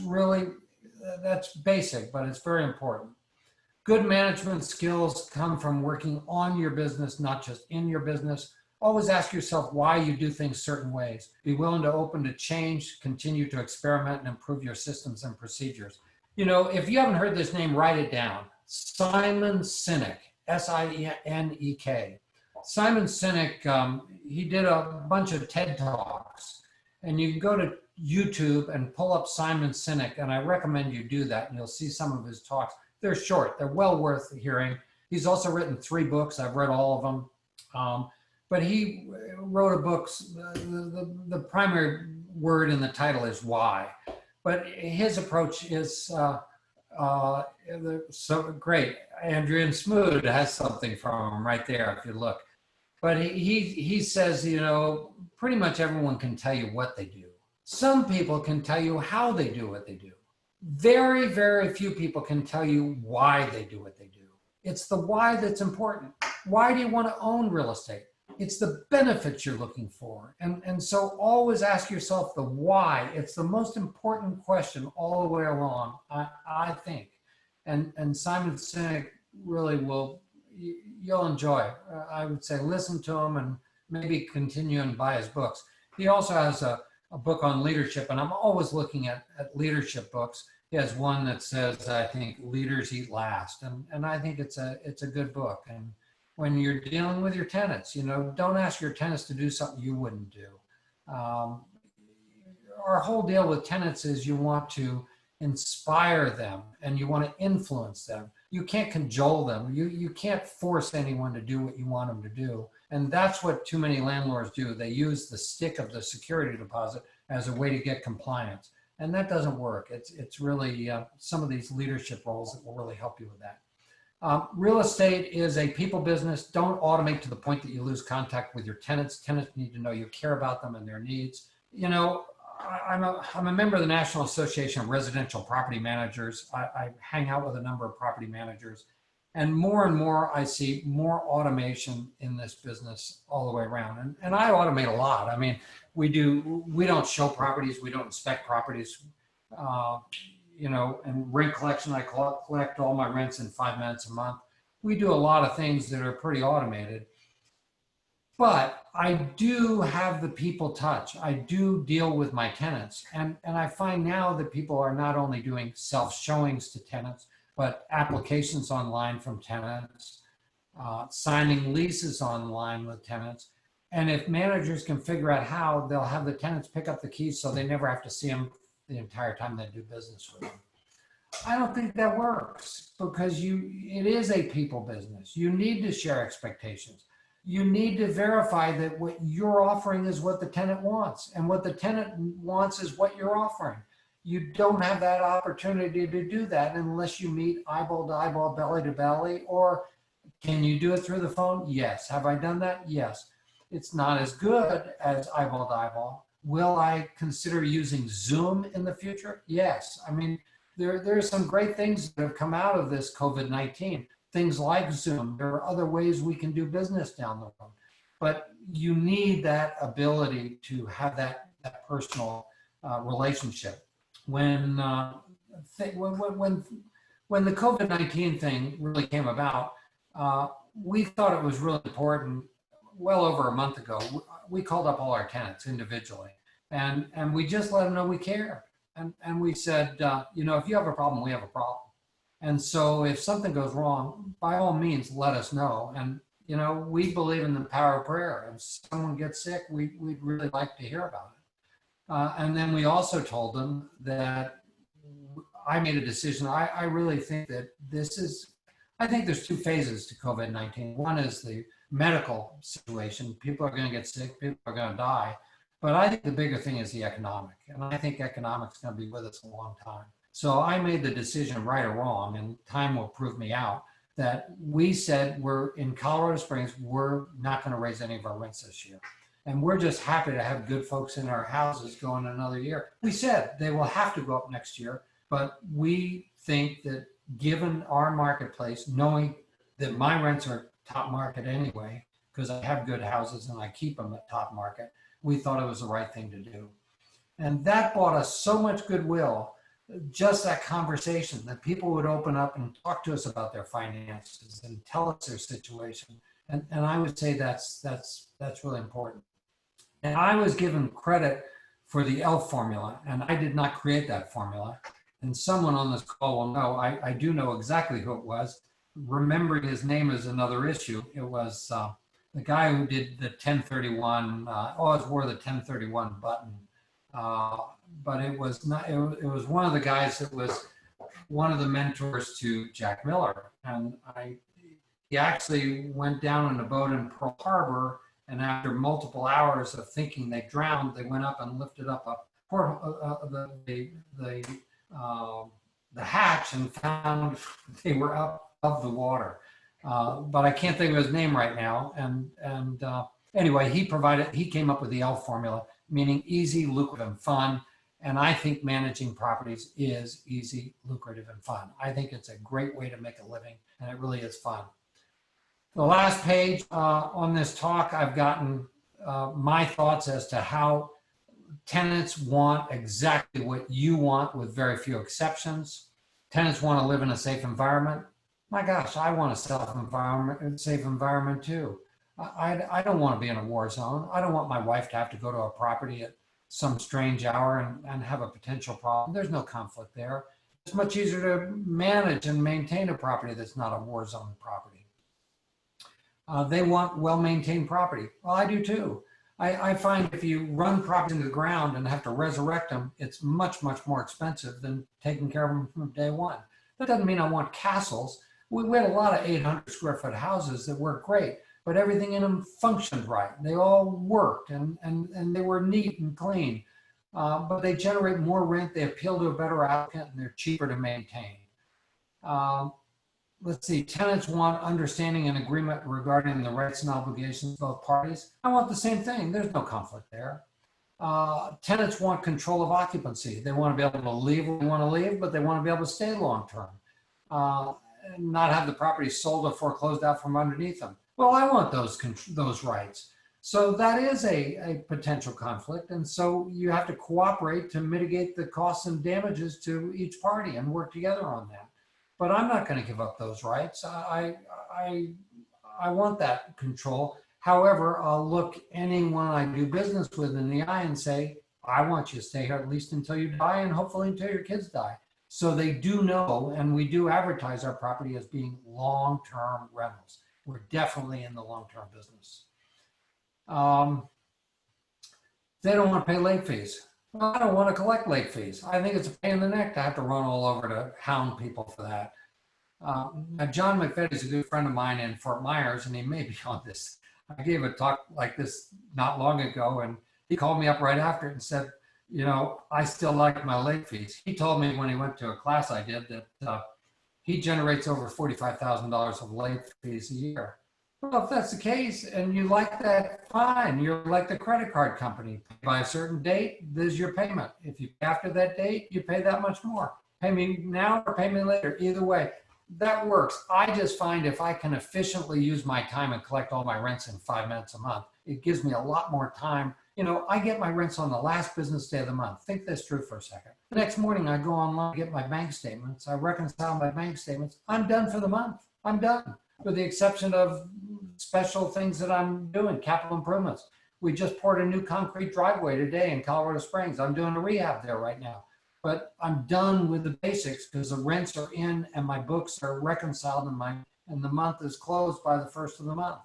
basic, but it's very important. Good management skills come from working on your business, not just in your business. Always ask yourself why you do things certain ways. Be willing to open to change, continue to experiment and improve your systems and procedures. You know, if you haven't heard this name, write it down. Simon Sinek, S-I-N-E-K. Simon Sinek, he did a bunch of TED Talks, and you can go to YouTube and pull up Simon Sinek, and I recommend you do that, and you'll see some of his talks. They're short, they're well worth hearing. He's also written 3 books, I've read all of them. But he wrote a book, the primary word in the title is why. But his approach is so great. Adrian Smoot has something from him right there if you look. But he says, you know, pretty much everyone can tell you what they do. Some people can tell you how they do what they do. Very, very few people can tell you why they do what they do. It's the why that's important. Why do you want to own real estate? It's the benefits you're looking for. And so always ask yourself the why. It's the most important question all the way along, I think. And Simon Sinek really you'll enjoy. I would say listen to him and maybe continue and buy his books. He also has a book on leadership, and I'm always looking at leadership books. He has one that says, I think, Leaders Eat Last. And I think it's a good book. And when you're dealing with your tenants, you know, don't ask your tenants to do something you wouldn't do. Our whole deal with tenants is you want to inspire them and you want to influence them. You can't cajole them. You can't force anyone to do what you want them to do. And that's what too many landlords do. They use the stick of the security deposit as a way to get compliance. And that doesn't work. It's really some of these leadership roles that will really help you with that. Real estate is a people business. Don't automate to the point that you lose contact with your tenants. Tenants need to know you care about them and their needs. You know, I'm a member of the National Association of Residential Property Managers. I hang out with a number of property managers, and more I see more automation in this business all the way around. And I automate a lot. I mean, we don't show properties, we don't inspect properties. You know, and rent collection, I collect all my rents in 5 minutes a month. We do a lot of things that are pretty automated, but I do have the people touch. I do deal with my tenants. And I find now that people are not only doing self-showings to tenants, but applications online from tenants, signing leases online with tenants. And if managers can figure out how, they'll have the tenants pick up the keys so they never have to see them the entire time they do business with them. I don't think that works because it is a people business. You need to share expectations. You need to verify that what you're offering is what the tenant wants, and what the tenant wants is what you're offering. You don't have that opportunity to do that unless you meet eyeball to eyeball, belly to belly, or can you do it through the phone? Yes. Have I done that? Yes. It's not as good as eyeball to eyeball. Will I consider using Zoom in the future? Yes. I mean, there are some great things that have come out of this COVID-19. Things like Zoom. There are other ways we can do business down the road. But you need that ability to have that personal relationship. When the COVID-19 thing really came about, we thought it was really important. Well over a month ago, we called up all our tenants individually, and we just let them know we care. And we said, you know, if you have a problem, we have a problem. And so if something goes wrong, by all means, let us know. And, you know, we believe in the power of prayer. If someone gets sick, we'd really like to hear about it. And then we also told them that I made a decision. I really think that I think there's 2 phases to COVID-19. One is the medical situation. People are going to get sick, people are going to die. But I think the bigger thing is the economic. And I think economics is going to be with us a long time. So I made the decision, right or wrong, and time will prove me out, that we said we're in Colorado Springs, we're not going to raise any of our rents this year. And we're just happy to have good folks in our houses going another year. We said they will have to go up next year, but we think that given our marketplace, knowing that my rents are top market anyway, because I have good houses and I keep them at top market, we thought it was the right thing to do. And that brought us so much goodwill, just that conversation, that people would open up and talk to us about their finances and tell us their situation. And I would say that's really important. And I was given credit for the ELF formula, and I did not create that formula. And someone on this call will know, I do know exactly who it was. Remembering his name is another issue. It was the guy who did the 1031, always wore the 1031 button. But it was not, it was one of the guys that was one of the mentors to Jack Miller. And he actually went down in a boat in Pearl Harbor, and after multiple hours of thinking they drowned, they went up and lifted up the hatch and found they were up of the water. But I can't think of his name right now. And anyway, he came up with the ELF formula, meaning easy, lucrative, and fun. And I think managing properties is easy, lucrative, and fun. I think it's a great way to make a living, and it really is fun. The last page on this talk, I've gotten my thoughts as to how tenants want exactly what you want, with very few exceptions. Tenants want to live in a safe environment. My gosh, I want a safe environment too. I don't want to be in a war zone. I don't want my wife to have to go to a property at some strange hour and have a potential problem. There's no conflict there. It's much easier to manage and maintain a property that's not a war zone property. They want well-maintained property. Well, I do too. I find if you run property into the ground and have to resurrect them, it's much, much more expensive than taking care of them from day one. That doesn't mean I want castles. We had a lot of 800 square foot houses that worked great, but everything in them functioned right. They all worked and they were neat and clean, but they generate more rent, they appeal to a better applicant, and they're cheaper to maintain. Let's see, tenants want understanding and agreement regarding the rights and obligations of both parties. I want the same thing. There's no conflict there. Tenants want control of occupancy. They want to be able to leave when they want to leave, but they want to be able to stay long-term. Not have the property sold or foreclosed out from underneath them. Well, I want those rights. So that is a potential conflict. And so you have to cooperate to mitigate the costs and damages to each party and work together on that. But I'm not going to give up those rights. I want that control. However, I'll look anyone I do business with in the eye and say, I want you to stay here at least until you die, and hopefully until your kids die. So they do know, and we do advertise our property as being long-term rentals. We're definitely in the long-term business. They don't want to pay late fees. Well, I don't want to collect late fees. I think it's a pain in the neck to have to run all over to hound people for that. Now, John McFadden is a good friend of mine in Fort Myers, and he may be on this. I gave a talk like this not long ago, and he called me up right after it and said, you know, I still like my late fees. He told me when he went to a class I did that he generates over $45,000 of late fees a year. Well, if that's the case and you like that, fine. You're like the credit card company. By a certain date, this is your payment. If you pay after that date, you pay that much more. Pay me now or pay me later. Either way, that works. I just find if I can efficiently use my time and collect all my rents in 5 minutes a month, it gives me a lot more time. You know, I get my rents on the last business day of the month. Think this through for a second. The next morning, I go online, get my bank statements. I reconcile my bank statements. I'm done for the month. I'm done, with the exception of special things that I'm doing, capital improvements. We just poured a new concrete driveway today in Colorado Springs. I'm doing a rehab there right now. But I'm done with the basics because the rents are in and my books are reconciled and the month is closed by the first of the month.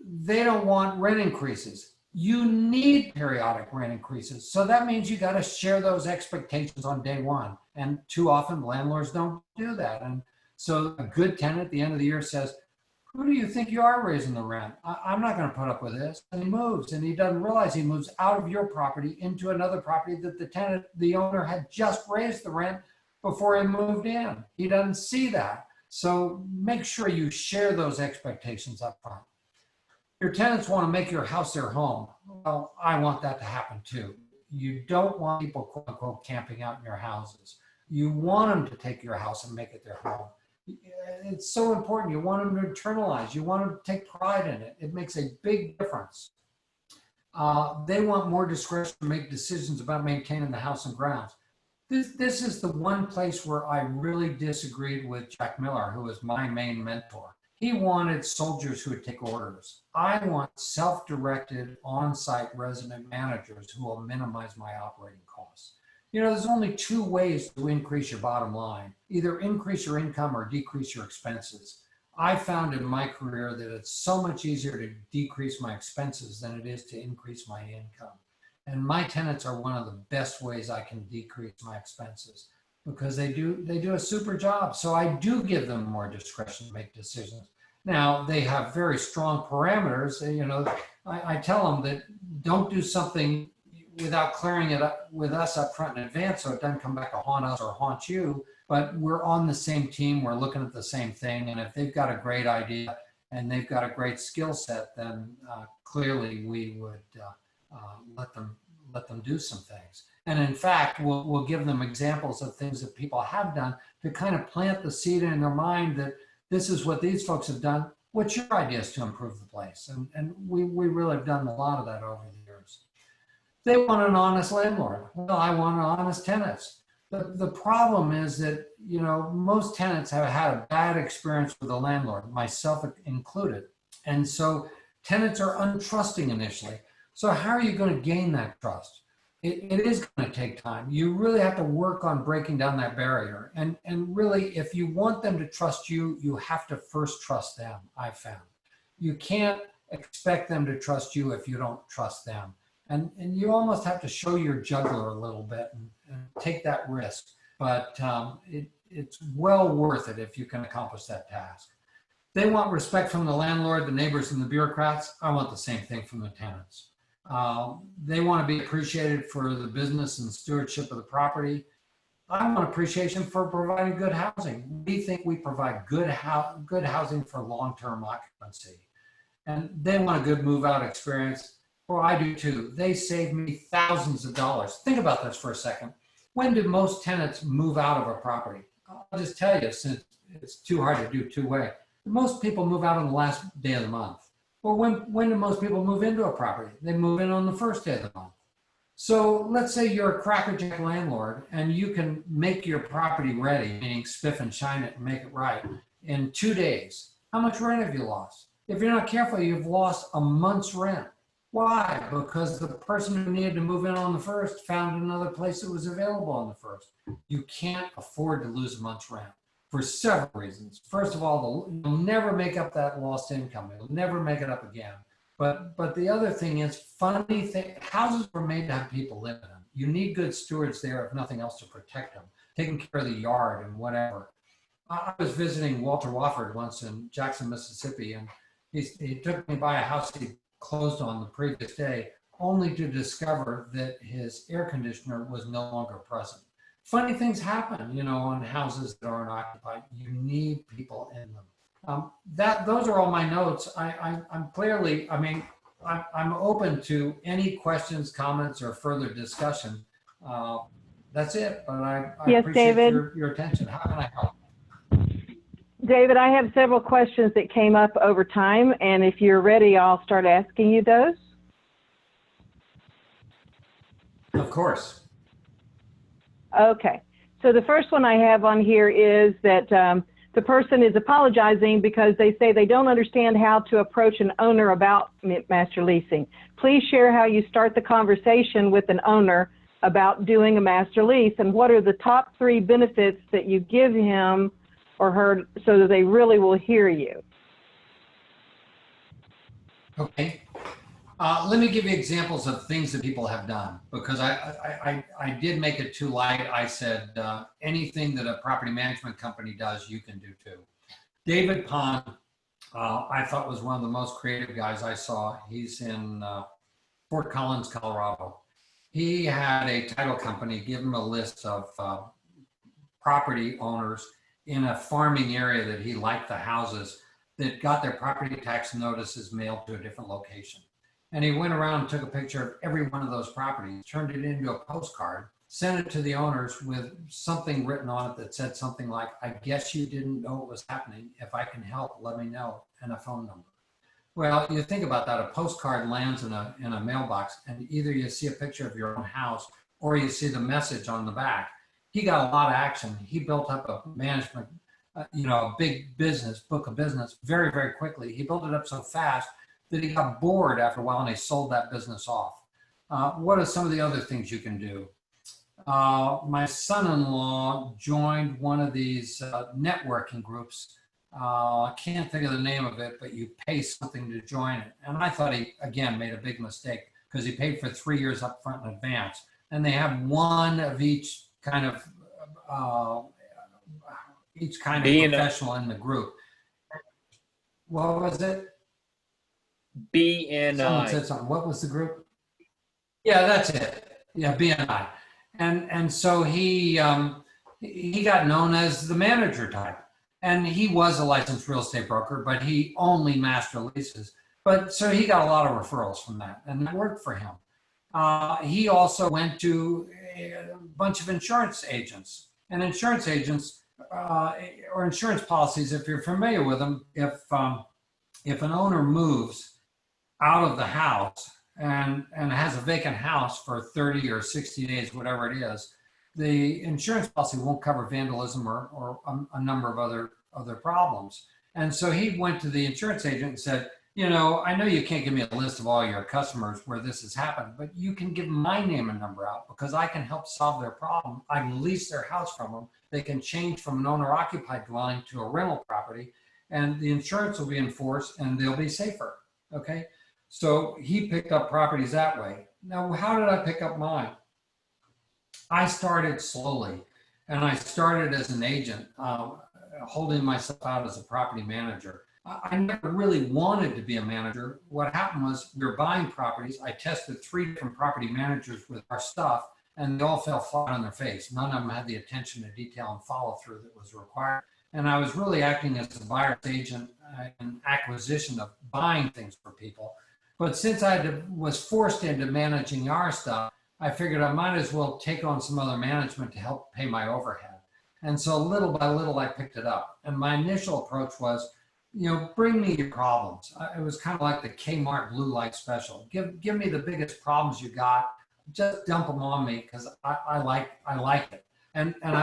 They don't want rent increases. You need periodic rent increases. So that means you got to share those expectations on day one. And too often landlords don't do that. And so a good tenant at the end of the year says, who do you think you are raising the rent? I'm not going to put up with this. And he moves, and he doesn't realize he moves out of your property into another property that the owner had just raised the rent before he moved in. He doesn't see that. So make sure you share those expectations up front. Your tenants want to make your house their home. Well, I want that to happen too. You don't want people, quote unquote, camping out in your houses. You want them to take your house and make it their home. It's so important. You want them to internalize. You want them to take pride in it. It makes a big difference. They want more discretion to make decisions about maintaining the house and grounds. This is the one place where I really disagreed with Jack Miller, who was my main mentor. He wanted soldiers who would take orders. I want self-directed on-site resident managers who will minimize my operating costs. You know, there's only two ways to increase your bottom line, either increase your income or decrease your expenses. I found in my career that it's so much easier to decrease my expenses than it is to increase my income. And my tenants are one of the best ways I can decrease my expenses because they do a super job. So I do give them more discretion to make decisions. Now they have very strong parameters. You know, I tell them that don't do something without clearing it up with us up front in advance so it doesn't come back to haunt us or haunt you. But we're on the same team. We're looking at the same thing. And if they've got a great idea and they've got a great skill set, then clearly we would let them do some things. And in fact, we'll give them examples of things that people have done to kind of plant the seed in their mind that this is what these folks have done. What's your ideas to improve the place? And we really have done a lot of that over the years. They want an honest landlord. Well, I want honest tenants. The problem is that, you know, most tenants have had a bad experience with the landlord, myself included. And so tenants are untrusting initially. So how are you going to gain that trust? It is going to take time. You really have to work on breaking down that barrier. And really, if you want them to trust you, you have to first trust them, I've found. You can't expect them to trust you if you don't trust them. And you almost have to show your juggler a little bit and take that risk. But it's well worth it if you can accomplish that task. They want respect from the landlord, the neighbors, and the bureaucrats. I want the same thing from the tenants. They want to be appreciated for the business and stewardship of the property. I want appreciation for providing good housing. We think we provide good housing for long-term occupancy. And they want a good move-out experience. Well, I do too. They save me thousands of dollars. Think about this for a second. When do most tenants move out of a property? I'll just tell you, since it's too hard to do two-way. Most people move out on the last day of the month. Well, when do most people move into a property? They move in on the first day of the month. So let's say you're a crackerjack landlord and you can make your property ready, meaning spiff and shine it and make it right, in 2 days. How much rent have you lost? If you're not careful, you've lost a month's rent. Why? Because the person who needed to move in on the first found another place that was available on the first. You can't afford to lose a month's rent for several reasons. First of all, you'll never make up that lost income. You'll never make it up again. But the other thing is, funny thing, houses were made to have people live in them. You need good stewards there, if nothing else, to protect them, taking care of the yard and whatever. I was visiting Walter Wofford once in Jackson, Mississippi, and he took me by a house he closed on the previous day, only to discover that his air conditioner was no longer present. Funny things happen, you know, on houses that aren't occupied. You need people in them. Those are all my notes. I'm clearly, I mean, I'm open to any questions, comments, or further discussion. That's it. But I
Yes,
appreciate
David.
your attention. How can I help?
David, I have several questions that came up over time, and if you're ready, I'll start asking you those.
Of course.
Okay. So the first one I have on here is that the person is apologizing because they say they don't understand how to approach an owner about master leasing. Please share how you start the conversation with an owner about doing a master lease, and what are the top 3 benefits that you give him or her so that they really will hear you.
Okay. Let me give you examples of things that people have done, because I did make it too light. I said anything that a property management company does, you can do too. David Pond, I thought was one of the most creative guys I saw. He's in Fort Collins, Colorado. He had a title company give him a list of property owners in a farming area that he liked the houses, that got their property tax notices mailed to a different location. And he went around and took a picture of every one of those properties, turned it into a postcard, sent it to the owners with something written on it that said something like, I guess you didn't know what was happening. If I can help, let me know, and a phone number. Well, you think about that, a postcard lands in a mailbox, and either you see a picture of your own house or you see the message on the back. He got a lot of action. He built up a management, a big business, book of business very, very quickly. He built it up so fast that he got bored after a while and he sold that business off. What are some of the other things you can do? My son-in-law joined one of these networking groups. I can't think of the name of it, but you pay something to join it. And I thought he, again, made a big mistake because he paid for 3 years up front in advance. And they have one of each kind of professional in the group. What was it?
BNI.
Someone said something. What was the group? Yeah, that's it. Yeah, BNI. And so he got known as the manager type. And he was a licensed real estate broker, but he only master leases. But so he got a lot of referrals from that, and that worked for him. He also went to a bunch of insurance agents, and insurance agents or insurance policies, if you're familiar with them, if an owner moves out of the house and has a vacant house for 30 or 60 days, whatever it is, the insurance policy won't cover vandalism or a number of other problems. And so he went to the insurance agent and said, I know you can't give me a list of all your customers where this has happened, but you can give my name and number out because I can help solve their problem. I can lease their house from them. They can change from an owner-occupied dwelling to a rental property, and the insurance will be enforced and they'll be safer. Okay. So he picked up properties that way. Now, how did I pick up mine? I started slowly, and I started as an agent, holding myself out as a property manager. I never really wanted to be a manager. What happened was we were buying properties. I tested 3 different property managers with our stuff, and they all fell flat on their face. None of them had the attention to detail and follow through that was required. And I was really acting as a buyer's agent and acquisition of buying things for people. But since I was forced into managing our stuff, I figured I might as well take on some other management to help pay my overhead. And so little by little, I picked it up. And my initial approach was, bring me your problems. It was kind of like the Kmart blue light special. Give me the biggest problems you got. Just dump them on me because I like it.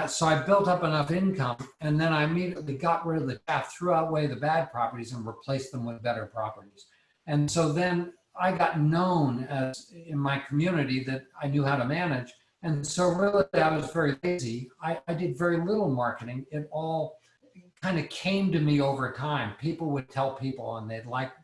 So I built up enough income, and then I immediately got rid of the chaff, threw away the bad properties, and replaced them with better properties. And so then I got known as in my community that I knew how to manage. And so really I was very lazy. I did very little marketing. It all kind of came to me over time. People would tell people and they liked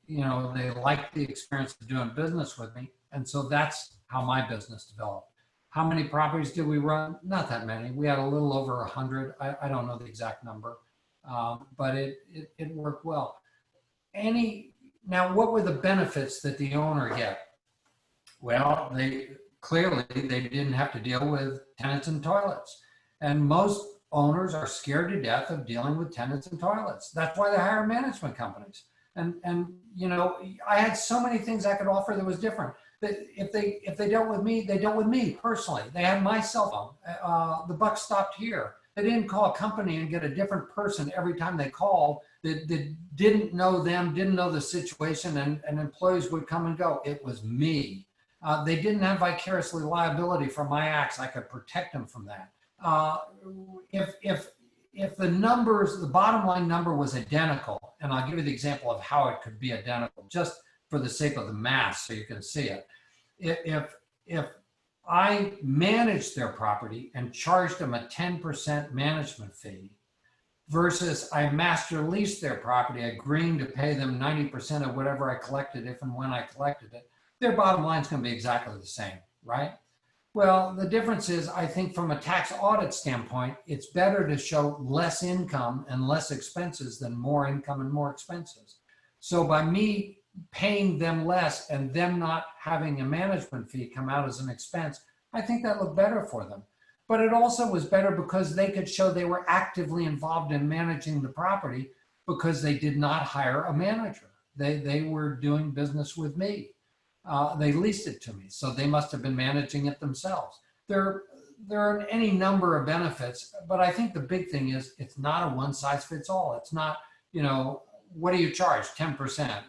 the experience of doing business with me. And so that's how my business developed. How many properties did we run? Not that many. We had a little over 100. I don't know the exact number, but it worked well. Now, what were the benefits that the owner get? Well, they didn't have to deal with tenants and toilets. And most owners are scared to death of dealing with tenants and toilets. That's why they hire management companies. And I had so many things I could offer that was different. That if they dealt with me, they dealt with me personally. They had my cell phone. The buck stopped here. They didn't call a company and get a different person every time they called that didn't know them, didn't know the situation, and employees would come and go. It was me. They didn't have vicarious liability for my acts. I could protect them from that. If the bottom line number was identical, and I'll give you the example of how it could be identical, just for the sake of the math so you can see it. If I managed their property and charged them a 10% management fee versus I master leased their property, agreeing to pay them 90% of whatever I collected if and when I collected it, their bottom line is going to be exactly the same, right? Well, the difference is, I think from a tax audit standpoint, it's better to show less income and less expenses than more income and more expenses. So by me paying them less and them not having a management fee come out as an expense, I think that looked better for them. But it also was better because they could show they were actively involved in managing the property because they did not hire a manager. They were doing business with me. They leased it to me, so they must have been managing it themselves. There are any number of benefits, but I think the big thing is it's not a one size fits all. It's not, what do you charge? 10%.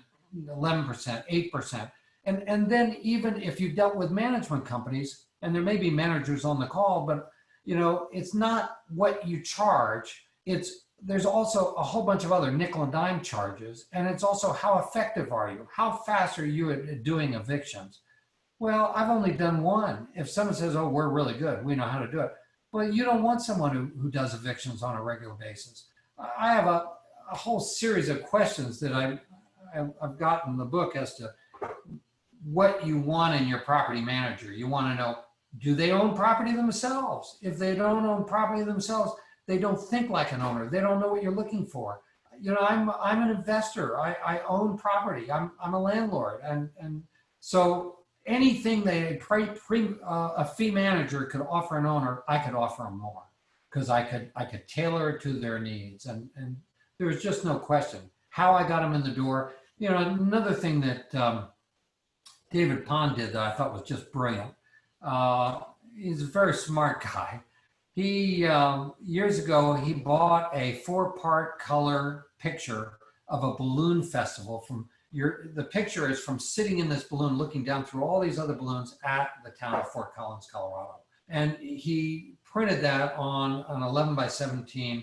11%, 8%. And then even if you've dealt with management companies, and there may be managers on the call, but it's not what you charge. There's also a whole bunch of other nickel and dime charges. And it's also how effective are you? How fast are you at doing evictions? Well, I've only done one. If someone says, oh, we're really good, we know how to do it. Well, you don't want someone who does evictions on a regular basis. I have a whole series of questions that I've got in the book as to what you want in your property manager. You want to know, do they own property themselves? If they don't own property themselves, they don't think like an owner. They don't know what you're looking for. I'm an investor. I own property. I'm a landlord, and so anything that a fee manager could offer an owner, I could offer them more, because I could tailor it to their needs, and there was just no question how I got them in the door. Another thing that David Pond did that I thought was just brilliant. He's a very smart guy. He years ago he bought a 4-part color picture of a balloon festival. The picture is from sitting in this balloon looking down through all these other balloons at the town of Fort Collins, Colorado. And he printed that on an 11 by 17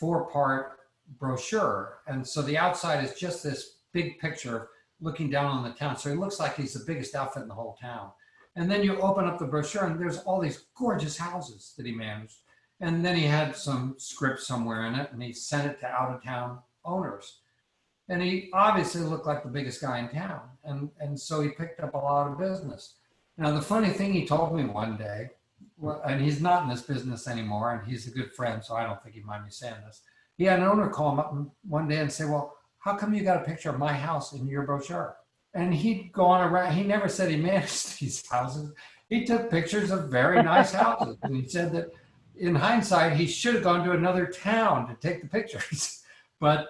4-part brochure. And so the outside is just this big picture looking down on the town. So he looks like he's the biggest outfit in the whole town. And then you open up the brochure and there's all these gorgeous houses that he managed. And then he had some script somewhere in it and he sent it to out-of-town owners. And he obviously looked like the biggest guy in town. And so he picked up a lot of business. Now, the funny thing he told me one day, and he's not in this business anymore, and he's a good friend, so I don't think he'd mind me saying this. He had an owner call him up one day and say, well, how come you got a picture of my house in your brochure? And he'd go on around. He never said he managed these houses. He took pictures of very nice houses. And he said that in hindsight, he should have gone to another town to take the pictures. But,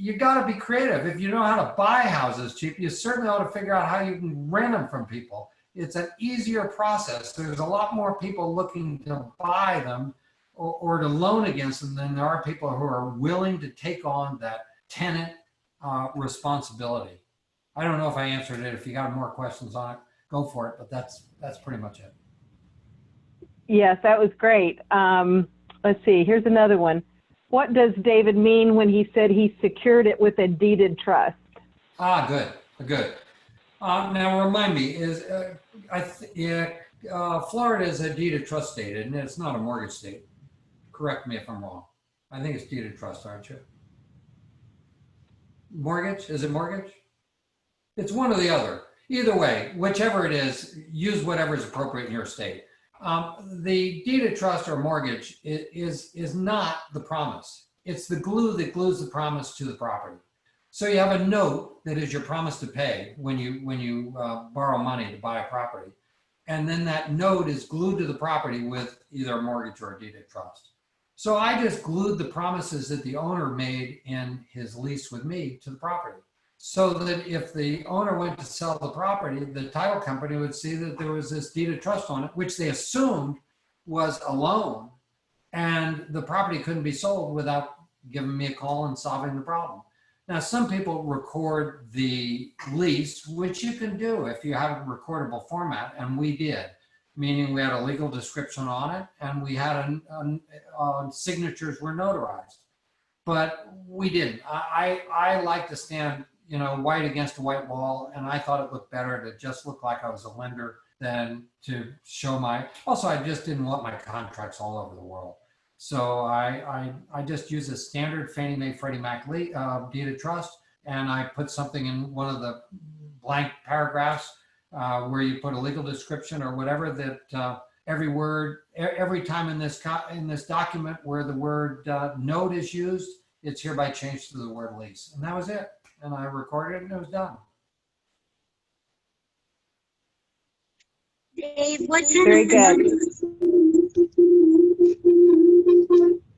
you got to be creative. If you know how to buy houses cheap, you certainly ought to figure out how you can rent them from people. It's an easier process. There's a lot more people looking to buy them or to loan against them than there are people who are willing to take on that tenant responsibility. I don't know if I answered it. If you got more questions on it, go for it. But that's pretty much it.
Yes, that was great. Let's see. Here's another one. What does David mean when he said he secured it with a deeded trust?
Good. Now remind me, Florida is a deeded trust state, and it's not a mortgage state. Correct me if I'm wrong. I think it's deeded trust, aren't you? Mortgage? Is it mortgage? It's one or the other. Either way, whichever it is, use whatever is appropriate in your state. The deeded trust or mortgage is not the promise. It's the glue that glues the promise to the property. So you have a note that is your promise to pay when you borrow money to buy a property. And then that note is glued to the property with either a mortgage or a deeded trust. So I just glued the promises that the owner made in his lease with me to the property. So that if the owner went to sell the property, the title company would see that there was this deed of trust on it, which they assumed was a loan, and the property couldn't be sold without giving me a call and solving the problem. Now, some people record the lease, which you can do if you have a recordable format, and we did, meaning we had a legal description on it, and we had signatures were notarized. But we didn't. I like to stand white against a white wall. And I thought it looked better to just look like I was a lender than to show also I just didn't want my contracts all over the world. So I just use a standard Fannie Mae Freddie Mac deed of trust. And I put something in one of the blank paragraphs where you put a legal description or whatever that every word, every time in this document where the word note is used, it's hereby changed to the word lease. And that was it. And I recorded it and it was done.
Dave, what kind
Very
of
good.
numbers?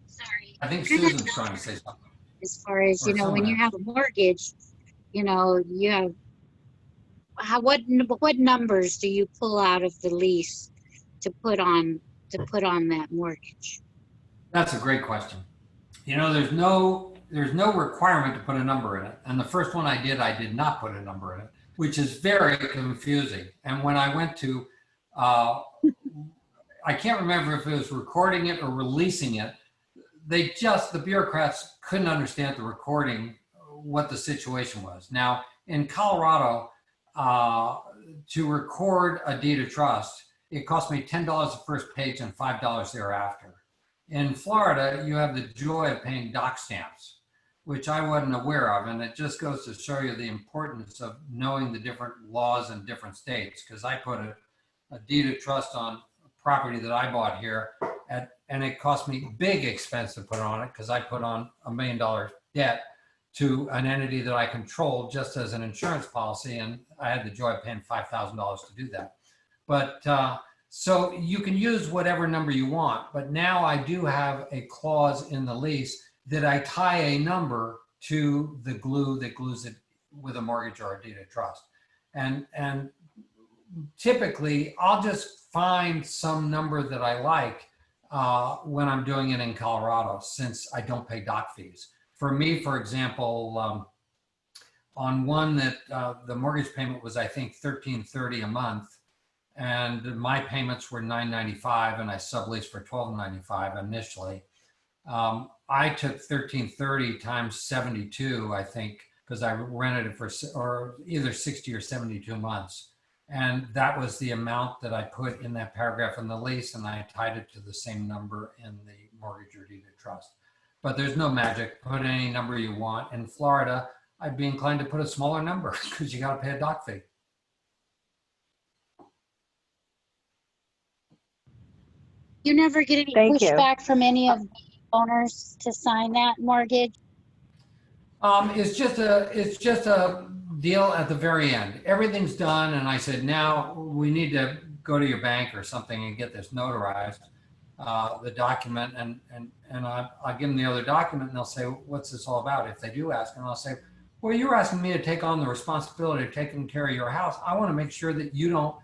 Sorry.
I think Susan's trying to say something.
As far as,
Or
when you have a mortgage, you have, what numbers do you pull out of the lease to put on that mortgage?
That's a great question. There's no there's no requirement to put a number in it. And the first one I did not put a number in it, which is very confusing. And when I went to, I can't remember if it was recording it or releasing it, the bureaucrats couldn't understand the recording, what the situation was. Now, in Colorado, to record a deed of trust, it cost me $10 the first page and $5 thereafter. In Florida, you have the joy of paying doc stamps, which I wasn't aware of. And it just goes to show you the importance of knowing the different laws in different states. Because I put a deed of trust on property that I bought here, and it cost me big expense to put on it because I put on $1 million debt to an entity that I controlled just as an insurance policy. And I had the joy of paying $5,000 to do that. But so you can use whatever number you want, but now I do have a clause in the lease that I tie a number to the glue that glues it with a mortgage or a deed of trust. And typically I'll just find some number that I like when I'm doing it in Colorado, since I don't pay doc fees. For me, for example, on one that the mortgage payment was, I think, $1,330 a month, and my payments were $995, and I subleased for $1,295 initially. I took $1,330 times 72, I think, because I rented it for or either 60 or 72 months. And that was the amount that I put in that paragraph in the lease, and I tied it to the same number in the mortgage or deed of trust. But there's no magic. Put any number you want. In Florida, I'd be inclined to put a smaller number because you got to pay a doc fee.
You never get any
Thank you.
pushback from any of the owners to sign that mortgage?
It's just a deal at the very end. Everything's done, and I said, now we need to go to your bank or something and get this notarized, the document, and I'll give them the other document, and they'll say, what's this all about? If they do ask, and I'll say, well, you're asking me to take on the responsibility of taking care of your house. I want to make sure that you don't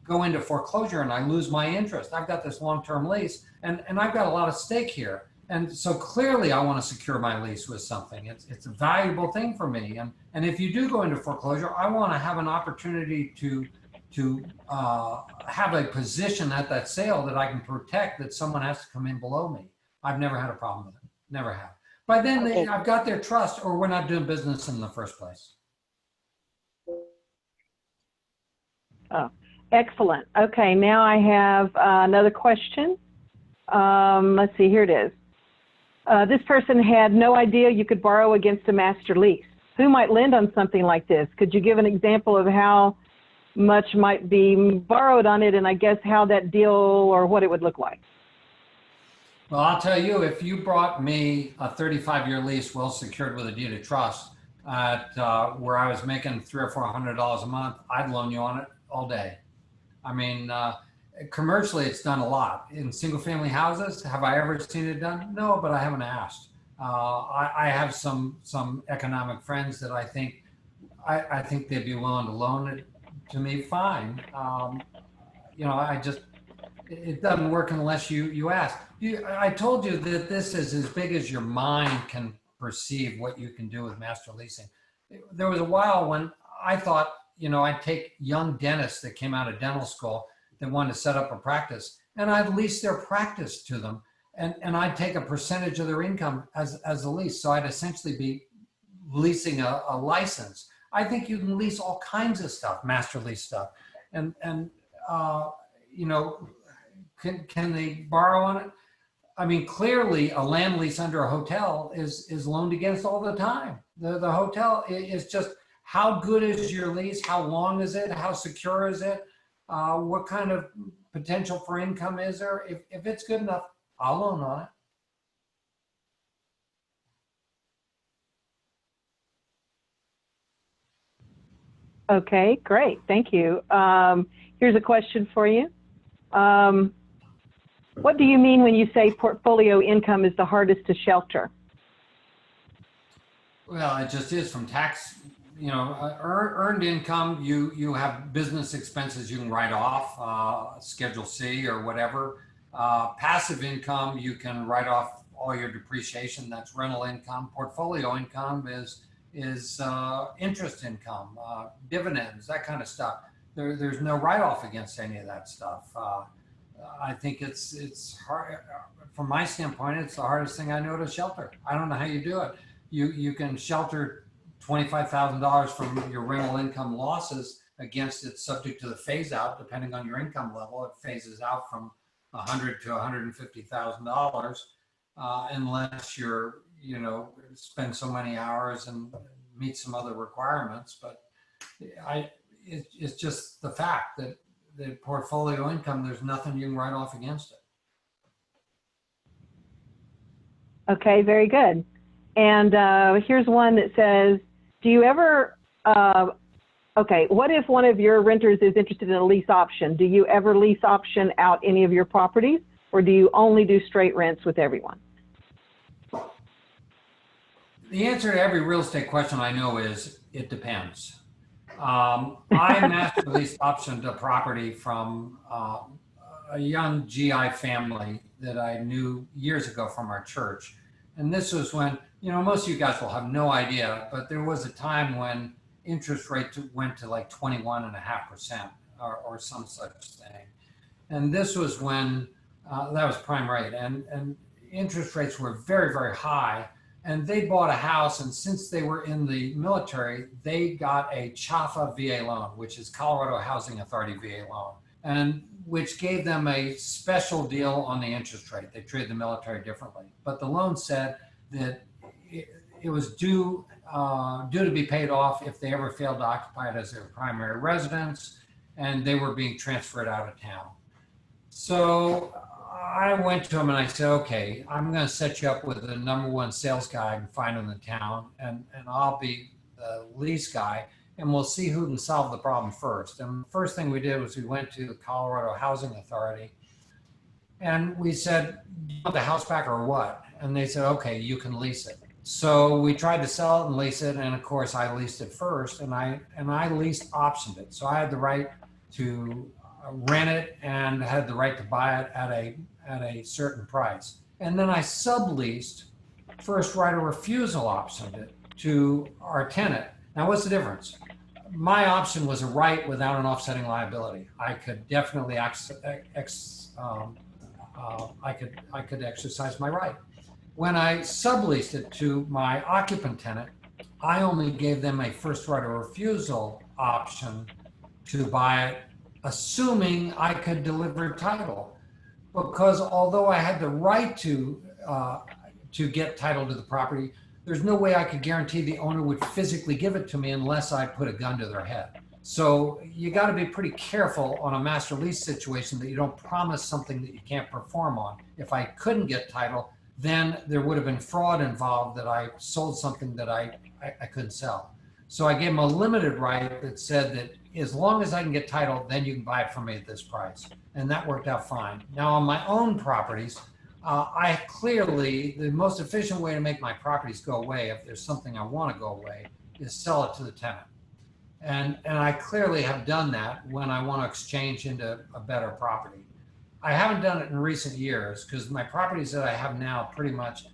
go into foreclosure and I lose my interest. I've got this long-term lease, and I've got a lot of stake here. And so clearly I want to secure my lease with something. It's a valuable thing for me. And if you do go into foreclosure, I want to have an opportunity to have a position at that sale that I can protect, that someone has to come in below me. I've never had a problem with it. Never have. By then,
Okay.
I've got their trust, or we're not doing business in the first place.
Oh, excellent. Okay, now I have another question. Let's see, here it is. This person had no idea you could borrow against a master lease. Who might lend on something like this? Could you give an example of how much might be borrowed on it, and I guess how that deal or what it would look like?
Well, I'll tell you, if you brought me a 35-year lease well secured with a deed of trust at where I was making $300 or $400 a month, I'd loan you on it all day. I mean, commercially, it's done a lot. In single-family houses, have I ever seen it done? No, but I haven't asked. I have some economic friends that I think they'd be willing to loan it to me. Fine. You know, it doesn't work unless you ask. I told you that this is as big as your mind can perceive what you can do with master leasing. There was a while when I thought, you know, I'd take young dentists that came out of dental school that wanted to set up a practice, and I'd lease their practice to them, and I'd take a percentage of their income as a lease. So I'd essentially be leasing a license. I think you can lease all kinds of stuff, master lease stuff, and you know, can they borrow on it? I mean, clearly a land lease under a hotel is loaned against all the time. The hotel is just, how good is your lease? How long is it? How secure is it? What kind of potential for income is there? If it's good enough, I'll loan on it.
Okay, great. Thank you. Here's a question for you. What do you mean when you say portfolio income is the hardest to shelter?
Well, it just is from tax, you know, earned income. You have business expenses you can write off, Schedule C or whatever. Passive income, you can write off all your depreciation, that's rental income. Portfolio income is interest income, dividends, that kind of stuff. There's no write-off against any of that stuff. I think it's hard. From my standpoint, it's the hardest thing I know to shelter. I don't know how you do it. You can shelter $25,000 from your rental income losses against it, subject to the phase out, depending on your income level. It phases out from $100,000 to $150,000, unless you're, spend so many hours and meet some other requirements. But it's just the fact that the portfolio income, there's nothing you can write off against it.
Okay, very good. And here's one that says, do you ever, okay, what if one of your renters is interested in a lease option? Do you ever lease option out any of your properties, or do you only do straight rents with everyone?
The answer to every real estate question I know is, it depends. I master lease optioned a property from a young GI family that I knew years ago from our church. And this was when, most of you guys will have no idea, but there was a time when interest rate went to like 21.5% or some such thing. And this was when that was prime rate, and interest rates were very, very high. And they bought a house, and since they were in the military, they got a CHAFA VA loan, which is Colorado Housing Authority VA loan, and which gave them a special deal on the interest rate. They treated the military differently. But the loan said that it was due to be paid off if they ever failed to occupy it as their primary residence, and they were being transferred out of town. So I went to him and I said, okay, I'm going to set you up with the #1 sales guy I can find in the town, and I'll be the lease guy, and we'll see who can solve the problem first. And the first thing we did was we went to the Colorado Housing Authority, and we said, do you want the house back or what? And they said, okay, you can lease it. So we tried to sell it and lease it, and of course I leased it first, and I leased optioned it. So I had the right to rent it and had the right to buy it at a certain price. And then I subleased, first right of refusal optioned it to our tenant. Now, what's the difference? My option was a right without an offsetting liability. I could definitely I could exercise my right. When I subleased it to my occupant tenant, I only gave them a first right of refusal option to buy it, assuming I could deliver title. Because although I had the right to get title to the property, there's no way I could guarantee the owner would physically give it to me unless I put a gun to their head. So you got to be pretty careful on a master lease situation that you don't promise something that you can't perform on. If I couldn't get title, then there would have been fraud involved, that I sold something that I couldn't sell. So I gave them a limited right that said that as long as I can get title, then you can buy it from me at this price. And that worked out fine. Now on my own properties, the most efficient way to make my properties go away, if there's something I want to go away, is sell it to the tenant. And I clearly have done that when I want to exchange into a better property. I haven't done it in recent years because my properties that I have now, pretty much,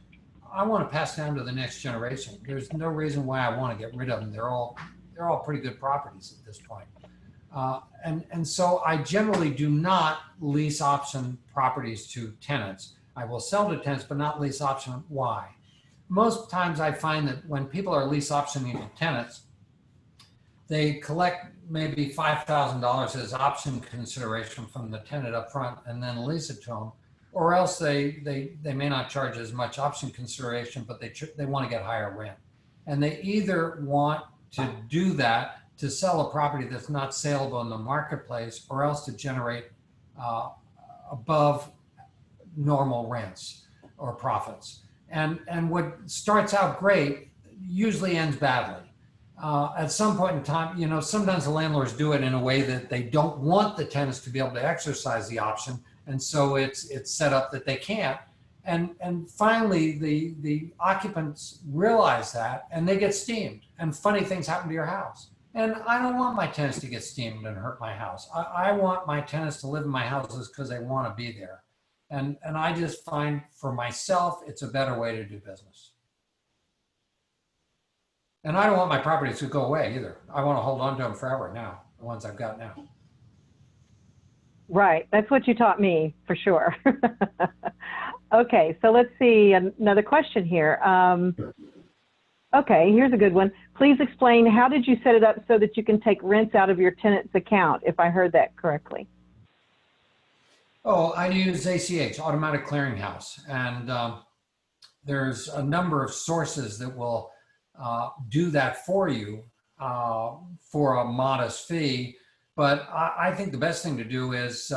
I want to pass down to the next generation. There's no reason why I want to get rid of them. They're all pretty good properties at this point. And so I generally do not lease option properties to tenants. I will sell to tenants, but not lease option. Why? Most times I find that when people are lease optioning to tenants, they collect maybe $5,000 as option consideration from the tenant up front and then lease it to them, or else they may not charge as much option consideration, but they want to get higher rent. And they either want to do that to sell a property that's not saleable in the marketplace, or else to generate above normal rents or profits. And what starts out great usually ends badly. At some point in time, sometimes the landlords do it in a way that they don't want the tenants to be able to exercise the option. And so it's set up that they can't. And finally, the occupants realize that, and they get steamed, and funny things happen to your house. And I don't want my tenants to get steamed and hurt my house. I want my tenants to live in my houses because they want to be there. And I just find for myself, it's a better way to do business. And I don't want my properties to go away either. I want to hold on to them forever now, the ones I've got now.
Right. That's what you taught me for sure. Okay. So let's see another question here. Okay. Here's a good one. Please explain, how did you set it up so that you can take rents out of your tenant's account, if I heard that correctly?
Oh, I use ACH, Automatic Clearinghouse. And there's a number of sources that will do that for you for a modest fee. But I think the best thing to do is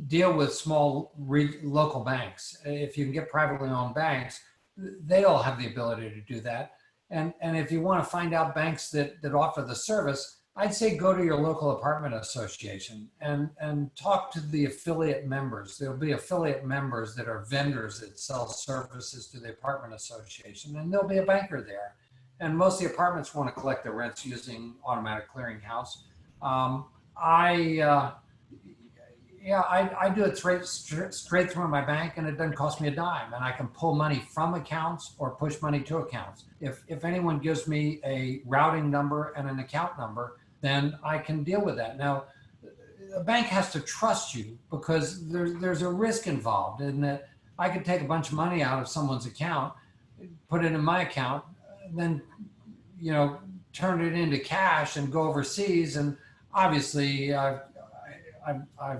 deal with small local banks. If you can get privately owned banks, they all have the ability to do that. And if you want to find out banks that offer the service, I'd say go to your local apartment association and talk to the affiliate members. There'll be affiliate members that are vendors that sell services to the apartment association, and there'll be a banker there. And most of the apartments want to collect their rents using Automatic Clearinghouse. I do it straight through my bank, and it doesn't cost me a dime. And I can pull money from accounts or push money to accounts. If anyone gives me a routing number and an account number, then I can deal with that. Now, a bank has to trust you because there's a risk involved in that I could take a bunch of money out of someone's account, put it in my account, then, turn it into cash and go overseas. And obviously I've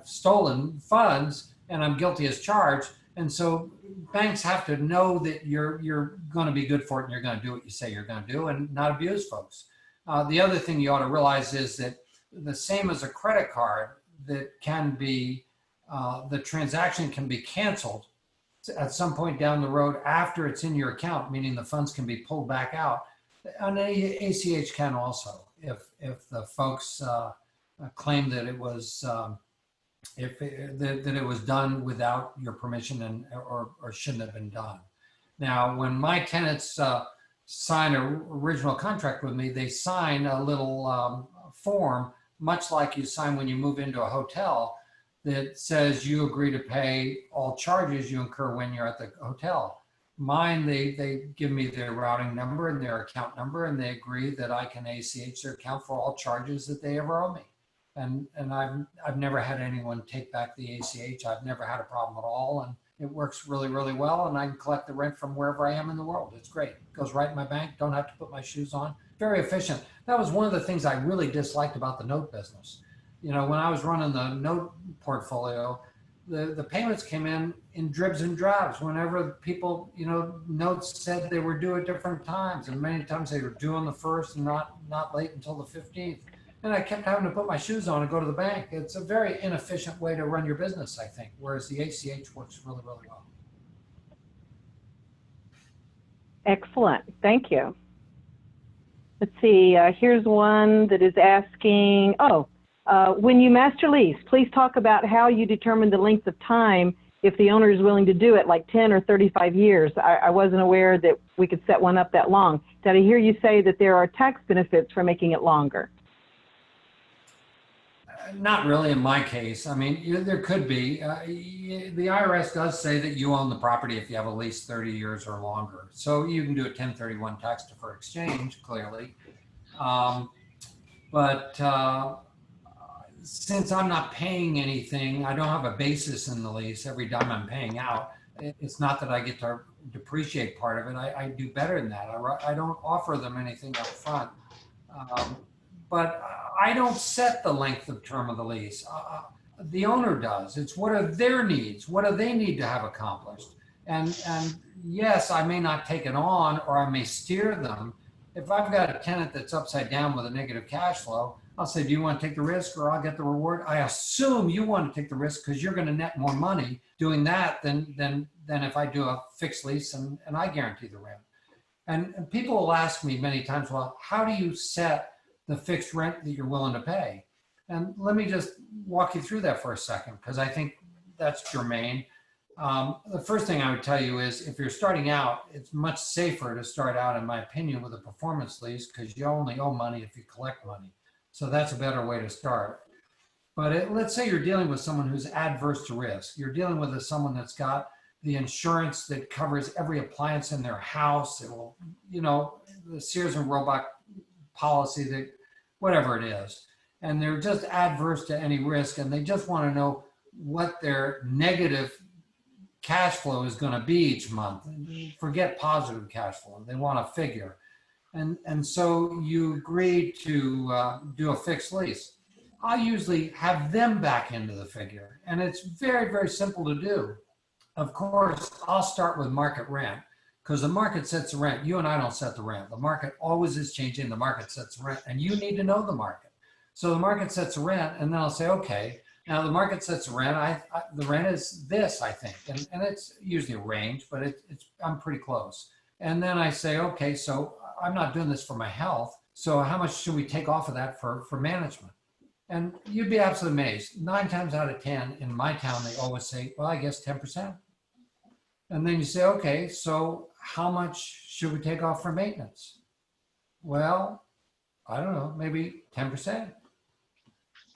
stolen funds and I'm guilty as charged. And so banks have to know that you're going to be good for it and you're going to do what you say you're going to do and not abuse folks. The other thing you ought to realize is that the same as a credit card, that can be, the transaction can be canceled at some point down the road after it's in your account, meaning the funds can be pulled back out. And ACH can also, if the folks claim that it was that it was done without your permission or shouldn't have been done. Now, when my tenants sign an original contract with me, they sign a little form, much like you sign when you move into a hotel, that says you agree to pay all charges you incur when you're at the hotel. Mine, they give me their routing number and their account number, and they agree that I can ACH their account for all charges that they ever owe me. And I've never had anyone take back the ACH. I've never had a problem at all, and it works really, really well. And I can collect the rent from wherever I am in the world. It's great. It goes right in my bank. Don't have to put my shoes on. Very efficient. That was one of the things I really disliked about the note business. When I was running the note portfolio, the payments came in dribs and drabs. Whenever people, notes said they were due at different times, and many times they were due on the 1st and not late until the 15th. And I kept having to put my shoes on and go to the bank. It's a very inefficient way to run your business, I think, whereas the ACH works really, really well.
Excellent. Thank you. Let's see. Here's one that is asking, when you master lease, please talk about how you determine the length of time if the owner is willing to do it, like 10 or 35 years. I wasn't aware that we could set one up that long. Did I hear you say that there are tax benefits for making it longer?
Not really in my case. I mean, there could be. The IRS does say that you own the property if you have at least 30 years or longer. So you can do a 1031 tax deferred exchange, clearly. But since I'm not paying anything, I don't have a basis in the lease every dime I'm paying out. It's not that I get to depreciate part of it. I do better than that. I don't offer them anything up front. But I don't set the length of term of the lease. The owner does. It's what are their needs? What do they need to have accomplished? And yes, I may not take it on, or I may steer them. If I've got a tenant that's upside down with a negative cash flow, I'll say, do you want to take the risk or I'll get the reward? I assume you want to take the risk because you're going to net more money doing that than if I do a fixed lease and I guarantee the rent. And people will ask me many times, well, how do you set the fixed rent that you're willing to pay? And let me just walk you through that for a second, because I think that's germane. The first thing I would tell you is if you're starting out, it's much safer to start out, in my opinion, with a performance lease, because you only owe money if you collect money. So that's a better way to start. But let's say you're dealing with someone who's adverse to risk. You're dealing with someone that's got the insurance that covers every appliance in their house. It will, you know, the Sears and Roebuck policy, that whatever it is. And they're just adverse to any risk, and they just want to know what their negative cash flow is going to be each month. Forget positive cash flow. They want a figure. And so you agree to do a fixed lease. I usually have them back into the figure, and it's very, very simple to do. Of course, I'll start with market rent, because the market sets the rent. You and I don't set the rent. The market always is changing. The market sets the rent, and you need to know the market. So the market sets the rent, and then I'll say, okay, now the market sets the rent. The rent is this, I think, and it's usually a range, but I'm pretty close. And then I say, okay, so I'm not doing this for my health. So how much should we take off of that for management? And you'd be absolutely amazed. 9 times out of 10 in my town, they always say, well, I guess 10%. And then you say, okay, so how much should we take off for maintenance? Well, I don't know, maybe 10%.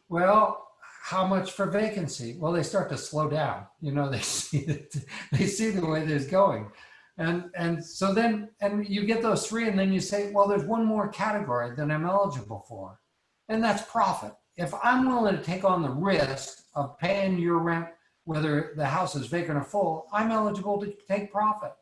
Well, how much for vacancy? Well, they start to slow down. You know, they see the way this is going. And so then, and you get those 3, and then you say, well, there's one more category that I'm eligible for, and that's profit. If I'm willing to take on the risk of paying your rent, whether the house is vacant or full, I'm eligible to take profit.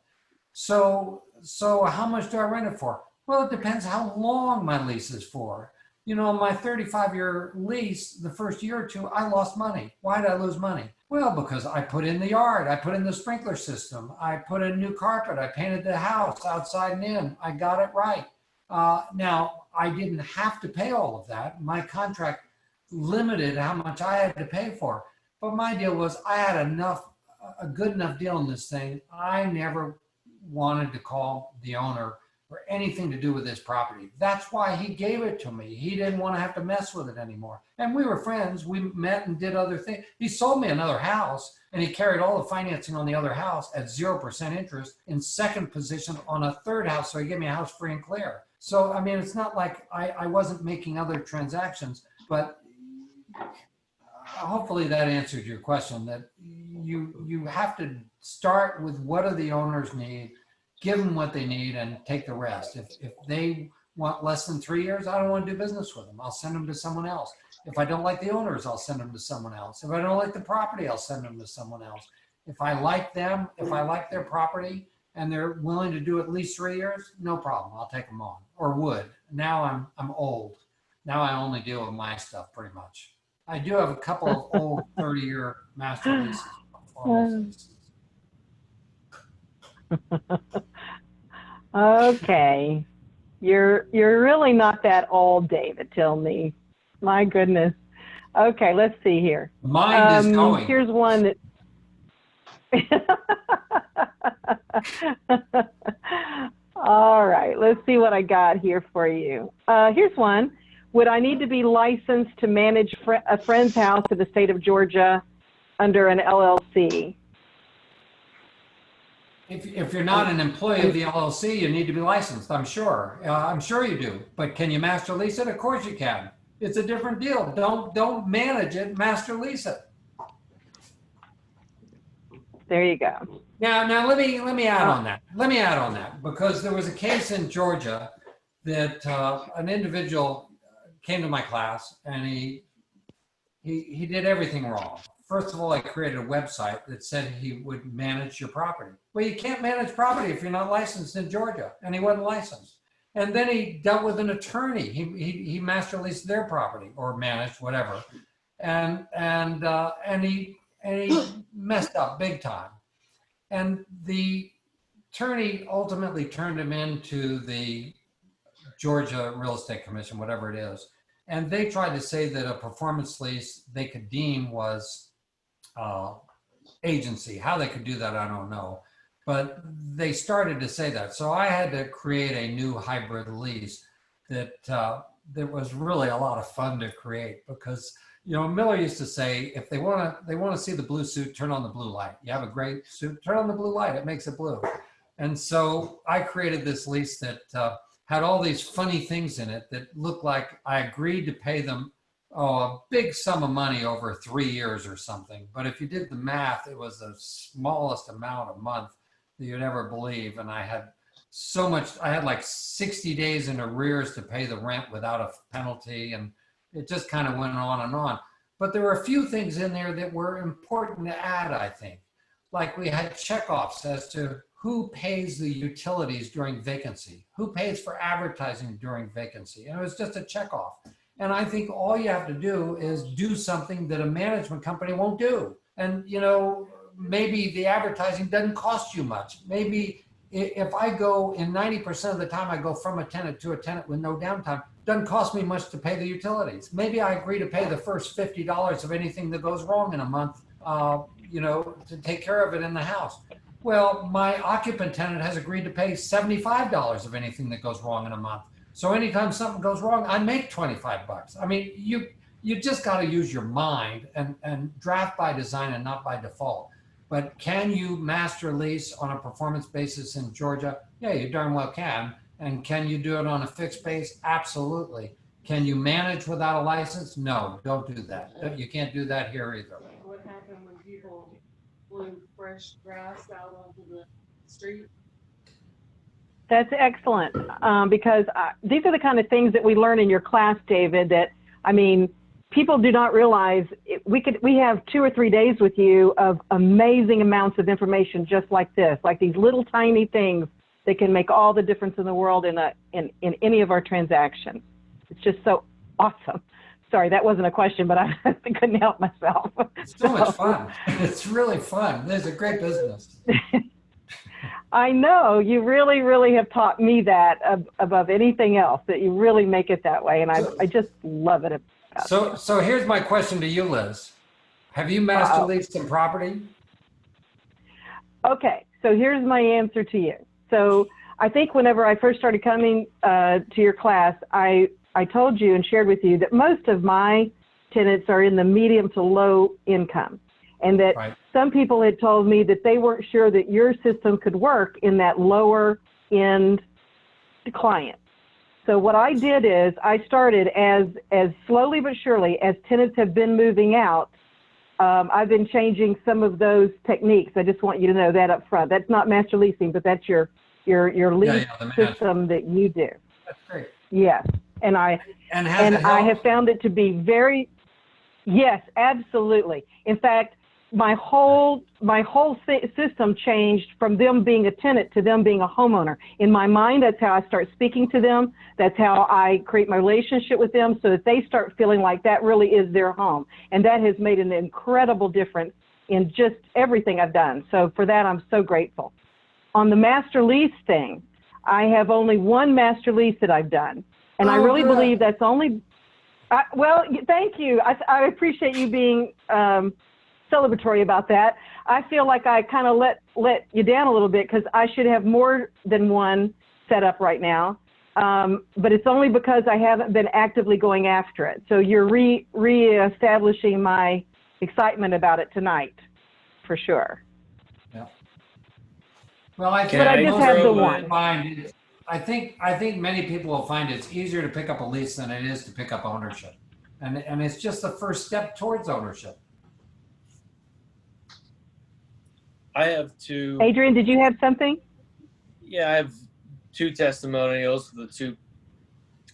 So how much do I rent it for? Well, it depends how long my lease is for. You know, my 35-year lease, the first year or 2, I lost money. Why did I lose money? Well, because I put in the yard, I put in the sprinkler system, I put in new carpet, I painted the house outside and in, I got it right. Now, I didn't have to pay all of that. My contract limited how much I had to pay for. But my deal was I had a good enough deal in this thing. I never wanted to call the owner or anything to do with this property. That's why he gave it to me. He didn't want to have to mess with it anymore. And we were friends. We met and did other things. He sold me another house, and he carried all the financing on the other house at 0% interest in second position on a third house. So he gave me a house free and clear. So, I mean, it's not like I wasn't making other transactions, but hopefully that answered your question, that you have to start with what do the owners need, give them what they need, and take the rest. If they want less than 3 years, I don't want to do business with them. I'll send them to someone else. If I don't like the owners, I'll send them to someone else. If I don't like the property, I'll send them to someone else. If I like them, if I like their property, and they're willing to do at least 3 years, no problem. I'll take them on, or would. Now I'm old. Now I only deal with my stuff pretty much. I do have a couple of old 30-year master leases.
Okay. You're really not that old, David Tilney. My goodness. Okay, let's see here.
Mine is going.
Here's one that all right, let's see what I got here for you. Here's one. Would I need to be licensed to manage a friend's house in the state of Georgia under an LLC?
If you're not an employee of the LLC, you need to be licensed, I'm sure. I'm sure you do. But can you master lease it? Of course you can. It's a different deal. Don't manage it, master lease it.
There you go.
Now let me add on that. Let me add on that, because there was a case in Georgia that an individual came to my class, and he did everything wrong. First of all, I created a website that said he would manage your property. Well, you can't manage property if you're not licensed in Georgia, and he wasn't licensed. And then he dealt with an attorney. He master leased their property, or managed, whatever, and he messed up big time. And the attorney ultimately turned him into the Georgia Real Estate Commission, whatever it is. And they tried to say that a performance lease they could deem was agency. How they could do that, I don't know. But they started to say that. So I had to create a new hybrid lease that was really a lot of fun to create, because you know, Miller used to say, if they want to see the blue suit, turn on the blue light. You have a gray suit, turn on the blue light. It makes it blue. And so I created this lease that had all these funny things in it that looked like I agreed to pay them a big sum of money over 3 years or something. But if you did the math, it was the smallest amount a month that you'd ever believe. And I had so much, I had like 60 days in arrears to pay the rent without a penalty. And it just kind of went on and on. But there were a few things in there that were important to add, I think. Like we had checkoffs as to who pays the utilities during vacancy, who pays for advertising during vacancy. And it was just a checkoff. And I think all you have to do is do something that a management company won't do. And, you know, maybe the advertising doesn't cost you much. Maybe if I go in 90% of the time, I go from a tenant to a tenant with no downtime, doesn't cost me much to pay the utilities. Maybe I agree to pay the first $50 of anything that goes wrong in a month, you know, to take care of it in the house. Well, my occupant tenant has agreed to pay $75 of anything that goes wrong in a month. So anytime something goes wrong, I make 25 bucks. I mean, you just got to use your mind and draft by design and not by default. But can you master lease on a performance basis in Georgia? Yeah, you darn well can. And can you do it on a fixed base? Absolutely. Can you manage without a license? No, don't do that. You can't do that here either.
What happened when people blew fresh grass out onto the street?
That's excellent, because these are the kind of things that we learn in your class, David, that, I mean, people do not realize we have 2 or 3 days with you of amazing amounts of information just like this, like these little tiny things that can make all the difference in the world in any of our transactions. It's just so awesome. Sorry, that wasn't a question, but I couldn't help myself.
It's so much fun. It's really fun. It's a great business.
I know you really, really have taught me that above anything else, that you really make it that way. And I just love it.
So here's my question to you, Liz. Have you master leased some property?
Okay, so here's my answer to you. So I think whenever I first started coming to your class, I told you and shared with you that most of my tenants are in the medium to low income. And that some people had told me that they weren't sure that your system could work in that lower end client. So what I did is I started as slowly but surely as tenants have been moving out, I've been changing some of those techniques. I just want you to know that up front. That's not master leasing, but that's your lease system that you do.
That's great.
Yes. And I have found it to be very, yes, absolutely. In fact, my whole system changed from them being a tenant to them being a homeowner. In my mind, that's how I start speaking to them. That's how I create my relationship with them, so that they start feeling like that really is their home. And that has made an incredible difference in just everything I've done. So for that, I'm so grateful. On the master lease thing, I have only one master lease that I've done. And I really believe that's only, well, thank you. I appreciate you being celebratory about that. I feel like I kind of let you down a little bit, because I should have more than one set up right now. But it's only because I haven't been actively going after it. So you're re-establishing my excitement about it tonight, for sure.
Yeah. Well, I
just have the one.
I think many people will find it's easier to pick up a lease than it is to pick up ownership, and it's just the first step towards ownership.
I have two.
Adrian, did you have something?
Yeah, I have 2 testimonials for the 2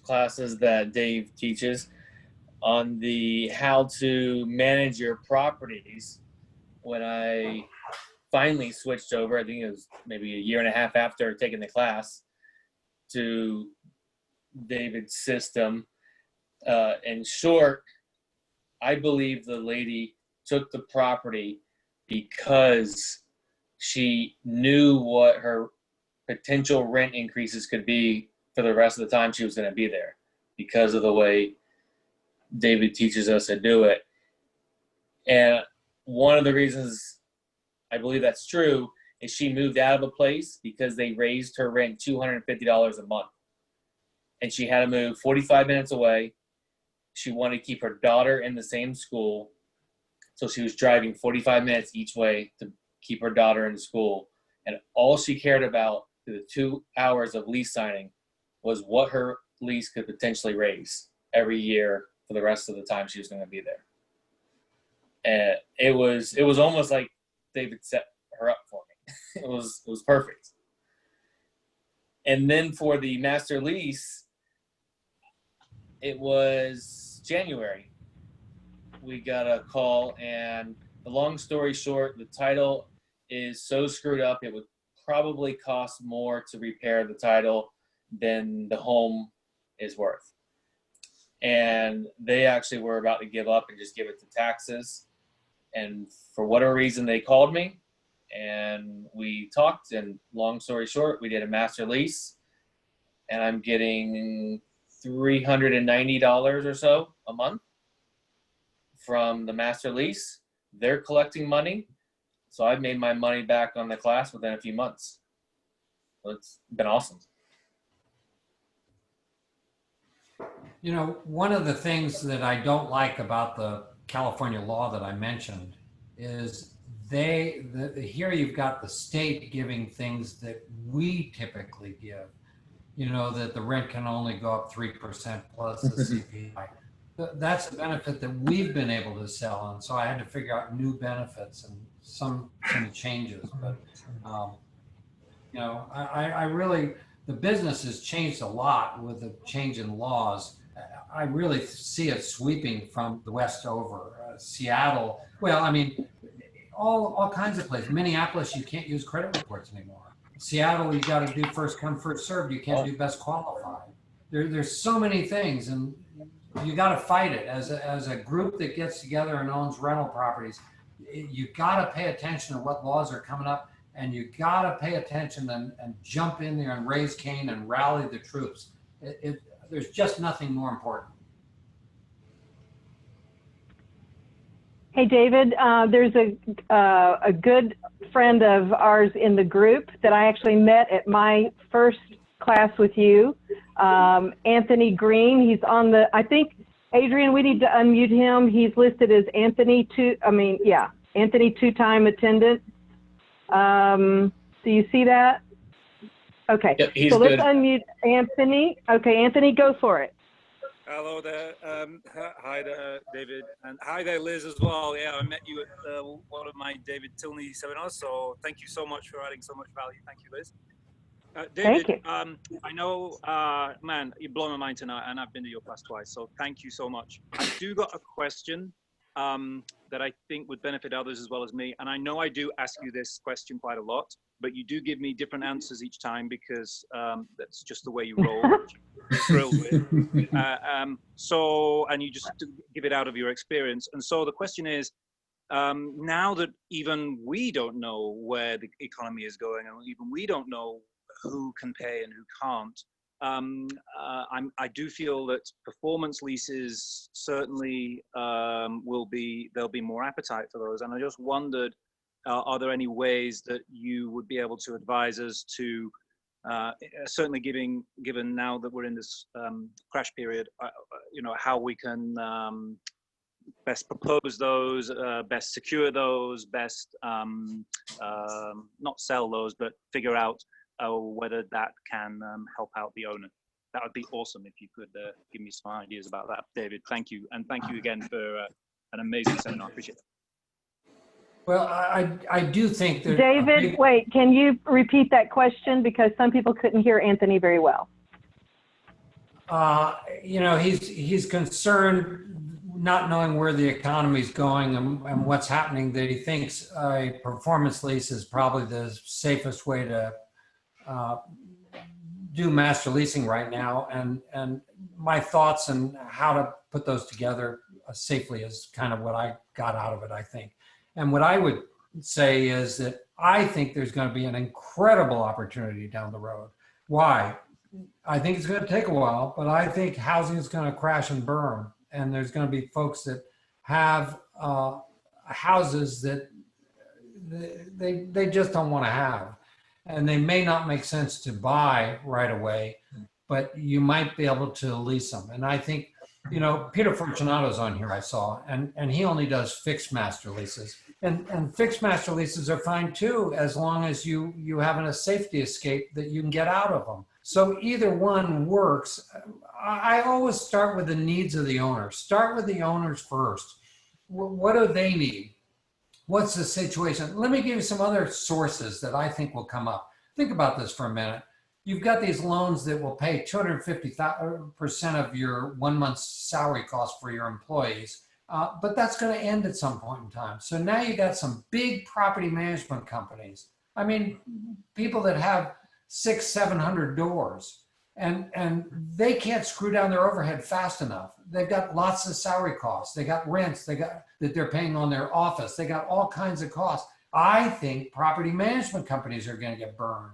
classes that Dave teaches on the how to manage your properties. When I finally switched over, I think it was maybe a year and a half after taking the class, to David's system. In short, I believe the lady took the property because she knew what her potential rent increases could be for the rest of the time she was going to be there, because of the way David teaches us to do it. And one of the reasons I believe that's true is she moved out of a place because they raised her rent $250 a month. And she had to move 45 minutes away. She wanted to keep her daughter in the same school, so she was driving 45 minutes each way to keep her daughter in school. And all she cared about for the 2 hours of lease signing was what her lease could potentially raise every year for the rest of the time she was going to be there. And it was almost like David set her up for me. It was perfect. And then for the master lease, it was January. We got a call, and the long story short, the title is so screwed up, it would probably cost more to repair the title than the home is worth. And they actually were about to give up and just give it to taxes. And for whatever reason, they called me and we talked, and long story short, we did a master lease, and I'm getting $390 or so a month from the master lease. They're collecting money. So I've made my money back on the class within a few months. So it's been awesome.
You know, one of the things that I don't like about the California law that I mentioned is here you've got the state giving things that we typically give, you know, that the rent can only go up 3% plus the CPI. That's a benefit that we've been able to sell. And so I had to figure out new benefits and some changes. But, you know, I really, the business has changed a lot with the change in laws. I really see it sweeping from the West over. Seattle, well, I mean, all kinds of places. Minneapolis, you can't use credit reports anymore. Seattle, you got to do first come, first served. You can't do best qualified. There's so many things, and you got to fight it as a group that gets together and owns rental properties. You got to pay attention to what laws are coming up, and you got to pay attention and jump in there and raise Cain and rally the troops. There's just nothing more important.
Hey, David, there's a good friend of ours in the group that I actually met at my first class with you, Anthony Green. He's on the, I think, Adrian, we need to unmute him. He's listed as Anthony, Anthony two-time attendant. Do you see that? Okay,
yep, he's
so let's
good.
unmute Anthony. Okay, Anthony, go for it.
Hello there. Hi there, David. And hi there, Liz, as well. Yeah, I met you at one of my David Tilney seminars, so thank you so much for adding so much value. Thank you, Liz. David,
Thank you.
I know, man, you blow my mind tonight, and I've been to your class twice, so thank you so much. I do got a question that I think would benefit others as well as me, and I know I do ask you this question quite a lot, but you do give me different answers each time because that's just the way you roll, which I'm thrilled with. And you just give it out of your experience. And so the question is, now that even we don't know where the economy is going, and even we don't know who can pay and who can't, I do feel that performance leases certainly there'll be more appetite for those. And I just wondered, are there any ways that you would be able to advise us to, certainly given now that we're in this crash period, you know, how we can best propose those, best secure those, best not sell those, but figure out whether that can help out the owner. That would be awesome if you could give me some ideas about that, David. Thank you. And thank you again for an amazing seminar. I appreciate it.
Well, I do think that
David, wait, can you repeat that question? Because some people couldn't hear Anthony very well.
You know, he's concerned, not knowing where the economy is going and what's happening, that he thinks a performance lease is probably the safest way to do master leasing right now. And my thoughts and how to put those together safely is kind of what I got out of it, I think. And what I would say is that I think there's going to be an incredible opportunity down the road. Why? I think it's going to take a while, but I think housing is going to crash and burn. And there's going to be folks that have houses that they just don't want to have. And they may not make sense to buy right away, but you might be able to lease them. And I think, you know, Peter Fortunato's on here, I saw, and he only does fixed master leases. And fixed master leases are fine too, as long as you have a safety escape that you can get out of them. So either one works. I always start with the needs of the owner. Start with the owners first. What do they need? What's the situation? Let me give you some other sources that I think will come up. Think about this for a minute. You've got these loans that will pay 250% of your 1 month's salary cost for your employees, but that's going to end at some point in time. So now you got some big property management companies. I mean, people that have 600, 700 doors, and they can't screw down their overhead fast enough. They've got lots of salary costs. They got rents. They got that they're paying on their office. They got all kinds of costs. I think property management companies are going to get burned.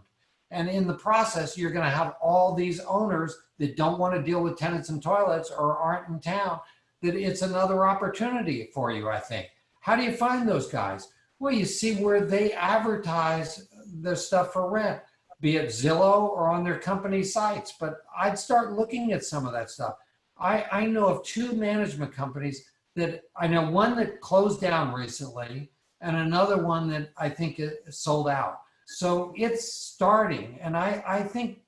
And in the process, you're going to have all these owners that don't want to deal with tenants and toilets or aren't in town, that it's another opportunity for you, I think. How do you find those guys? Well, you see where they advertise their stuff for rent, be it Zillow or on their company sites. But I'd start looking at some of that stuff. I know of 2 management companies that I know, one that closed down recently and another one that I think is sold out. So it's starting. And I think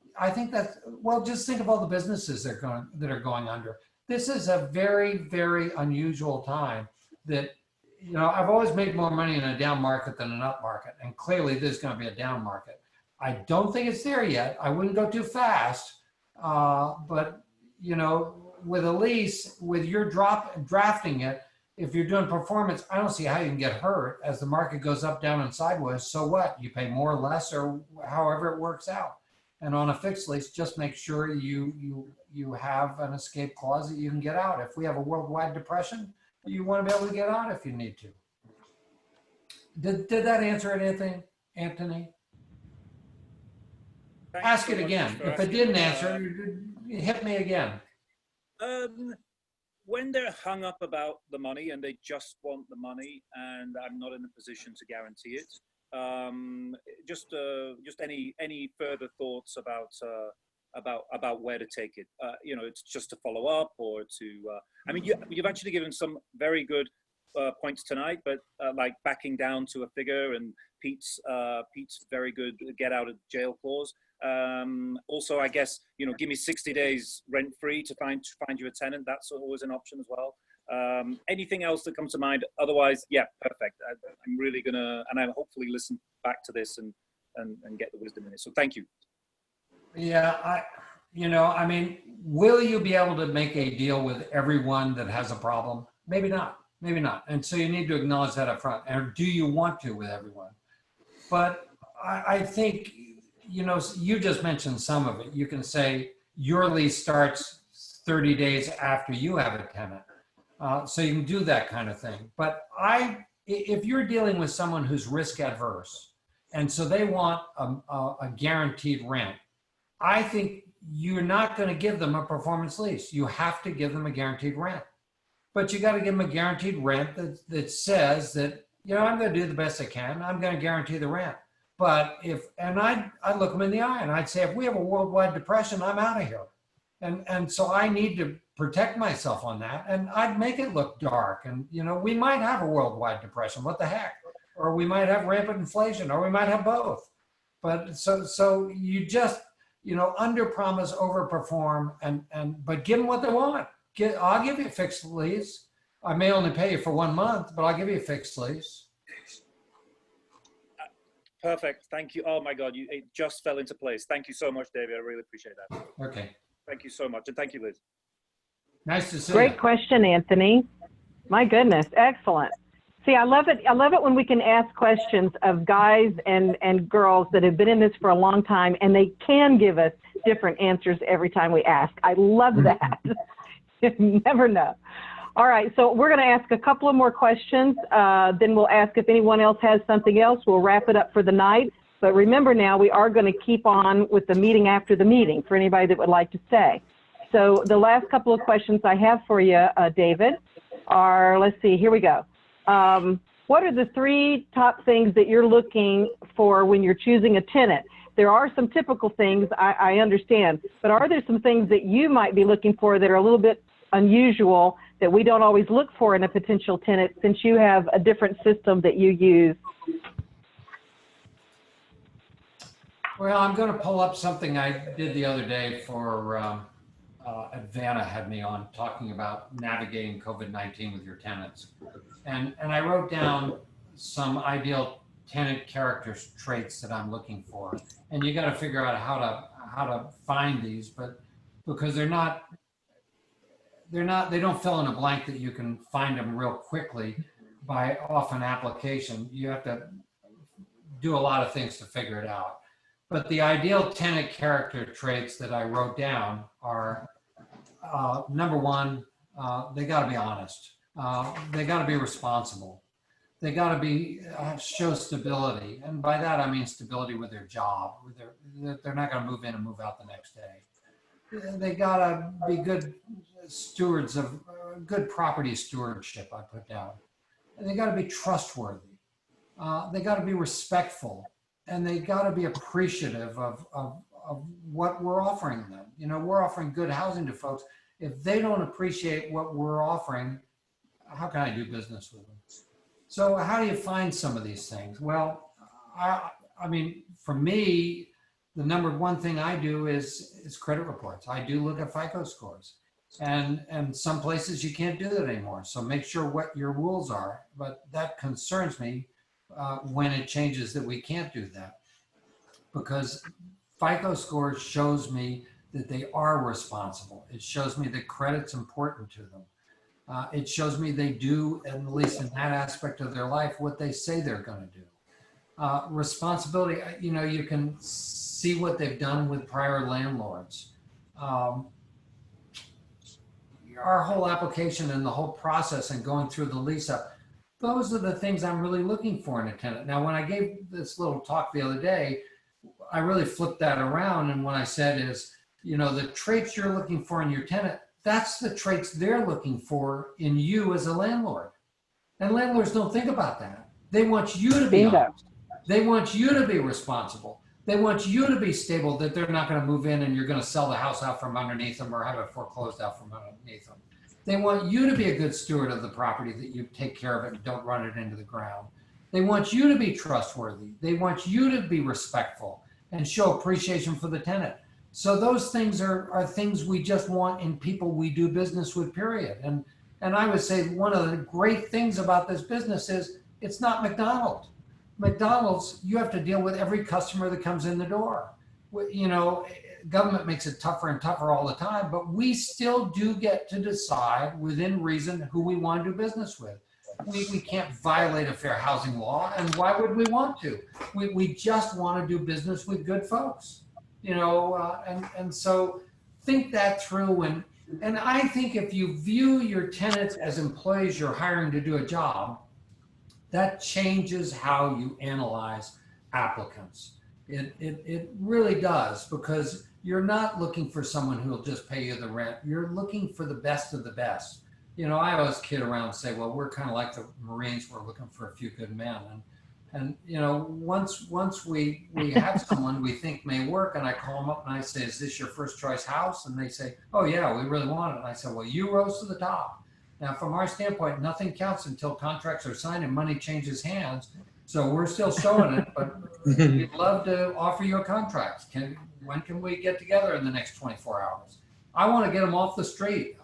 that's, well, just think of all the businesses that are going under. This is a very, very unusual time that, you know, I've always made more money in a down market than an up market. And clearly there's going to be a down market. I don't think it's there yet. I wouldn't go too fast. But, you know, with a lease, with your drafting it, if you're doing performance, I don't see how you can get hurt as the market goes up, down, and sideways. So what? You pay more or less, or however it works out. And on a fixed lease, just make sure you have an escape clause that you can get out. If we have a worldwide depression, you want to be able to get out if you need to. Did that answer anything, Anthony?
Thanks
Ask
so
it
much
again.
for
If it
asking.
didn't answer, hit me again.
When they're hung up about the money and they just want the money, and I'm not in a position to guarantee it, just any further thoughts about where to take it? You know, it's just to follow up or to. I mean, you've actually given some very good points tonight, but like backing down to a figure, and Pete's very good get out of jail clause. Also, I guess, you know, give me 60 days rent free to find you a tenant. That's always an option as well. Anything else that comes to mind? Otherwise, yeah, perfect. I'm really gonna, and I'll hopefully listen back to this and get the wisdom in it. So thank you.
Yeah, I mean, will you be able to make a deal with everyone that has a problem? Maybe not. Maybe not. And so you need to acknowledge that up front. And do you want to with everyone? But I think, you know, you just mentioned some of it. You can say your lease starts 30 days after you have a tenant. So you can do that kind of thing. But if you're dealing with someone who's risk adverse, and so they want a guaranteed rent, I think you're not going to give them a performance lease. You have to give them a guaranteed rent. But you got to give them a guaranteed rent that says that, you know, I'm going to do the best I can. I'm going to guarantee the rent. But I'd look them in the eye and I'd say, if we have a worldwide depression, I'm out of here. And so I need to protect myself on that. And I'd make it look dark. And, you know, we might have a worldwide depression. What the heck? Or we might have rampant inflation, or we might have both. But so you just, you know, under promise, over perform, but give them what they want. I'll give you a fixed lease. I may only pay you for 1 month, but I'll give you a fixed lease.
Perfect. Thank you. Oh my God, it just fell into place. Thank you so much, David. I really appreciate that.
Okay.
Thank you so much. And thank you, Liz.
Nice to see you.
Great question, Anthony. My goodness, excellent. See, I love it. I love it when we can ask questions of guys and girls that have been in this for a long time, and they can give us different answers every time we ask. I love that. You never know. All right, so we're going to ask a couple of more questions. Then we'll ask if anyone else has something else. We'll wrap it up for the night. But remember now, we are going to keep on with the meeting after the meeting for anybody that would like to stay. So the last couple of questions I have for you, David, are, let's see, here we go. What are the 3 top things that you're looking for when you're choosing a tenant? There are some typical things, I understand, but are there some things that you might be looking for that are a little bit unusual that we don't always look for in a potential tenant, since you have a different system that you use?
Well, I'm going to pull up something I did the other day for Advana had me on talking about navigating COVID-19 with your tenants. And I wrote down some ideal tenant character traits that I'm looking for. And you got to figure out how to find these, but because they don't fill in a blank that you can find them real quickly by off an application. You have to do a lot of things to figure it out. But the ideal tenant character traits that I wrote down are, number one, they got to be honest. They got to be responsible. They got to be show stability, and by that I mean stability with their job. They're not going to move in and move out the next day. They got to be good stewards of good property stewardship. I put down. And they got to be trustworthy. They got to be respectful. And they got to be appreciative of what we're offering them. You know, we're offering good housing to folks. If they don't appreciate what we're offering, how can I do business with them? So how do you find some of these things? Well, I mean, for me, the number one thing I do is credit reports. I do look at FICO scores. And some places you can't do that anymore. So make sure what your rules are. But that concerns me when it changes that we can't do that, because FICO score shows me that they are responsible. It shows me that credit's important to them. It shows me they do, at least in that aspect of their life, what they say they're going to do. Responsibility, you know, you can see what they've done with prior landlords. Our whole application and the whole process and going through the lease up, those are the things I'm really looking for in a tenant. Now, when I gave this little talk the other day, I really flipped that around. And what I said is, you know, the traits you're looking for in your tenant, that's the traits they're looking for in you as a landlord. And landlords don't think about that. They want you to be honest. They want you to be responsible. They want you to be stable, that they're not going to move in and you're going to sell the house out from underneath them or have it foreclosed out from underneath them. They want you to be a good steward of the property, that you take care of it and don't run it into the ground. They want you to be trustworthy. They want you to be respectful and show appreciation for the tenant. So those things are things we just want in people we do business with, period. And I would say one of the great things about this business is it's not McDonald's. McDonald's, you have to deal with every customer that comes in the door. You know, government makes it tougher and tougher all the time, but we still do get to decide within reason who we want to do business with. We can't violate a fair housing law, and why would we want to? We just want to do business with good folks, you know, and so think that through. And I think if you view your tenants as employees you're hiring to do a job, that changes how you analyze applicants. It really does, because you're not looking for someone who will just pay you the rent. You're looking for the best of the best. You know, I always kid around and say, well, we're kind of like the Marines. We're looking for a few good men. And you know, once we have someone we think may work, and I call them up and I say, is this your first choice house? And they say, oh yeah, we really want it. And I said, well, you rose to the top. Now, from our standpoint, nothing counts until contracts are signed and money changes hands. So we're still showing it, but we'd love to offer you a contract. When can we get together in the next 24 hours? I want to get them off the street.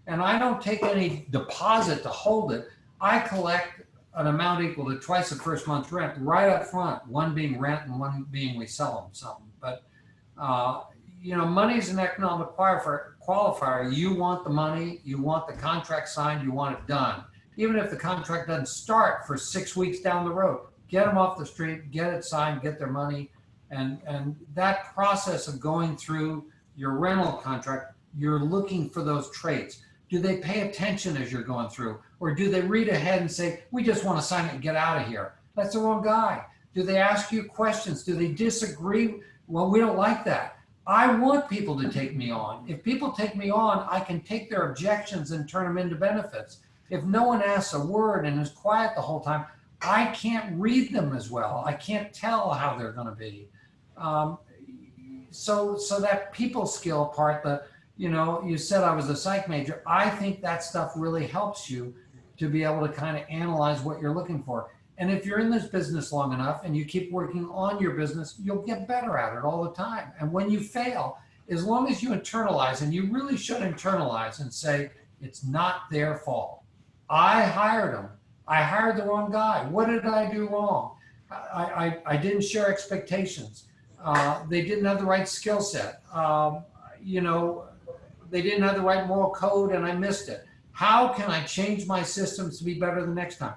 And I don't take any deposit to hold it. I collect an amount equal to twice the first month's rent right up front, one being rent and one being we sell them something. But, you know, money's an economic qualifier. You want the money, you want the contract signed, you want it done. Even if the contract doesn't start for 6 weeks down the road, get them off the street, get it signed, get their money. And that process of going through your rental contract, you're looking for those traits. Do they pay attention as you're going through? Or do they read ahead and say, we just want to sign it and get out of here? That's the wrong guy. Do they ask you questions? Do they disagree? Well, we don't like that. I want people to take me on. If people take me on, I can take their objections and turn them into benefits. If no one asks a word and is quiet the whole time, I can't read them as well. I can't tell how they're going to be. So that people skill part, you know, you said I was a psych major. I think that stuff really helps you to be able to kind of analyze what you're looking for. And if you're in this business long enough and you keep working on your business, you'll get better at it all the time. And when you fail, as long as you internalize, and you really should internalize and say, it's not their fault. I hired them. I hired the wrong guy. What did I do wrong? I didn't share expectations. They didn't have the right skill set. You know, they didn't have the right moral code and I missed it. How can I change my systems to be better the next time?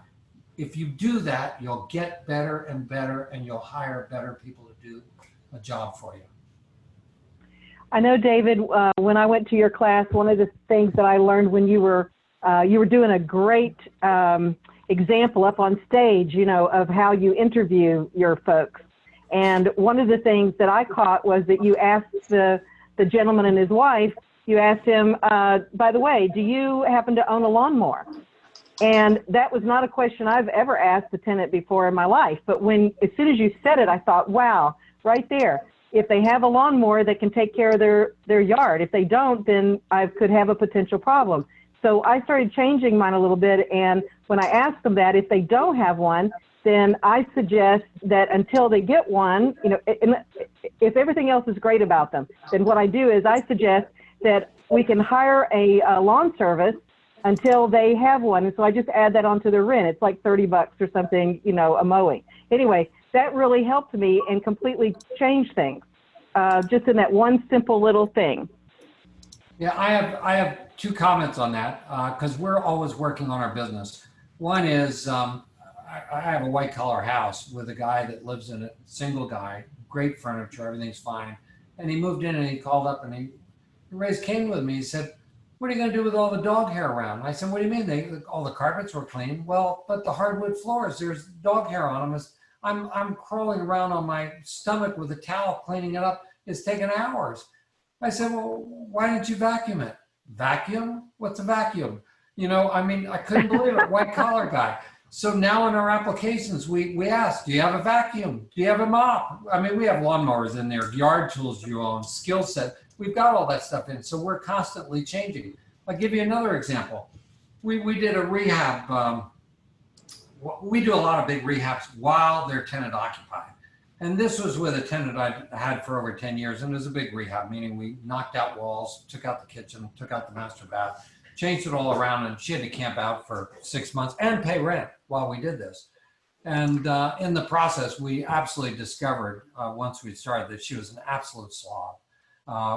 If you do that, you'll get better and better, and you'll hire better people to do a job for you.
I know, David, when I went to your class, one of the things that I learned when you were doing a great example up on stage, you know, of how you interview your folks. And one of the things that I caught was that you asked the gentleman and his wife, you asked him, by the way, do you happen to own a lawnmower? And that was not a question I've ever asked a tenant before in my life. But as soon as you said it, I thought, wow, right there. If they have a lawnmower, they can take care of their yard. If they don't, then I could have a potential problem. So I started changing mine a little bit. And when I ask them that, if they don't have one, then I suggest that until they get one, you know, if everything else is great about them, then what I do is I suggest that we can hire a lawn service until they have one. And so I just add that onto their rent. It's like $30 or something, you know, a mowing. Anyway, that really helped me and completely changed things, just in that one simple little thing.
Yeah, I have two comments on that, because we're always working on our business. One is I have a white collar house with a guy that lives in it, single guy, great furniture, everything's fine. And he moved in and he called up and he raised Cain with me. He said, what are you going to do with all the dog hair around? I said, what do you mean? All the carpets were clean. Well, but the hardwood floors, there's dog hair on them. I'm crawling around on my stomach with a towel cleaning it up. It's taken hours. I said, well, why didn't you vacuum it? Vacuum? What's a vacuum? You know, I mean, I couldn't believe it, white collar guy. So now in our applications, we ask, do you have a vacuum? Do you have a mop? I mean, we have lawnmowers in there, yard tools you own, skill set. We've got all that stuff in. So we're constantly changing. I'll give you another example. We did a rehab. We do a lot of big rehabs while they're tenant occupied. And this was with a tenant I had for over 10 years. And it was a big rehab, meaning we knocked out walls, took out the kitchen, took out the master bath, changed it all around, and she had to camp out for 6 months and pay rent while we did this. And in the process, we absolutely discovered once we started that she was an absolute slob.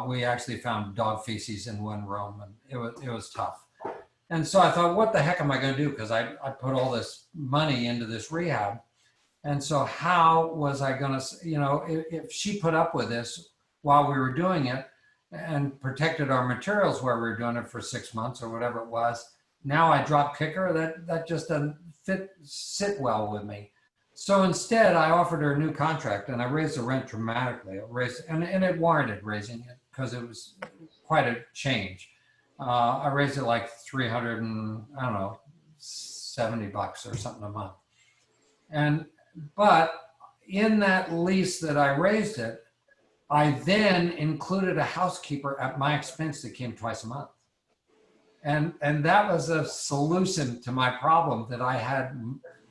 We actually found dog feces in one room, and it was tough. And so I thought, what the heck am I going to do? Because I put all this money into this rehab. And so how was I going to, you know, if she put up with this while we were doing it and protected our materials where we were doing it for 6 months or whatever it was, now I drop kick her, that just doesn't sit well with me. So instead, I offered her a new contract, and I raised the rent dramatically. And it warranted raising it because it was quite a change. I raised it like $370 or something a month. But in that lease that I raised it, I then included a housekeeper at my expense that came twice a month. And that was a solution to my problem, that I had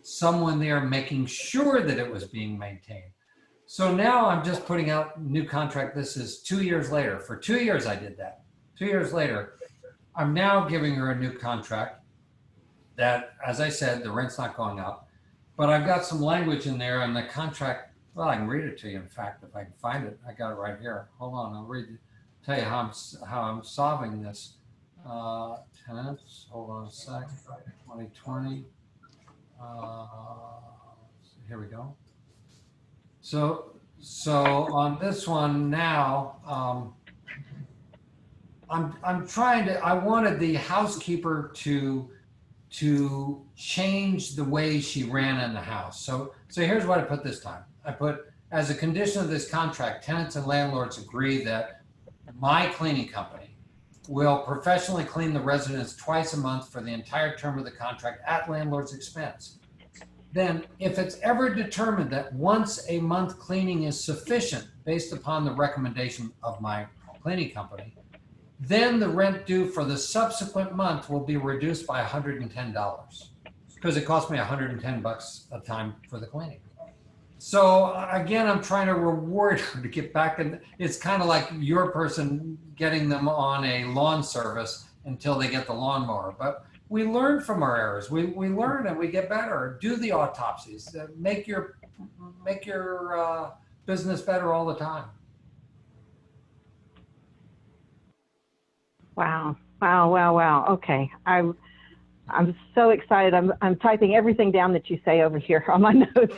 someone there making sure that it was being maintained. So now I'm just putting out new contract. This is 2 years later. For 2 years I did that. 2 years later, I'm now giving her a new contract that, as I said, the rent's not going up. But I've got some language in there in the contract. Well, I can read it to you, in fact, if I can find it. I got it right here. Hold on, I'll tell you how I'm solving this. Tenants, hold on a sec. 2020. Here we go. So on this one now, I'm trying to. I wanted the housekeeper to change the way she ran in the house. So here's what I put this time. I put, as a condition of this contract, tenants and landlords agree that my cleaning company will professionally clean the residence twice a month for the entire term of the contract at landlord's expense. Then, if it's ever determined that once a month cleaning is sufficient based upon the recommendation of my cleaning company, then the rent due for the subsequent month will be reduced by $110. because it cost me $110 a time for the cleaning. So again, I'm trying to reward her to get back, and it's kind of like your person getting them on a lawn service until they get the lawnmower. But we learn from our errors. We learn and we get better. Do the autopsies. Make your business better all the time.
Wow. Wow, wow, wow. Okay. I'm so excited. I'm typing everything down that you say over here on my notes.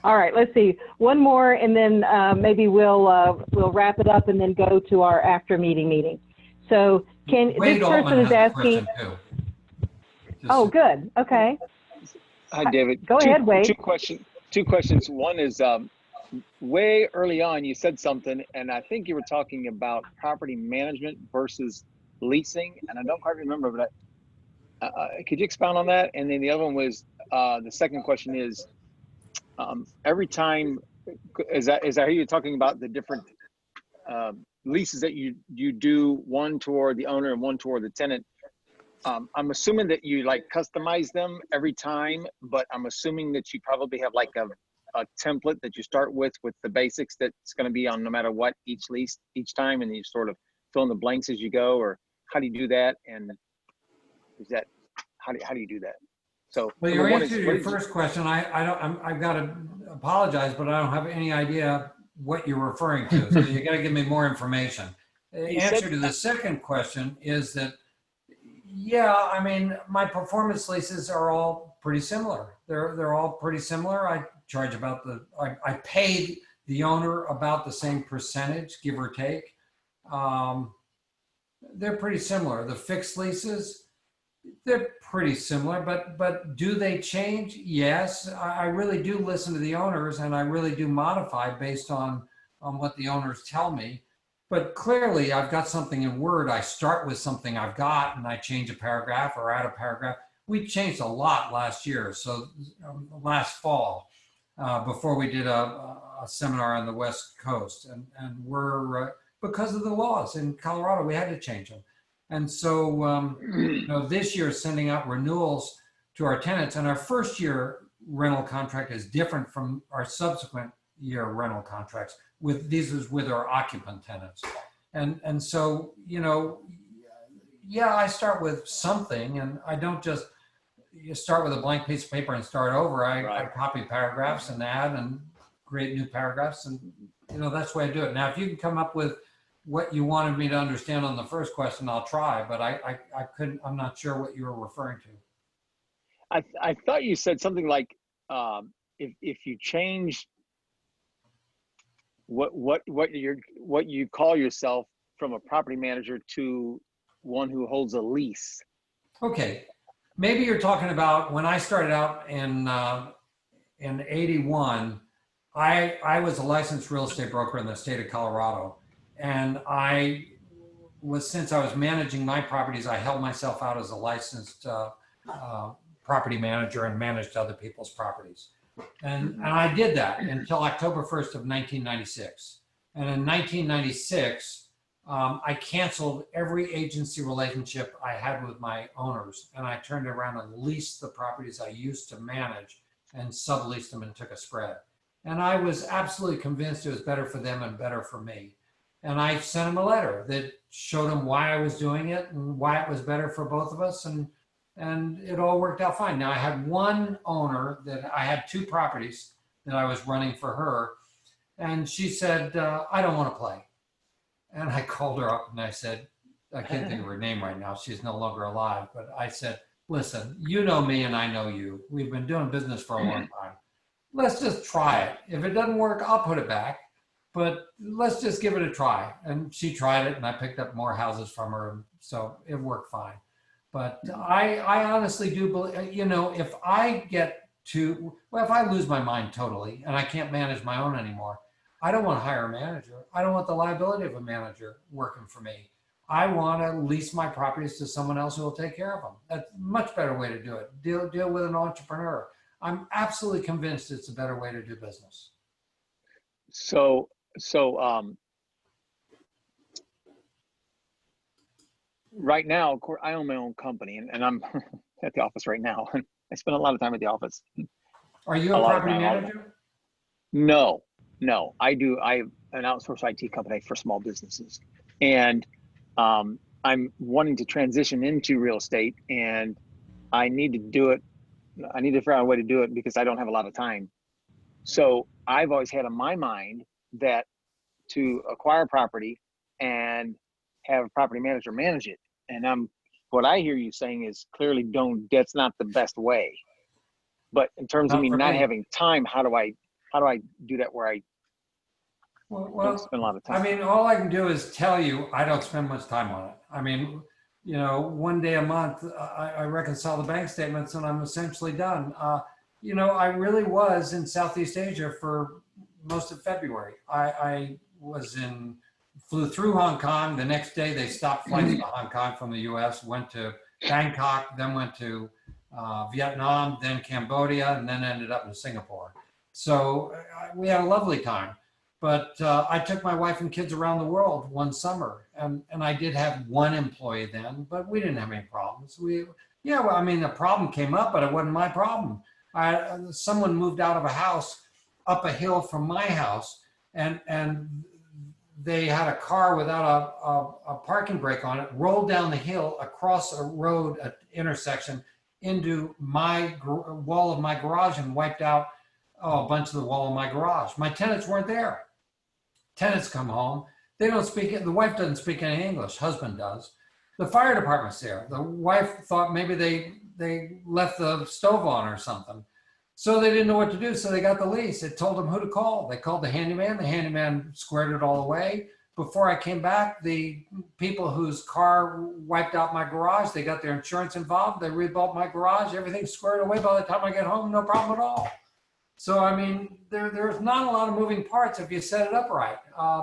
All right, let's see. One more, and then maybe we'll wrap it up and then go to our after meeting. So this person is asking. Oh, good. Okay.
Hi, David.
Go ahead, Wade.
Two questions. One is way early on, you said something, and I think you were talking about property management versus leasing, and I don't quite remember, but could you expound on that? And then the other one was, the second question is, every time, is that how you're talking about the different leases that you do, one toward the owner and one toward the tenant? I'm assuming that you like customize them every time, but I'm assuming that you probably have like a template that you start with the basics that's going to be on no matter what each lease each time, and you sort of fill in the blanks as you go, or how do you do that? And is that how do you do that? So,
well, your answer to your first question, I've got to apologize, but I don't have any idea what you're referring to. So you got to give me more information. The answer to the second question is that, yeah, I mean, my performance leases are all pretty similar. They're all pretty similar. I charge about I pay the owner about the same percentage, give or take. They're pretty similar. The fixed leases, they're pretty similar, but do they change? Yes, I really do listen to the owners, and I really do modify based on what the owners tell me. But clearly, I've got something in Word. I start with something I've got, and I change a paragraph or add a paragraph. We changed a lot last year, so last fall, before we did a seminar on the West Coast, and we're because of the laws in Colorado, we had to change them. And so, this year, sending out renewals to our tenants, and our first year rental contract is different from our subsequent year rental contracts. These is with our occupant tenants, and so yeah, I start with something, and I don't just start with a blank piece of paper and start over. I copy paragraphs and add and create new paragraphs, and that's the way I do it. Now, if you can come up with what you wanted me to understand on the first question, I'll try, but I couldn't. I'm not sure what you were referring to.
I thought you said something like if you change what you call yourself from a property manager to one who holds a lease.
Okay, maybe you're talking about when I started out in '81. I was a licensed real estate broker in the state of Colorado, and since I was managing my properties, I held myself out as a licensed property manager and managed other people's properties. And I did that until October 1st of 1996. And in 1996, I canceled every agency relationship I had with my owners, and I turned around and leased the properties I used to manage and subleased them and took a spread. And I was absolutely convinced it was better for them and better for me. And I sent them a letter that showed them why I was doing it and why it was better for both of us. And it all worked out fine. Now, I had one owner that I had two properties that I was running for her. And she said, I don't want to play. And I called her up and I said, I can't think of her name right now. She's no longer alive. But I said, listen, you know me and I know you. We've been doing business for a long time. Let's just try it. If it doesn't work, I'll put it back. But let's just give it a try. And she tried it, and I picked up more houses from her. So it worked fine. But I honestly do believe, if I if I lose my mind totally and I can't manage my own anymore, I don't want to hire a manager. I don't want the liability of a manager working for me. I want to lease my properties to someone else who will take care of them. That's a much better way to do it. Deal with an entrepreneur. I'm absolutely convinced it's a better way to do business.
So right now, of course, I own my own company, and I'm at the office right now. I spend a lot of time at the office.
Are you
A
a
lot of
property
time, all the time.
manager?
No, no, I have an outsourced IT company for small businesses, and I'm wanting to transition into real estate, and I need to do it. I need to figure out a way to do it because I don't have a lot of time. So I've always had in my mind that to acquire property and have a property manager manage it. And what I hear you saying is clearly that's not the best way. But in terms of
Not
me
for
not
me.
having time, how do I do that where I don't spend a lot of time?
I mean, all I can do is tell you, I don't spend much time on it. I mean, you know, one day a month, I reconcile the bank statements and I'm essentially done. You know, I really was in Southeast Asia for most of February. I flew through Hong Kong. The next day they stopped flights to Hong Kong from the US, went to Bangkok, then went to Vietnam, then Cambodia, and then ended up in Singapore. So we had a lovely time. But I took my wife and kids around the world one summer, and I did have one employee then, but we didn't have any problems. I mean, the problem came up, but it wasn't my problem. Someone moved out of a house up a hill from my house, and they had a car without a parking brake on it, rolled down the hill across a road, an intersection, into my wall of my garage and wiped out a bunch of the wall of my garage. My tenants weren't there. Tenants come home. They don't speak, the wife doesn't speak any English, husband does. The fire department's there. The wife thought maybe they left the stove on or something. So they didn't know what to do. So they got the lease. It told them who to call. They called the handyman. The handyman squared it all away. Before I came back, the people whose car wiped out my garage, they got their insurance involved. They rebuilt my garage. Everything's squared away. By the time I get home, no problem at all. So, I mean, there's not a lot of moving parts if you set it up right,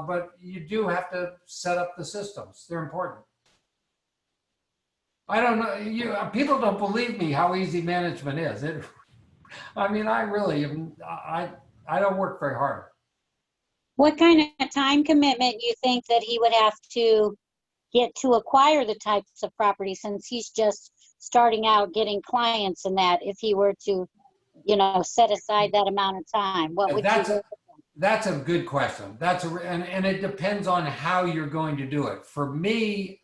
but you do have to set up the systems. They're important. I don't know, people don't believe me how easy management is. I mean, I really am, I don't work very hard.
What kind of time commitment you think that he would have to get to acquire the types of property, since he's just starting out getting clients and that, if he were to, you know, set aside that amount of time? What would
That's a good question. And it depends on how you're going to do it. For me,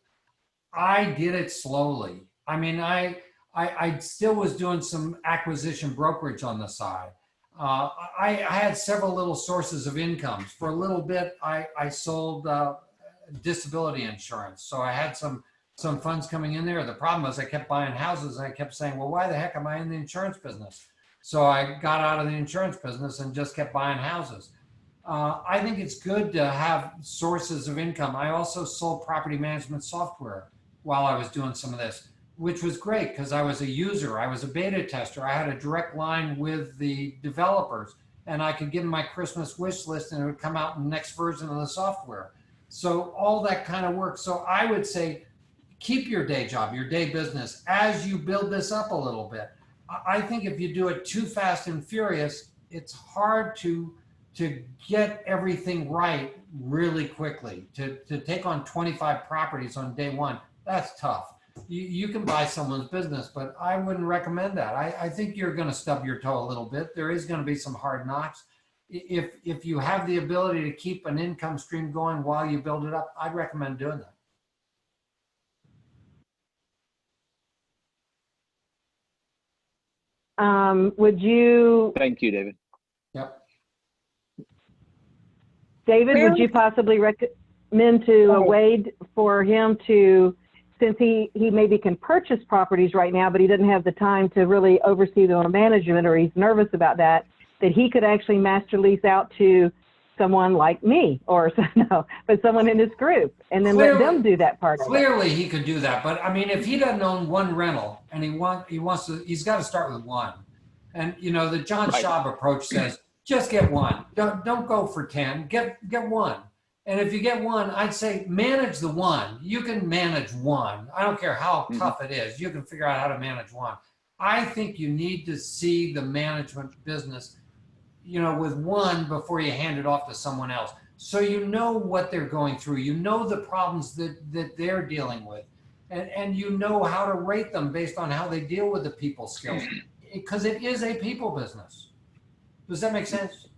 I did it slowly. I mean, I still was doing some acquisition brokerage on the side. I had several little sources of income. For a little bit, I sold disability insurance. So I had some funds coming in there. The problem was I kept buying houses and I kept saying, well, why the heck am I in the insurance business? So I got out of the insurance business and just kept buying houses. I think it's good to have sources of income. I also sold property management software while I was doing some of this, which was great because I was a user. I was a beta tester. I had a direct line with the developers, and I could give them my Christmas wish list and it would come out in the next version of the software. So all that kind of work. So I would say, keep your day job, your day business, as you build this up a little bit. I think if you do it too fast and furious, it's hard to get everything right really quickly. To take on 25 properties on day one, that's tough. You can buy someone's business, but I wouldn't recommend that. I think you're going to stub your toe a little bit. There is going to be some hard knocks. If you have the ability to keep an income stream going while you build it up, I'd recommend doing that.
Would you,
Thank you, David.
Yep.
David, would you possibly recommend to Wade for him to, since he maybe can purchase properties right now, but he doesn't have the time to really oversee the management, or he's nervous about that he could actually master lease out to someone like me, or but someone in his group, and then let them do that part of it?
Clearly he could do that, but I mean, if he doesn't own one rental and he's got to start with one. And you know, the John Schaub approach says, just get one. Don't go for 10, get one. And if you get one, I'd say manage the one. You can manage one. I don't care how tough it is. You can figure out how to manage one. I think you need to see the management business, you know, with one before you hand it off to someone else. So you know what they're going through. You know the problems that they're dealing with. And you know how to rate them based on how they deal with the people skills. because it is a people business. Does that make sense?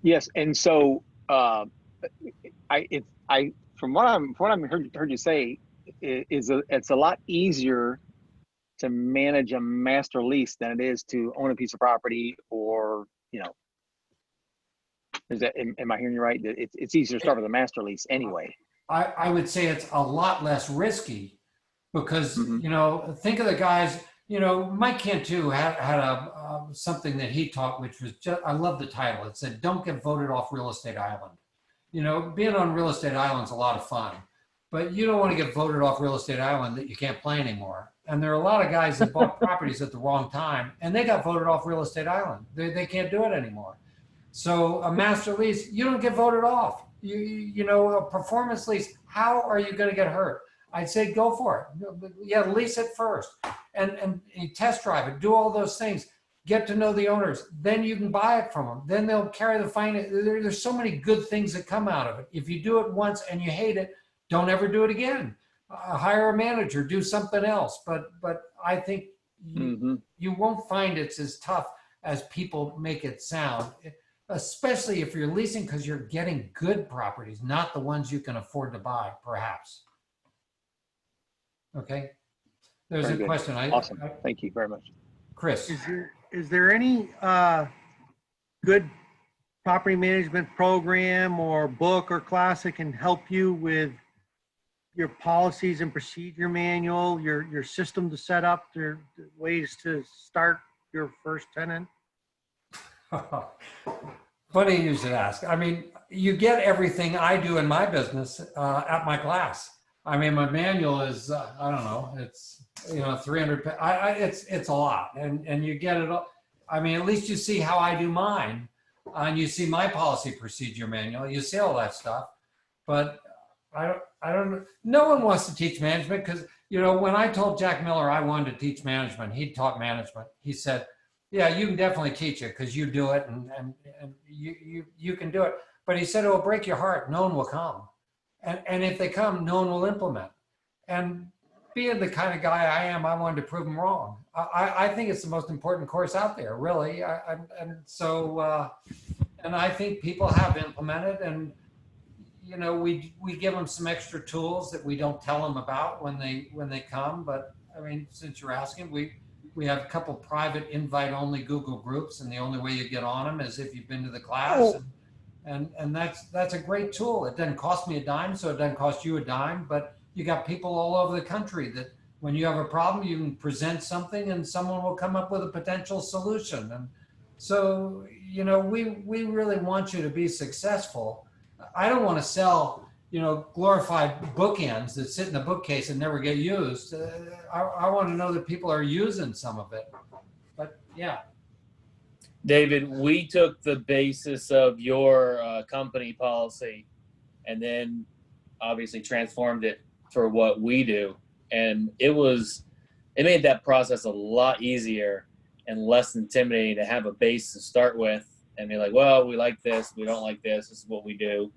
Yes, and so from what I'm heard you say it's a lot easier to manage a master lease than it is to own a piece of property, or am I hearing you right? It's easier to start with a master lease anyway.
I would say it's a lot less risky because, think of the guys, Mike Cantu had something that he taught, which was just, I love the title. It said, "Don't get voted off Real Estate Island." Being on Real Estate Island is a lot of fun, but you don't want to get voted off Real Estate Island that you can't play anymore. And there are a lot of guys that bought properties at the wrong time and they got voted off Real Estate Island. They can't do it anymore. So a master lease, you don't get voted off. A performance lease, how are you going to get hurt? I'd say go for it. Yeah, lease it first and you test drive it, do all those things, get to know the owners. Then you can buy it from them. Then they'll carry the finance. There's so many good things that come out of it. If you do it once and you hate it, don't ever do it again. Hire a manager, do something else. But I think you won't find it's as tough as people make it sound, especially if you're leasing, because you're getting good properties, not the ones you can afford to buy, perhaps. Okay. There's a question.
Awesome. Thank you very much.
Chris.
Is there any good property management program or book or class that can help you with your policies and procedure manual, your system to set up, your ways to start your first tenant?
Funny you should ask. I mean, you get everything I do in my business at my class. I mean, my manual is, I don't know, it's, 300, it's a lot. And you get it all. I mean, at least you see how I do mine. And you see my policy procedure manual. You see all that stuff. But I don't, no one wants to teach management because, when I told Jack Miller I wanted to teach management, he taught management. He said, yeah, you can definitely teach it because you do it and you can do it. But he said, it will break your heart. No one will come. And if they come, no one will implement. And being the kind of guy I am, I wanted to prove them wrong. I think it's the most important course out there, really. And I think people have implemented, and we give them some extra tools that we don't tell them about when they come. But I mean, since you're asking, we have a couple private invite-only Google groups, and the only way you get on them is if you've been to the class. And that's a great tool. It doesn't cost me a dime, so it doesn't cost you a dime, but you got people all over the country that when you have a problem, you can present something and someone will come up with a potential solution. And so, we really want you to be successful. I don't want to sell, glorified bookends that sit in a bookcase and never get used. I want to know that people are using some of it, but yeah.
David, we took the basis of your company policy and then obviously transformed it for what we do. And it made that process a lot easier and less intimidating to have a base to start with and be like, well, we like this, we don't like this, this is what we do.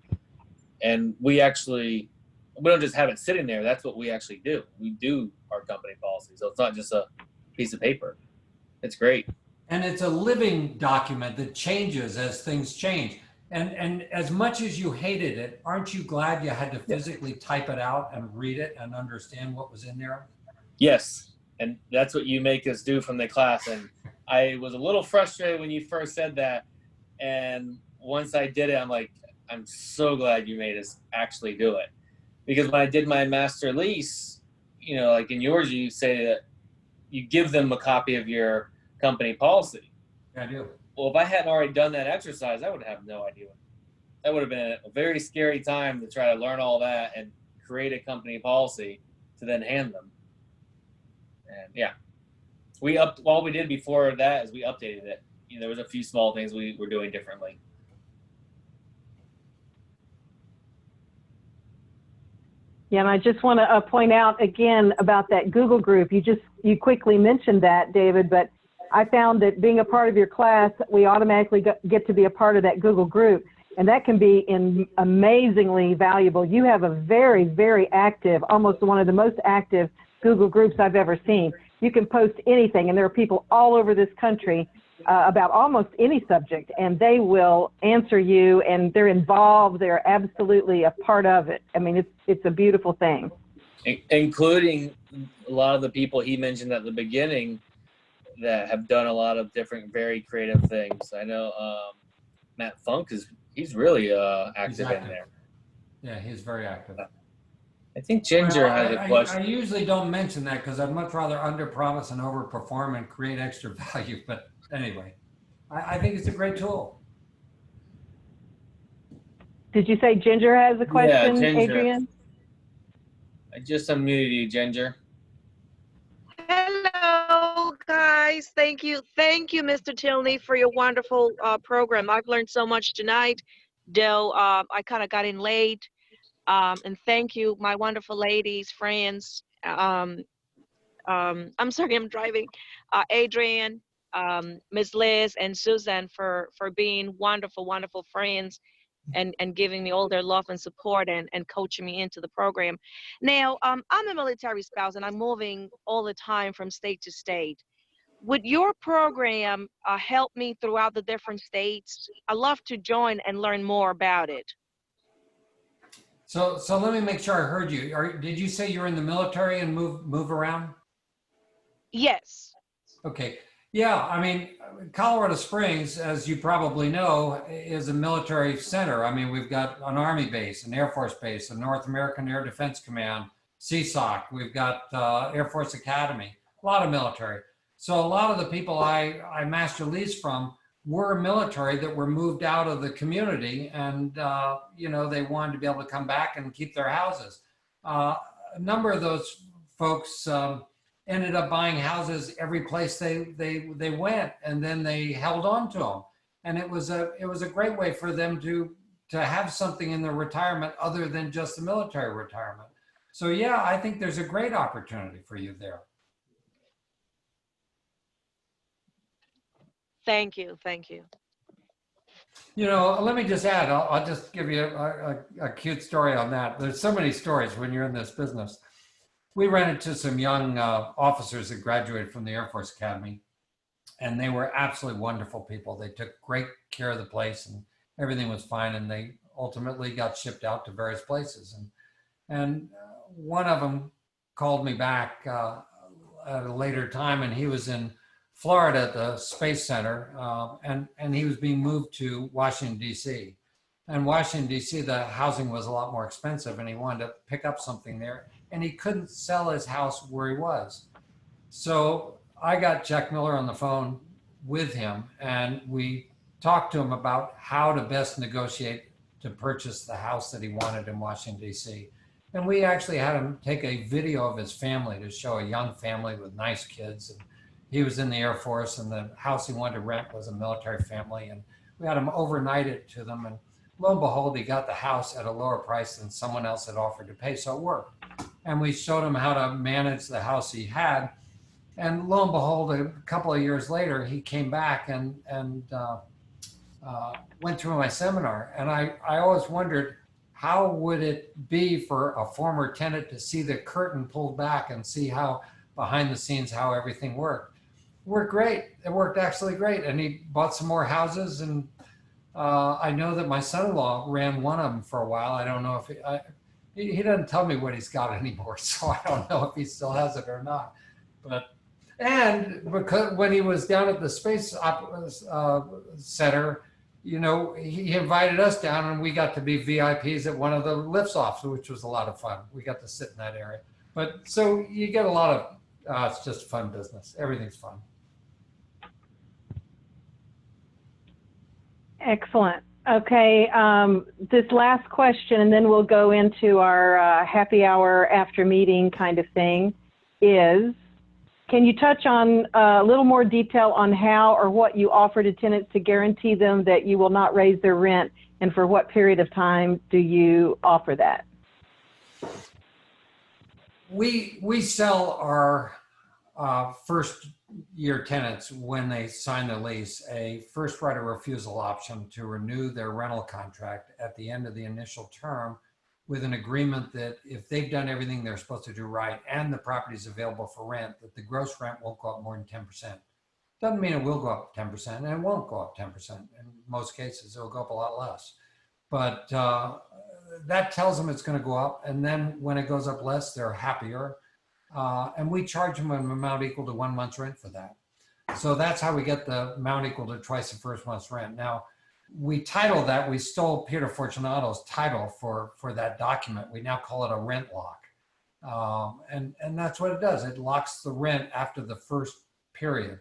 And we don't just have it sitting there. That's what we actually do. We do our company policy. So it's not just a piece of paper. It's great.
And it's a living document that changes as things change. And as much as you hated it, aren't you glad you had to physically type it out and read it and understand what was in there?
Yes. And that's what you make us do from the class. And I was a little frustrated when you first said that. And once I did it, I'm like, I'm so glad you made us actually do it. Because when I did my master lease, like in yours, you say that you give them a copy of your company policy.
I do.
Well, if I hadn't already done that exercise, I would have no idea. That would have been a very scary time to try to learn all that and create a company policy to then hand them. And yeah, all we did before that is we updated it. There was a few small things we were doing differently.
Yeah, and I just want to point out again about that Google group. You quickly mentioned that, David, but I found that being a part of your class, we automatically get to be a part of that Google group, and that can be amazingly valuable. You have a very, very active, almost one of the most active Google groups I've ever seen. You can post anything, and there are people all over this country about almost any subject, and they will answer you, and they're involved. They're absolutely a part of it. I mean, it's a beautiful thing.
Including a lot of the people he mentioned at the beginning that have done a lot of different, very creative things. I know Matt Funk he's really active in there.
Yeah, he's very active.
I think Ginger has a question.
I usually don't mention that because I'd much rather underpromise and overperform and create extra value. But anyway, I think it's a great tool.
Did you say Ginger has a question,
Ginger.
Adrian?
I just unmuted you, Ginger.
Hello, guys. Thank you, Mr. Tilney, for your wonderful program. I've learned so much tonight, though I kind of got in late. And thank you, my wonderful ladies, friends. I'm sorry, I'm driving. Adrian, Ms. Liz, and Susan for being wonderful, wonderful friends and giving me all their love and support and coaching me into the program. Now, I'm a military spouse and I'm moving all the time from state to state. Would your program help me throughout the different states? I love to join and learn more about it.
So let me make sure I heard you. Did you say you're in the military and move around?
Yes.
Okay. Yeah, I mean, Colorado Springs, as you probably know, is a military center. I mean, we've got an Army base, an Air Force base, a North American Air Defense Command, CSOC. We've got Air Force Academy, a lot of military. So a lot of the people I master lease from were military that were moved out of the community, and you know, they wanted to be able to come back and keep their houses. A number of those folks ended up buying houses every place they went, and then they held on to them. And it was a great way for them to have something in their retirement other than just the military retirement. So yeah, I think there's a great opportunity for you there.
Thank you. Thank you.
You know, let me just add, I'll just give you a cute story on that. There's so many stories when you're in this business. We ran into some young officers that graduated from the Air Force Academy, and they were absolutely wonderful people. They took great care of the place and everything was fine, and they ultimately got shipped out to various places. And one of them called me back at a later time, and he was in Florida at the Space Center, and he was being moved to Washington, D.C. And Washington, D.C., the housing was a lot more expensive, and he wanted to pick up something there, and he couldn't sell his house where he was. So I got Jack Miller on the phone with him, and we talked to him about how to best negotiate to purchase the house that he wanted in Washington, D.C. And we actually had him take a video of his family to show a young family with nice kids. And he was in the Air Force, and the house he wanted to rent was a military family. And we had him overnight it to them. And lo and behold, he got the house at a lower price than someone else had offered to pay. So it worked. And we showed him how to manage the house he had. And lo and behold, a couple of years later, he came back and went through my seminar. And I always wondered, how would it be for a former tenant to see the curtain pulled back and see how behind the scenes, how everything worked? It worked great. It worked actually great. And he bought some more houses. And I know that my son-in-law ran one of them for a while. I don't know if he doesn't tell me what he's got anymore. So I don't know if he still has it or not. And because when he was down at the Space Center, you know, he invited us down, and we got to be VIPs at one of the lifts off, which was a lot of fun. We got to sit in that area. But so you get a lot of, it's just fun business. Everything's fun.
Excellent. Okay, this last question, and then we'll go into our happy hour after meeting kind of thing, is, can you touch on a little more detail on how or what you offer to tenants to guarantee them that you will not raise their rent, and for what period of time do you offer that?
We sell our first year tenants, when they sign the lease, a first right of refusal option to renew their rental contract at the end of the initial term with an agreement that if they've done everything they're supposed to do right and the property is available for rent, that the gross rent won't go up more than 10%. Doesn't mean it will go up 10%, and it won't go up 10%. In most cases, it'll go up a lot less. But that tells them it's going to go up. And then when it goes up less, they're happier. And we charge them an amount equal to 1 month's rent for that. So that's how we get the amount equal to twice the first month's rent. Now, we title that, we stole Peter Fortunato's title for that document. We now call it a rent lock. And that's what it does. It locks the rent after the first period.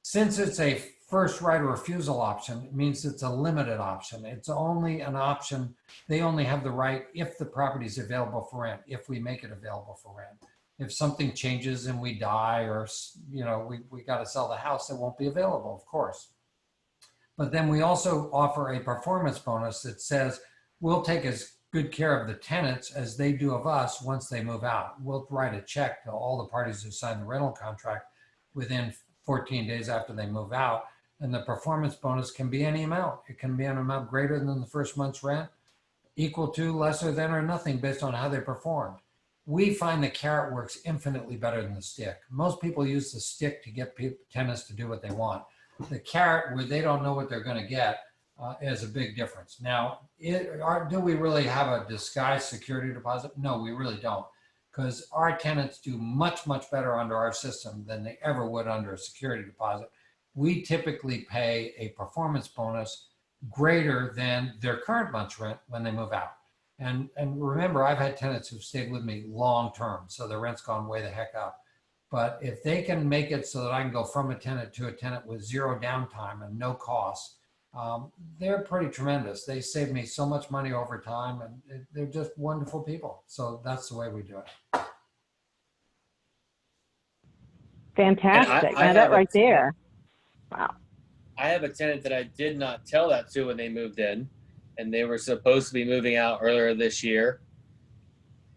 Since it's a first right of refusal option, it means it's a limited option. It's only an option. They only have the right if the property is available for rent, if we make it available for rent. If something changes and we die, or we got to sell the house, it won't be available, of course. But then we also offer a performance bonus that says we'll take as good care of the tenants as they do of us once they move out. We'll write a check to all the parties who signed the rental contract within 14 days after they move out. And the performance bonus can be any amount. It can be an amount greater than the first month's rent, equal to, lesser than, or nothing based on how they performed. We find the carrot works infinitely better than the stick. Most people use the stick to get tenants to do what they want. The carrot, where they don't know what they're going to get, is a big difference. Now, do we really have a disguised security deposit? No, we really don't, because our tenants do much, much better under our system than they ever would under a security deposit. We typically pay a performance bonus greater than their current month's rent when they move out. And remember, I've had tenants who've stayed with me long term, so the rent's gone way the heck up. But if they can make it so that I can go from a tenant to a tenant with zero downtime and no costs, they're pretty tremendous. They save me so much money over time, and they're just wonderful people. So that's the way we do it.
Fantastic. Now that right there. Wow.
I have a tenant that I did not tell that to when they moved in, and they were supposed to be moving out earlier this year.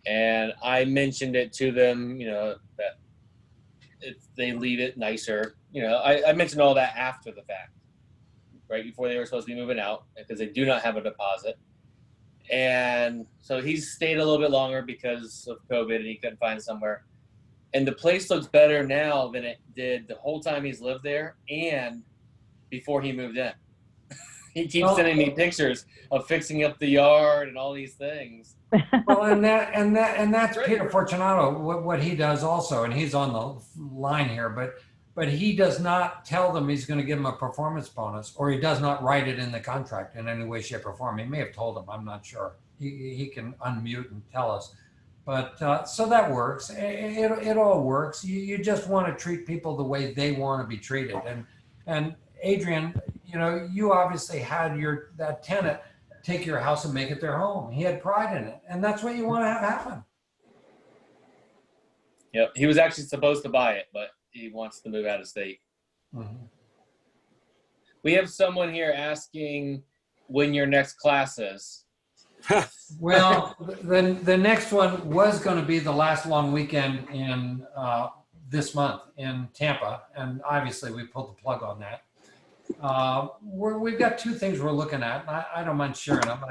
And I mentioned it to them, that if they leave it nicer, I mentioned all that after the fact, right before they were supposed to be moving out, because they do not have a deposit. And so he's stayed a little bit longer because of COVID and he couldn't find somewhere. And the place looks better now than it did the whole time he's lived there and before he moved in. He keeps sending me pictures of fixing up the yard and all these things.
Well, and that's Peter Fortunato, what he does also, and he's on the line here, but he does not tell them he's going to give them a performance bonus, or he does not write it in the contract in any way, shape, or form. He may have told them, I'm not sure. He can unmute and tell us. But so that works. It all works. You just want to treat people the way they want to be treated. And Adrian, you obviously had that tenant take your house and make it their home. He had pride in it, and that's what you want to have happen.
Yep, he was actually supposed to buy it, but he wants to move out of state.
Mm-hmm.
We have someone here asking when your next class is.
Well, the next one was going to be the last long weekend in this month in Tampa, and obviously we pulled the plug on that. We've got two things we're looking at. I don't mind sharing them.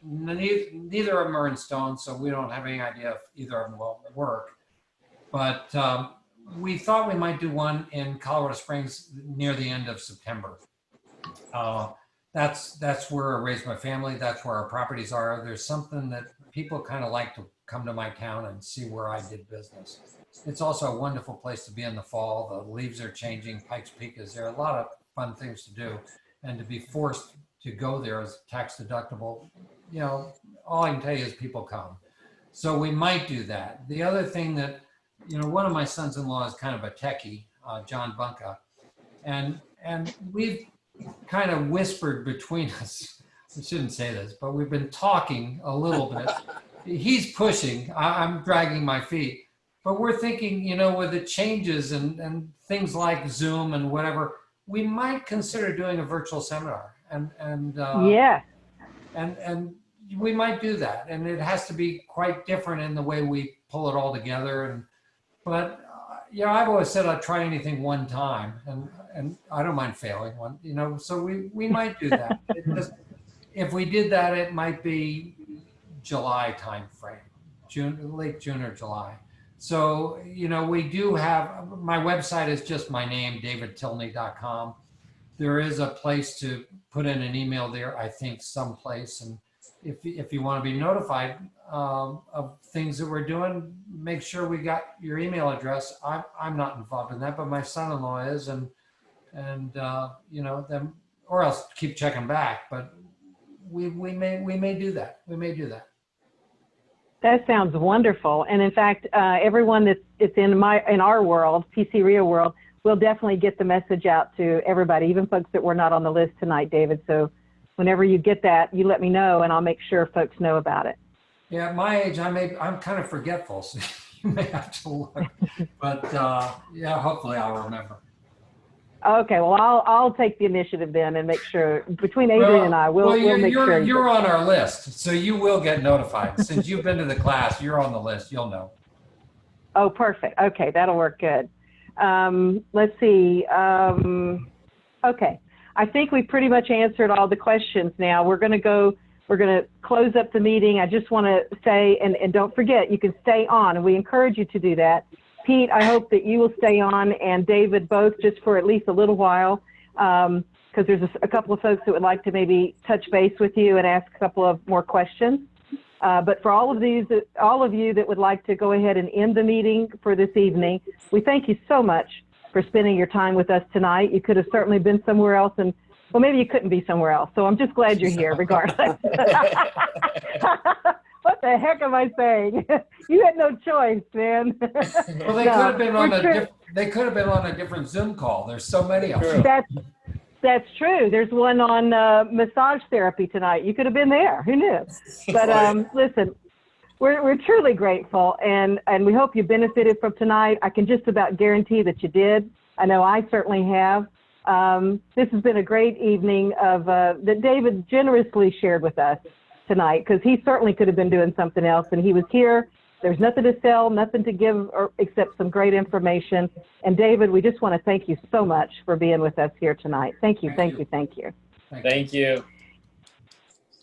Neither of them are in stone, so we don't have any idea if either of them will work. But we thought we might do one in Colorado Springs near the end of September. That's where I raised my family. That's where our properties are. There's something that people kind of like to come to my town and see where I did business. It's also a wonderful place to be in the fall. The leaves are changing. Pikes Peak is there. A lot of fun things to do, and to be forced to go there as tax deductible, all I can tell you is people come. So we might do that. The other thing that, one of my sons-in-law is kind of a techie, John Bunka, and we've kind of whispered between us. I shouldn't say this, but we've been talking a little bit. He's pushing, I'm dragging my feet, but we're thinking, with the changes and things like Zoom and whatever, we might consider doing a virtual seminar, and we might do that, and it has to be quite different in the way we pull it all together. But I've always said I'd try anything one time, and I don't mind failing one, so we might do that. If we did that, it might be July timeframe, late June or July. So, we do have, my website is just my name, davidtilney.com. There is a place to put in an email there, I think someplace. And if you want to be notified of things that we're doing, make sure we got your email address. I'm not involved in that, but my son-in-law is, and then, or else keep checking back. But we may do that. We may do that.
That sounds wonderful. And in fact, everyone that's in our world, PC REIA world, will definitely get the message out to everybody, even folks that were not on the list tonight, David. So whenever you get that, you let me know, and I'll make sure folks know about it.
Yeah, at my age, I'm kind of forgetful, so you may have to look. But yeah, hopefully I'll remember.
Okay, well, I'll take the initiative then and make sure, between Adrian and I, we'll make sure.
You're on our list, so you will get notified. Since you've been to the class, you're on the list, you'll know.
Oh, perfect. Okay, that'll work good. Let's see. Okay, I think we pretty much answered all the questions now. We're going to close up the meeting. I just want to say, and don't forget, you can stay on, and we encourage you to do that. Pete, I hope that you will stay on, and David both, just for at least a little while, because there's a couple of folks that would like to maybe touch base with you and ask a couple of more questions. But for all of you that would like to go ahead and end the meeting for this evening, we thank you so much for spending your time with us tonight. You could have certainly been somewhere else, and well, maybe you couldn't be somewhere else. So I'm just glad you're here regardless. What the heck am I saying? You had no choice, man.
Well, they could have been on a different Zoom call. There's so many of them.
That's true. There's one on massage therapy tonight. You could have been there. Who knew? But listen, we're truly grateful, and we hope you benefited from tonight. I can just about guarantee that you did. I know I certainly have. This has been a great evening that David generously shared with us tonight, because he certainly could have been doing something else, and he was here. There's nothing to sell, nothing to give except some great information. And David, we just want to thank you so much for being with us here tonight. Thank you, thank you, thank you.
Thank you.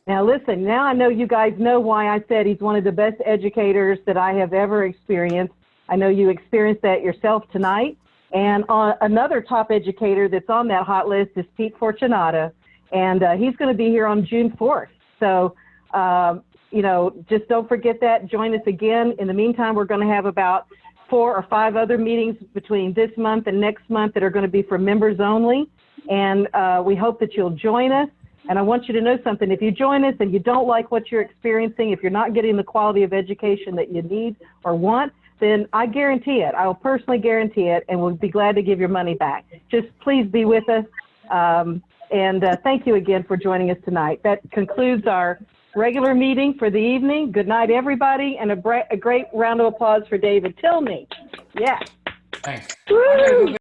Now listen, now I know you guys know why I said he's one of the best educators that I have ever experienced. I know you experienced that yourself tonight. And another top educator that's on that hot list is Pete Fortunato, and he's going to be here on June 4th. So, just don't forget that. Join us again. In the meantime, we're going to have about 4 or 5 other meetings between this month and next month that are going to be for members only. And we hope that you'll join us. And I want you to know something. If you join us and you don't like what you're experiencing, if you're not getting the quality of education that you need or want, then I guarantee it. I will personally guarantee it, and we'll be glad to give your money back. Just please be with us. And thank you again for joining us tonight. That concludes our regular meeting for the evening. Good night, everybody, and a great round of applause for David Tilney. Yeah.
Thanks.
Woo!